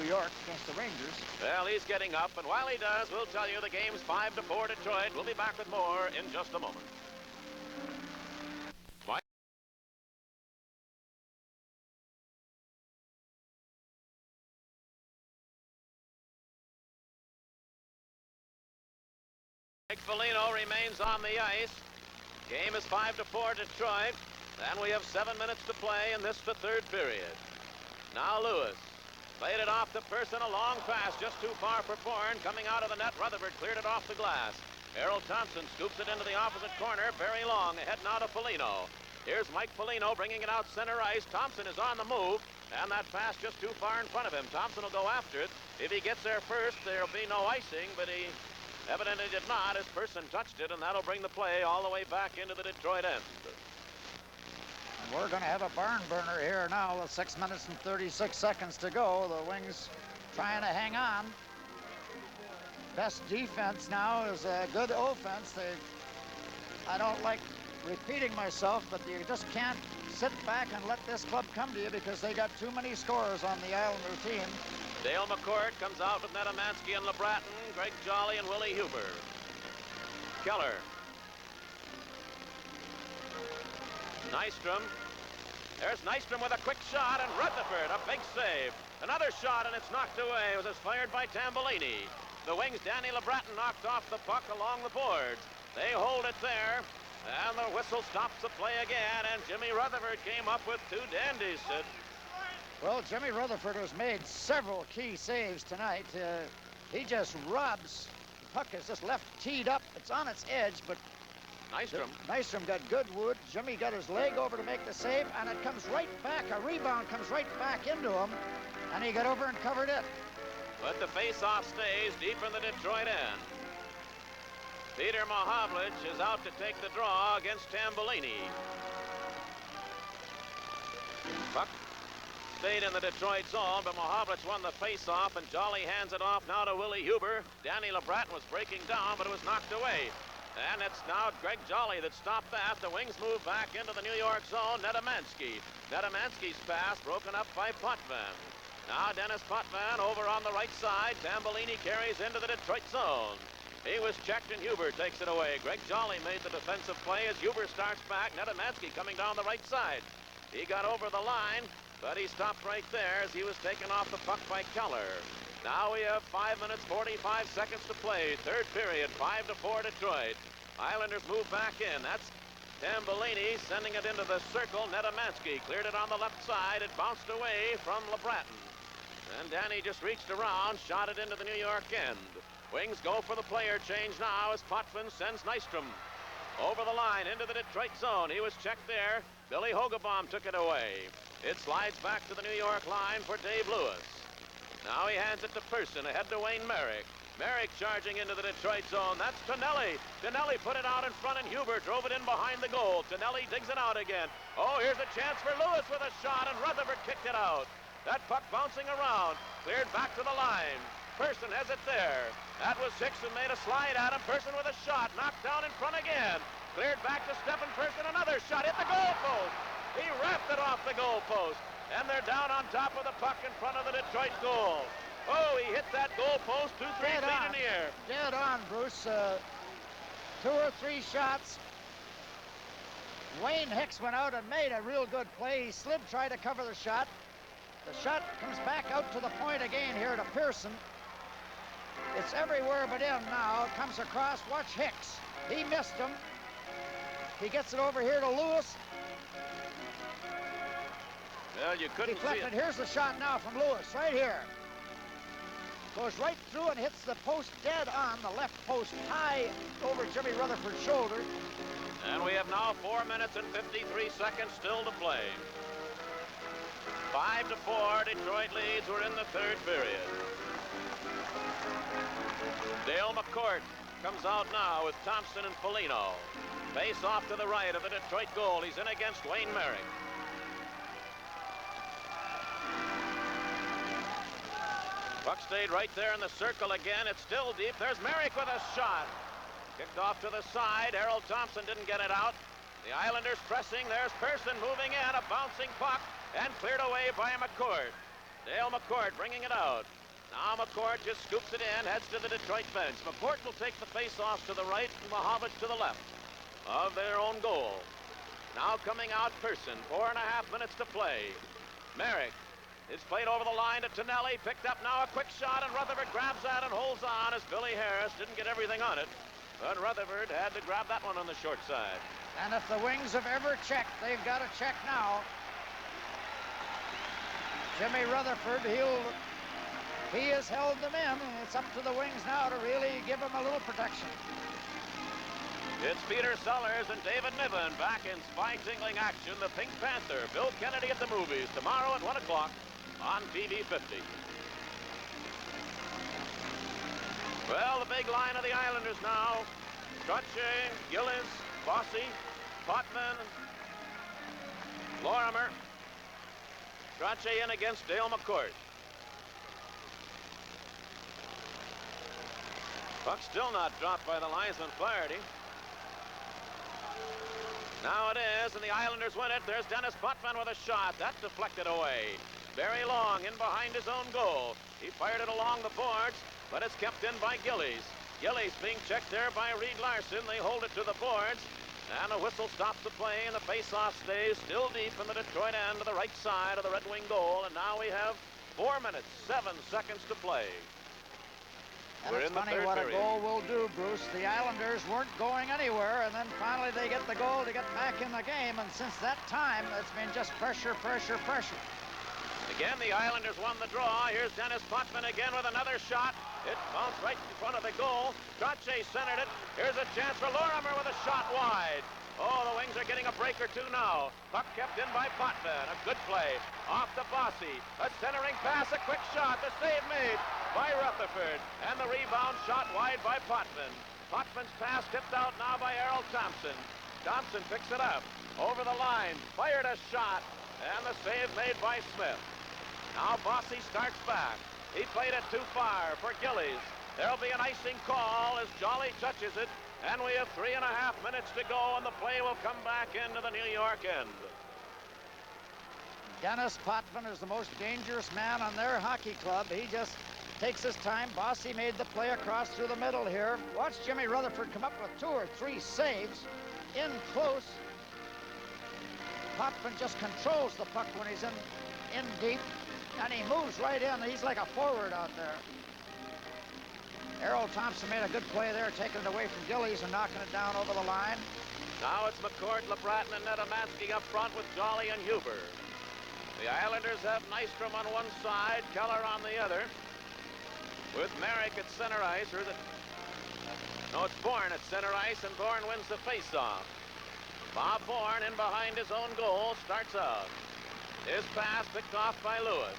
New York against the Rangers. Well, he's getting up, and while he does, we'll tell you the game's 5-4 Detroit. We'll be back with more in just a moment. Foligno remains on the ice. Game is 5-4 Detroit. And we have 7 minutes to play in this, the third period. Now Lewis played it off to Person, a long pass, just too far for Bourne. Coming out of the net, Rutherford cleared it off the glass. Harold Thompson scoops it into the opposite corner, very long, ahead now to Foligno. Here's Mike Foligno bringing it out center ice. Thompson is on the move, and that pass just too far in front of him. Thompson will go after it. If he gets there first, there'll be no icing, but he evidently did not as Person touched it, and that'll bring the play all the way back into the Detroit end. We're going to have a barn burner here now with 6 minutes and 36 seconds to go. The Wings trying to hang on. Best defense now is a good offense. I don't like repeating myself, but you just can't sit back and let this club come to you because they got too many scorers on the Islander team. Dale McCourt comes out with Netamansky and LeBratton, Greg Jolly and Willie Huber. Keller. Nystrom. There's Nystrom with a quick shot, and Rutherford, a big save. Another shot, and it's knocked away. It was fired by Tambellini. The Wings, Danny LeBratton knocked off the puck along the boards. They hold it there, and the whistle stops the play again, and Jimmy Rutherford came up with two dandies, Sid. Well, Jimmy Rutherford has made several key saves tonight. He just robs. The puck is just left teed up. It's on its edge, but Nystrom got good wood. Jimmy got his leg over to make the save, and it comes right back. A rebound comes right back into him, and he got over and covered it. But the face-off stays deep in the Detroit end. Peter Mahovlich is out to take the draw against Tambellini. Puck stayed in the Detroit zone, but Mahovlich won the face-off, and Jolly hands it off now to Willie Huber. Danny LeBratton was breaking down, but it was knocked away. And it's now Greg Jolly that stopped that. The Wings move back into the New York zone. Netamansky. Netamansky's pass broken up by Potvin. Now Dennis Potvin over on the right side. Tambellini carries into the Detroit zone. He was checked and Huber takes it away. Greg Jolly made the defensive play as Huber starts back. Netamansky coming down the right side. He got over the line, but he stopped right there as he was taken off the puck by Keller. Now we have 5 minutes, 45 seconds to play. Third period, 5-4 Detroit. Islanders move back in. That's Tambellini sending it into the circle. Netamansky cleared it on the left side. It bounced away from LeBratton. And Danny just reached around, shot it into the New York end. Wings go for the player change now as Potvin sends Nystrom over the line into the Detroit zone. He was checked there. Billy Hogebaum took it away. It slides back to the New York line for Dave Lewis. Now he hands it to Person, ahead to Wayne Merrick. Merrick charging into the Detroit zone. That's Tonelli. Tonelli put it out in front, and Huber drove it in behind the goal. Tonelli digs it out again. Oh, here's a chance for Lewis with a shot, and Rutherford kicked it out. That puck bouncing around, cleared back to the line. Person has it there. That was Hicks who made a slide at him. Person with a shot, knocked down in front again. Cleared back to Stephen Person, another shot, hit the goal post. He wrapped it off the goal post. And they're down on top of the puck in front of the Detroit goal. Oh, he hit that goal post 2-3 feet in the air. Dead on, Bruce. 2 or 3 shots. Wayne Hicks went out and made a real good play. He slid, tried to cover the shot. The shot comes back out to the point again here to Pearson. It's everywhere but in now. It comes across. Watch Hicks. He missed him. He gets it over here to Lewis. Well, you couldn't see it. Here's the shot now from Lewis, right here. Goes right through and hits the post dead on, the left post high over Jimmy Rutherford's shoulder. And we have now 4 minutes and 53 seconds still to play. 5-4, Detroit leads. We're in the third period. Dale McCourt comes out now with Thompson and Foligno. Face off to the right of the Detroit goal. He's in against Wayne Merrick. Puck stayed right there in the circle again. It's still deep. There's Merrick with a shot. Kicked off to the side. Harold Thompson didn't get it out. The Islanders pressing. There's Person moving in. A bouncing puck and cleared away by McCourt. Dale McCourt bringing it out. Now McCourt just scoops it in, heads to the Detroit bench. McCourt will take the face-off to the right and Mahovlich to the left of their own goal. Now coming out Person. 4.5 minutes to play. Merrick. It's played over the line to Tonelli, picked up now a quick shot, and Rutherford grabs that and holds on as Billy Harris didn't get everything on it. But Rutherford had to grab that one on the short side. And if the Wings have ever checked, they've got to check now. Jimmy Rutherford, he has held them in, and it's up to the Wings now to really give them a little protection. It's Peter Sellers and David Niven back in spine-tingling action. The Pink Panther, Bill Kennedy at the movies, tomorrow at 1 o'clock on TV 50. Well, the big line of the Islanders now. Trottier, Gillis, Bossy, Potvin, Lorimer. Trottier in against Dale McCourt. Puck still not dropped by the linesman Flaherty. Now it is, and the Islanders win it. There's Dennis Potvin with a shot. That's deflected away. Barry Long in behind his own goal. He fired it along the boards, but it's kept in by Gillies. Gillies being checked there by Reed Larson. They hold it to the boards, and a whistle stops the play, and the face-off stays still deep in the Detroit end to the right side of the Red Wing goal, and now we have 4 minutes, 7 seconds to play. And it's funny what a goal will do, Bruce. The Islanders weren't going anywhere, and then finally they get the goal to get back in the game, and since that time, it's been just pressure, pressure, pressure. Again, the Islanders won the draw. Here's Dennis Potvin again with another shot. It bounced right in front of the goal. Trottier centered it. Here's a chance for Lorimer with a shot wide. Oh, the Wings are getting a break or two now. Puck kept in by Potvin. A good play. Off to Bossy. A centering pass, a quick shot. The save made by Rutherford. And the rebound shot wide by Potvin. Potvin's pass tipped out now by Errol Thompson. Thompson picks it up. Over the line. Fired a shot. And the save made by Smith. Now Bossy starts back. He played it too far for Gillies. There'll be an icing call as Jolly touches it. And we have 3.5 minutes to go, and the play will come back into the New York end. Dennis Potvin is the most dangerous man on their hockey club. He just takes his time. Bossy made the play across through the middle here. Watch Jimmy Rutherford come up with 2 or 3 saves in close. Potvin just controls the puck when he's in deep, and he moves right in. He's like a forward out there. Errol Thompson made a good play there, taking it away from Gillies and knocking it down over the line. Now it's McCourt, LeBratton, and Netamansky up front with Jolly and Huber. The Islanders have Nystrom on one side, Keller on the other, with Merrick at center ice, no, it's Bourne at center ice, and Bourne wins the face-off. Bob Bourne in behind his own goal starts out. His pass picked off by Lewis.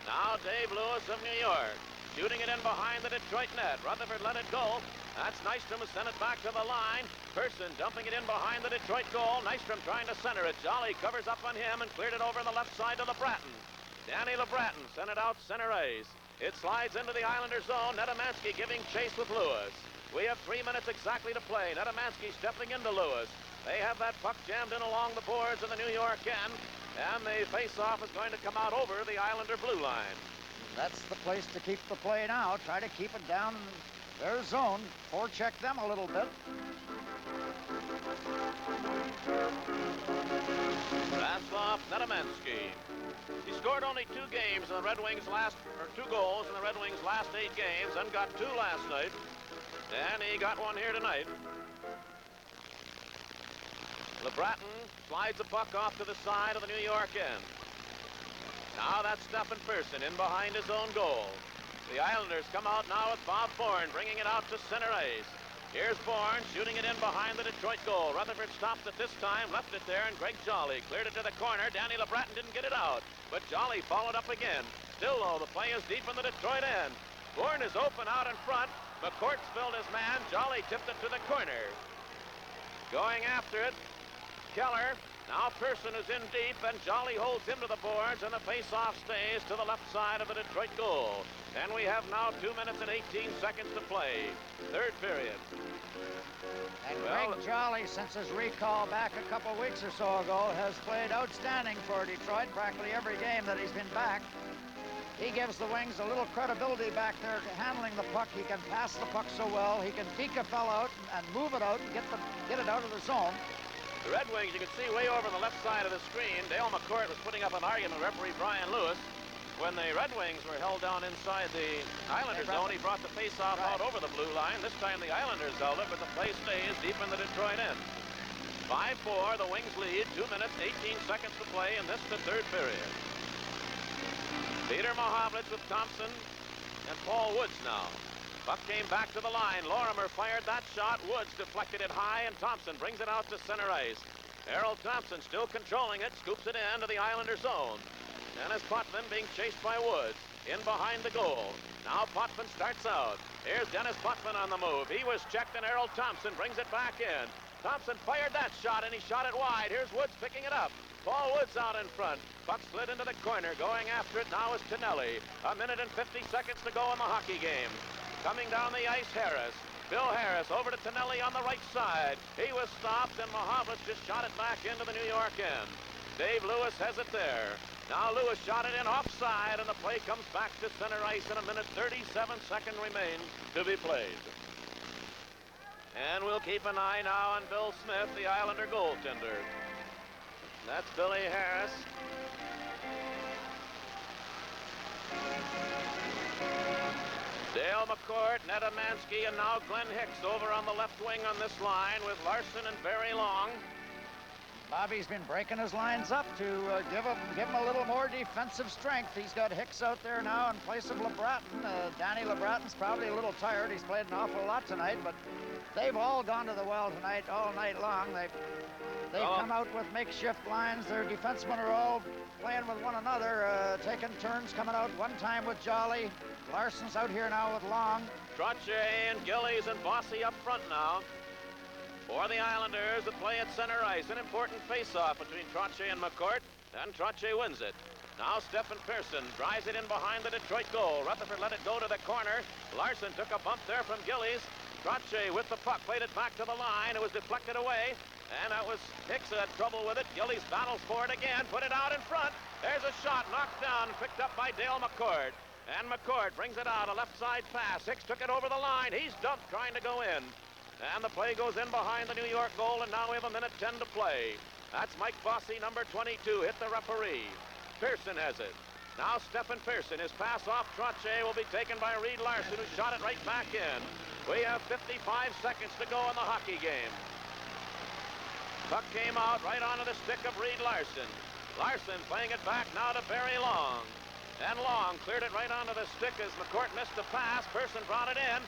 Now Dave Lewis of New York. Shooting it in behind the Detroit net. Rutherford let it go. That's Nystrom who sent it back to the line. Person dumping it in behind the Detroit goal. Nystrom trying to center it. Jolly covers up on him and cleared it over the left side to LeBratton. Danny LeBratton sent it out center ice. It slides into the Islander zone. Netamansky giving chase with Lewis. We have 3 minutes exactly to play. Netamansky stepping into Lewis. They have that puck jammed in along the boards in the New York end, and the face-off is going to come out over the Islander blue line. That's the place to keep the play now. Try to keep it down in their zone. Forecheck them a little bit. Rastoff, Netamansky. He scored only 2 games in the Red Wings 2 goals in the Red Wings' last 8 games, and got 2 last night, and he got 1 here tonight. LeBratton slides the puck off to the side of the New York end. Now that's Stephen Person in behind his own goal. The Islanders come out now with Bob Bourne bringing it out to center ice. Here's Bourne shooting it in behind the Detroit goal. Rutherford stopped it this time, left it there, and Greg Jolly cleared it to the corner. Danny LeBratton didn't get it out, but Jolly followed up again. Still, though, the play is deep in the Detroit end. Bourne is open out in front. McCourt's filled his man. Jolly tipped it to the corner. Going after it, Keller. Now Person is in deep, and Jolly holds him to the boards, and the face-off stays to the left side of the Detroit goal. And we have now 2 minutes and 18 seconds to play. Third period. And Greg Jolly, since his recall back a couple weeks or so ago, has played outstanding for Detroit practically every game that he's been back. He gives the Wings a little credibility back there to handling the puck. He can pass the puck so well. He can deke a fellow out and move it out and get it out of the zone. The Red Wings, you can see way over on the left side of the screen, Dale McCourt was putting up an argument with referee Brian Lewis. when the Red Wings were held down inside the Islander zone, he brought the face-off out over the blue line. This time the Islanders held it, but the play stays deep in the Detroit end. 5-4, the Wings lead. 2 minutes, 18 seconds to play in this, the third period. Peter Mahovlich with Thompson and Paul Woods now. Puck came back to the line. Lorimer fired that shot. Woods deflected it high, and Thompson brings it out to center ice. Errol Thompson still controlling it, scoops it into the Islander zone. Dennis Potvin being chased by Woods. In behind the goal. Now Potvin starts out. Here's Dennis Potvin on the move. He was checked, and Errol Thompson brings it back in. Thompson fired that shot, and he shot it wide. Here's Woods picking it up. Paul Woods out in front. Puck slid into the corner. Going after it now is Tonelli. 1 minute and 50 seconds to go in the hockey game. Coming down the ice, Harris. Bill Harris over to Tonelli on the right side. He was stopped, and Mahovlich just shot it back into the New York end. Dave Lewis has it there. Now Lewis shot it in offside, and the play comes back to center ice in 1 minute 37 seconds remain to be played. And we'll keep an eye now on Bill Smith, the Islander goaltender. That's Billy Harris. Dale McCourt, Netamansky, and now Glenn Hicks over on the left wing on this line with Larson and Barry Long. Bobby's been breaking his lines up to give him a little more defensive strength. He's got Hicks out there now in place of LeBratton. Danny LeBratton's probably a little tired. He's played an awful lot tonight, but they've all gone to the well tonight, all night long. They've come out with makeshift lines. Their defensemen are all playing with one another, taking turns coming out. One time with Jolly. Larson's out here now with Long. Trottier and Gillies and Bossy up front now. For the Islanders, the play at center ice. An important face-off between Trottier and McCourt, and Trottier wins it. Now Stephen Pearson drives it in behind the Detroit goal. Rutherford let it go to the corner. Larson took a bump there from Gillies. Trottier with the puck played it back to the line. It was deflected away, and that was Hicks who had trouble with it. Gillies battles for it again, put it out in front. There's a shot knocked down, picked up by Dale McCourt. And McCourt brings it out, a left side pass. Hicks took it over the line. He's dumped trying to go in. And the play goes in behind the New York goal, and now we have 1 minute 10 to play. That's Mike Bossy, number 22, hit the referee. Pearson has it. Now Stephen Pearson, his pass off Trottier will be taken by Reed Larson, who shot it right back in. We have 55 seconds to go in the hockey game. Puck came out right onto the stick of Reed Larson. Larson playing it back now to Barry Long. And Long cleared it right onto the stick as McCourt missed the pass. Pearson brought it in.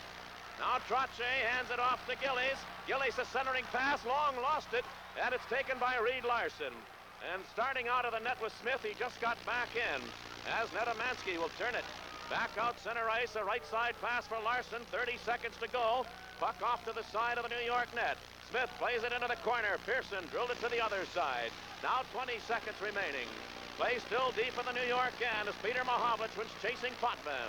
Now Trottier hands it off to Gillies. Gillies a centering pass. Long lost it, and it's taken by Reed Larson. And starting out of the net with Smith, he just got back in. As Netamansky will turn it back out center ice. A right side pass for Larson. 30 seconds to go. Puck off to the side of the New York net. Smith plays it into the corner. Pearson drilled it to the other side. Now 20 seconds remaining. Play still deep in the New York end as Peter Mahovlich was chasing Potvin.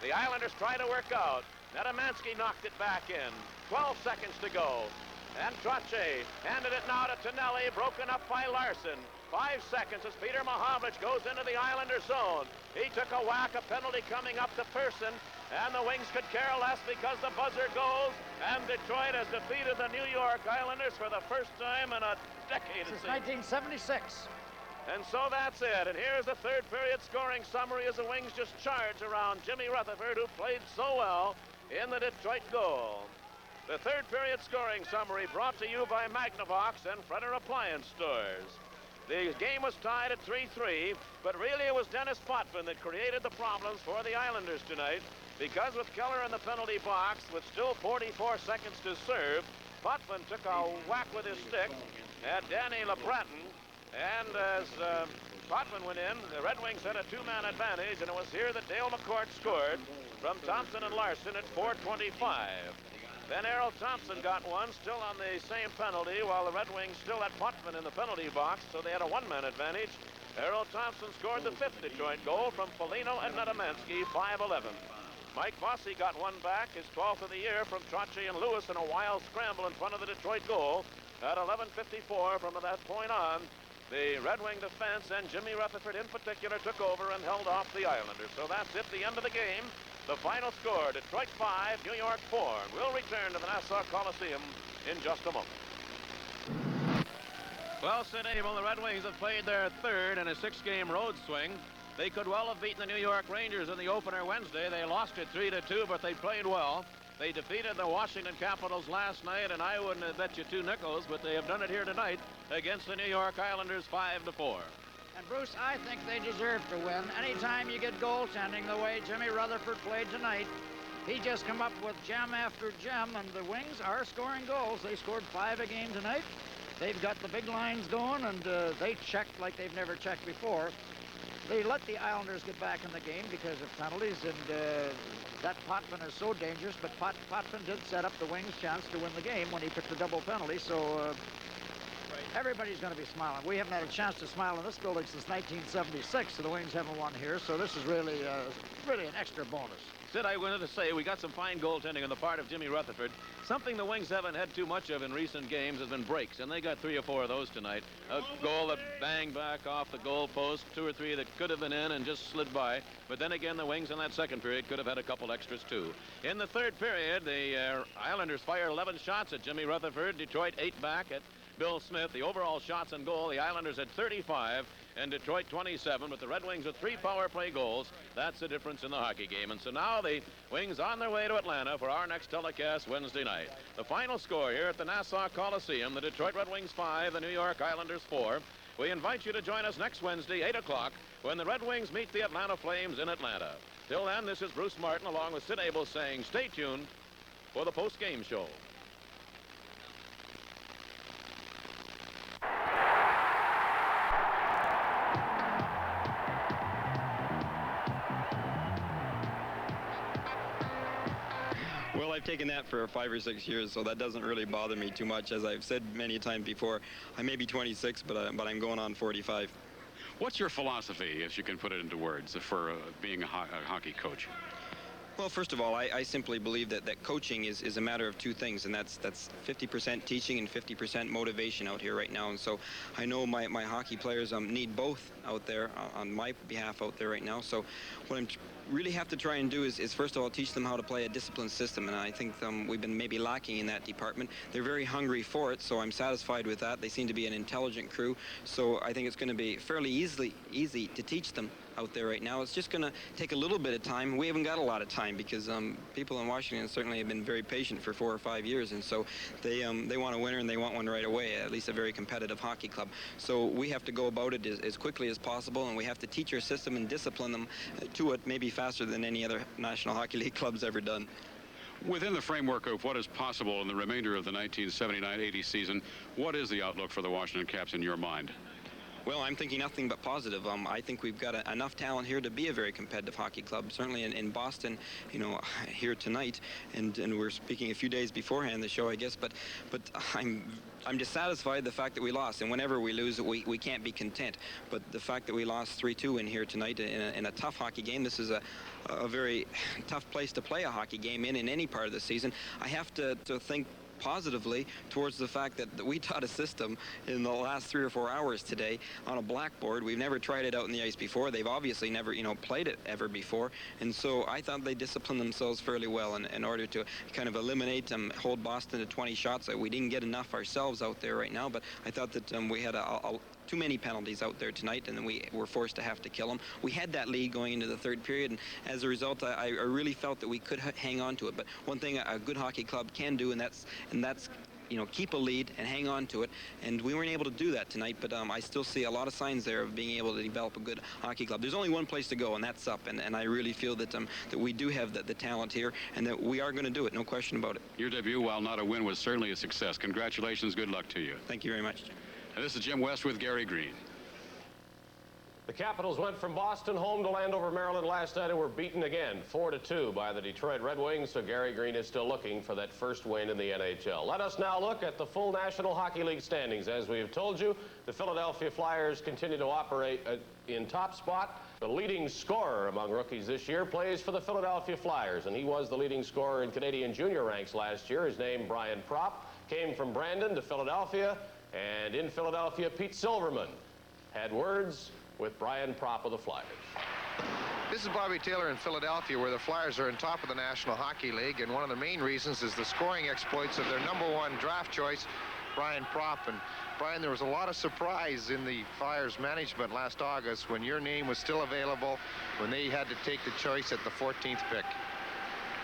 The Islanders try to work out. Netamansky knocked it back in. 12 seconds to go. And Trottier handed it now to Tonelli, broken up by Larson. 5 seconds as Peter Mahovlich goes into the Islander zone. He took a whack, a penalty coming up to Pearson, and the Wings could care less because the buzzer goes, and Detroit has defeated the New York Islanders for the first time in a decade. Since 1976. And so that's it. And here's the third period scoring summary as the Wings just charge around Jimmy Rutherford, who played so well in the Detroit goal. The third period scoring summary brought to you by Magnavox and Fredder Appliance Stores. The game was tied at 3-3, but really it was Dennis Potvin that created the problems for the Islanders tonight, because with Keller in the penalty box, with still 44 seconds to serve, Potvin took a whack with his stick at Danny LeBratton, and as Potvin went in, the Red Wings had a two-man advantage, and it was here that Dale McCourt scored from Thompson and Larson at 4:25. Then Errol Thompson got one, still on the same penalty, while the Red Wings still had Potvin in the penalty box, so they had a one-man advantage. Errol Thompson scored the fifth Detroit goal from Foligno and Netamansky, 5:11. Mike Bossy got one back, his 12th of the year, from Trottier and Lewis in a wild scramble in front of the Detroit goal at 11:54. From that point on, the Red Wing defense and Jimmy Rutherford in particular took over and held off the Islanders. So that's it, the end of the game. The final score, Detroit 5, New York 4. We'll return to the Nassau Coliseum in just a moment. Well, Sid Abel, the Red Wings have played their third in a six-game road swing. They could well have beaten the New York Rangers in the opener Wednesday. They lost it 3-2, but they played well. They defeated the Washington Capitals last night, and I wouldn't have bet you 2 nickels, but they have done it here tonight against the New York Islanders 5-4. And Bruce, I think they deserve to win. Anytime you get goaltending the way Jimmy Rutherford played tonight, he just come up with gem after gem, and the Wings are scoring goals. They scored 5 a game tonight. They've got the big lines going, and they checked like they've never checked before. They let the Islanders get back in the game because of penalties, and that Potvin is so dangerous, but Potvin did set up the Wings' chance to win the game when he took the double penalty, so everybody's going to be smiling. We haven't had a chance to smile in this building since 1976, so the Wings haven't won here, so this is really an extra bonus. Sid, I wanted to say we got some fine goaltending on the part of Jimmy Rutherford. Something the Wings haven't had too much of in recent games has been breaks, and they got 3 or 4 of those tonight. A goal that banged back off the goal post, 2 or 3 that could have been in and just slid by. But then again, the Wings in that second period could have had a couple extras too. In the third period, the Islanders fired 11 shots at Jimmy Rutherford. Detroit 8 back at Bill Smith. The overall shots on goal, the Islanders had 35 and Detroit 27, but the Red Wings with 3 power play goals. That's the difference in the hockey game. And so now the Wings on their way to Atlanta for our next telecast Wednesday night. The final score here at the Nassau Coliseum, the Detroit Red Wings 5, the New York Islanders 4. We invite you to join us next Wednesday, 8 o'clock, when the Red Wings meet the Atlanta Flames in Atlanta. Till then, this is Bruce Martin along with Sid Abel saying stay tuned for the post-game show. Well, I've taken that for 5 or 6 years, so that doesn't really bother me too much. As I've said many times before, I may be 26, but I'm going on 45. What's your philosophy, if you can put it into words, for being a hockey coach? Well, first of all, I simply believe that coaching is a matter of 2 things, and that's 50% teaching and 50% motivation out here right now. And so I know my hockey players need both out there on my behalf out there right now. So what I'm really have to try and do is first of all teach them how to play a disciplined system, and I think we've been maybe lacking in that department. They're very hungry for it, so I'm satisfied with that. They seem to be an intelligent crew, so I think it's going to be fairly easy to teach them out there right now. It's just going to take a little bit of time. We haven't got a lot of time because people in Washington certainly have been very patient for 4 or 5 years, and so they want a winner and they want one right away, at least a very competitive hockey club. So we have to go about it as quickly as possible, and we have to teach our system and discipline them to it maybe faster than any other National Hockey League club's ever done. Within the framework of what is possible in the remainder of the 1979-80 season, what is the outlook for the Washington Caps in your mind? Well, I'm thinking nothing but positive. I think we've got enough talent here to be a very competitive hockey club. Certainly in Boston, you know, here tonight, and we're speaking a few days beforehand the show, I guess. But I'm dissatisfied the fact that we lost, and whenever we lose, we can't be content. But the fact that we lost 3-2 in here tonight in a tough hockey game, this is a very tough place to play a hockey game in any part of the season. I have to think positively towards the fact that we taught a system in the last 3 or 4 hours today on a blackboard. We've never tried it out in the ice before. They've obviously never, played it ever before. And so I thought they disciplined themselves fairly well in order to kind of eliminate hold Boston to 20 shots. We didn't get enough ourselves out there right now, but I thought that we had too many penalties out there tonight, and then we were forced to have to kill them. We had that lead going into the third period, and as a result, I really felt that we could hang on to it. But one thing a good hockey club can do, and that's keep a lead and hang on to it. And we weren't able to do that tonight, but I still see a lot of signs there of being able to develop a good hockey club. There's only one place to go, and that's up. And I really feel that we do have the talent here, and that we are going to do it, no question about it. Your debut, while not a win, was certainly a success. Congratulations. Good luck to you. Thank you very much. And this is Jim West with Gary Green. The Capitals went from Boston home to Landover, Maryland last night and were beaten again 4-2 by the Detroit Red Wings, so Gary Green is still looking for that first win in the NHL. Let us now look at the full National Hockey League standings. As we have told you, the Philadelphia Flyers continue to operate in top spot. The leading scorer among rookies this year plays for the Philadelphia Flyers, and he was the leading scorer in Canadian junior ranks last year. His name, Brian Propp, came from Brandon to Philadelphia, and in Philadelphia, Pete Silverman had words with Brian Propp of the Flyers. This is Bobby Taylor in Philadelphia, where the Flyers are on top of the National Hockey League, and one of the main reasons is the scoring exploits of their #1 draft choice, Brian Propp. And Brian, there was a lot of surprise in the Flyers management last August when your name was still available, when they had to take the choice at the 14th pick.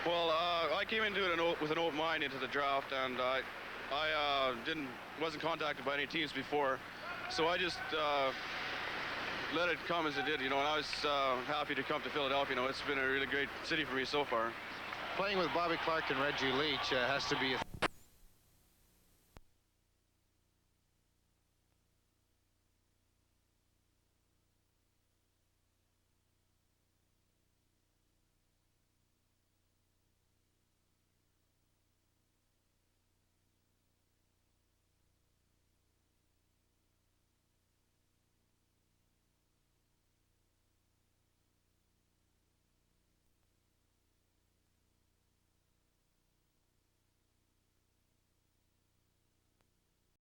Well, I came into it with an open mind into the draft, and I wasn't contacted by any teams before, so I just let it come as it did, you know, and I was happy to come to Philadelphia. You know, it's been a really great city for me so far. Playing with Bobby Clarke and Reggie Leach has to be a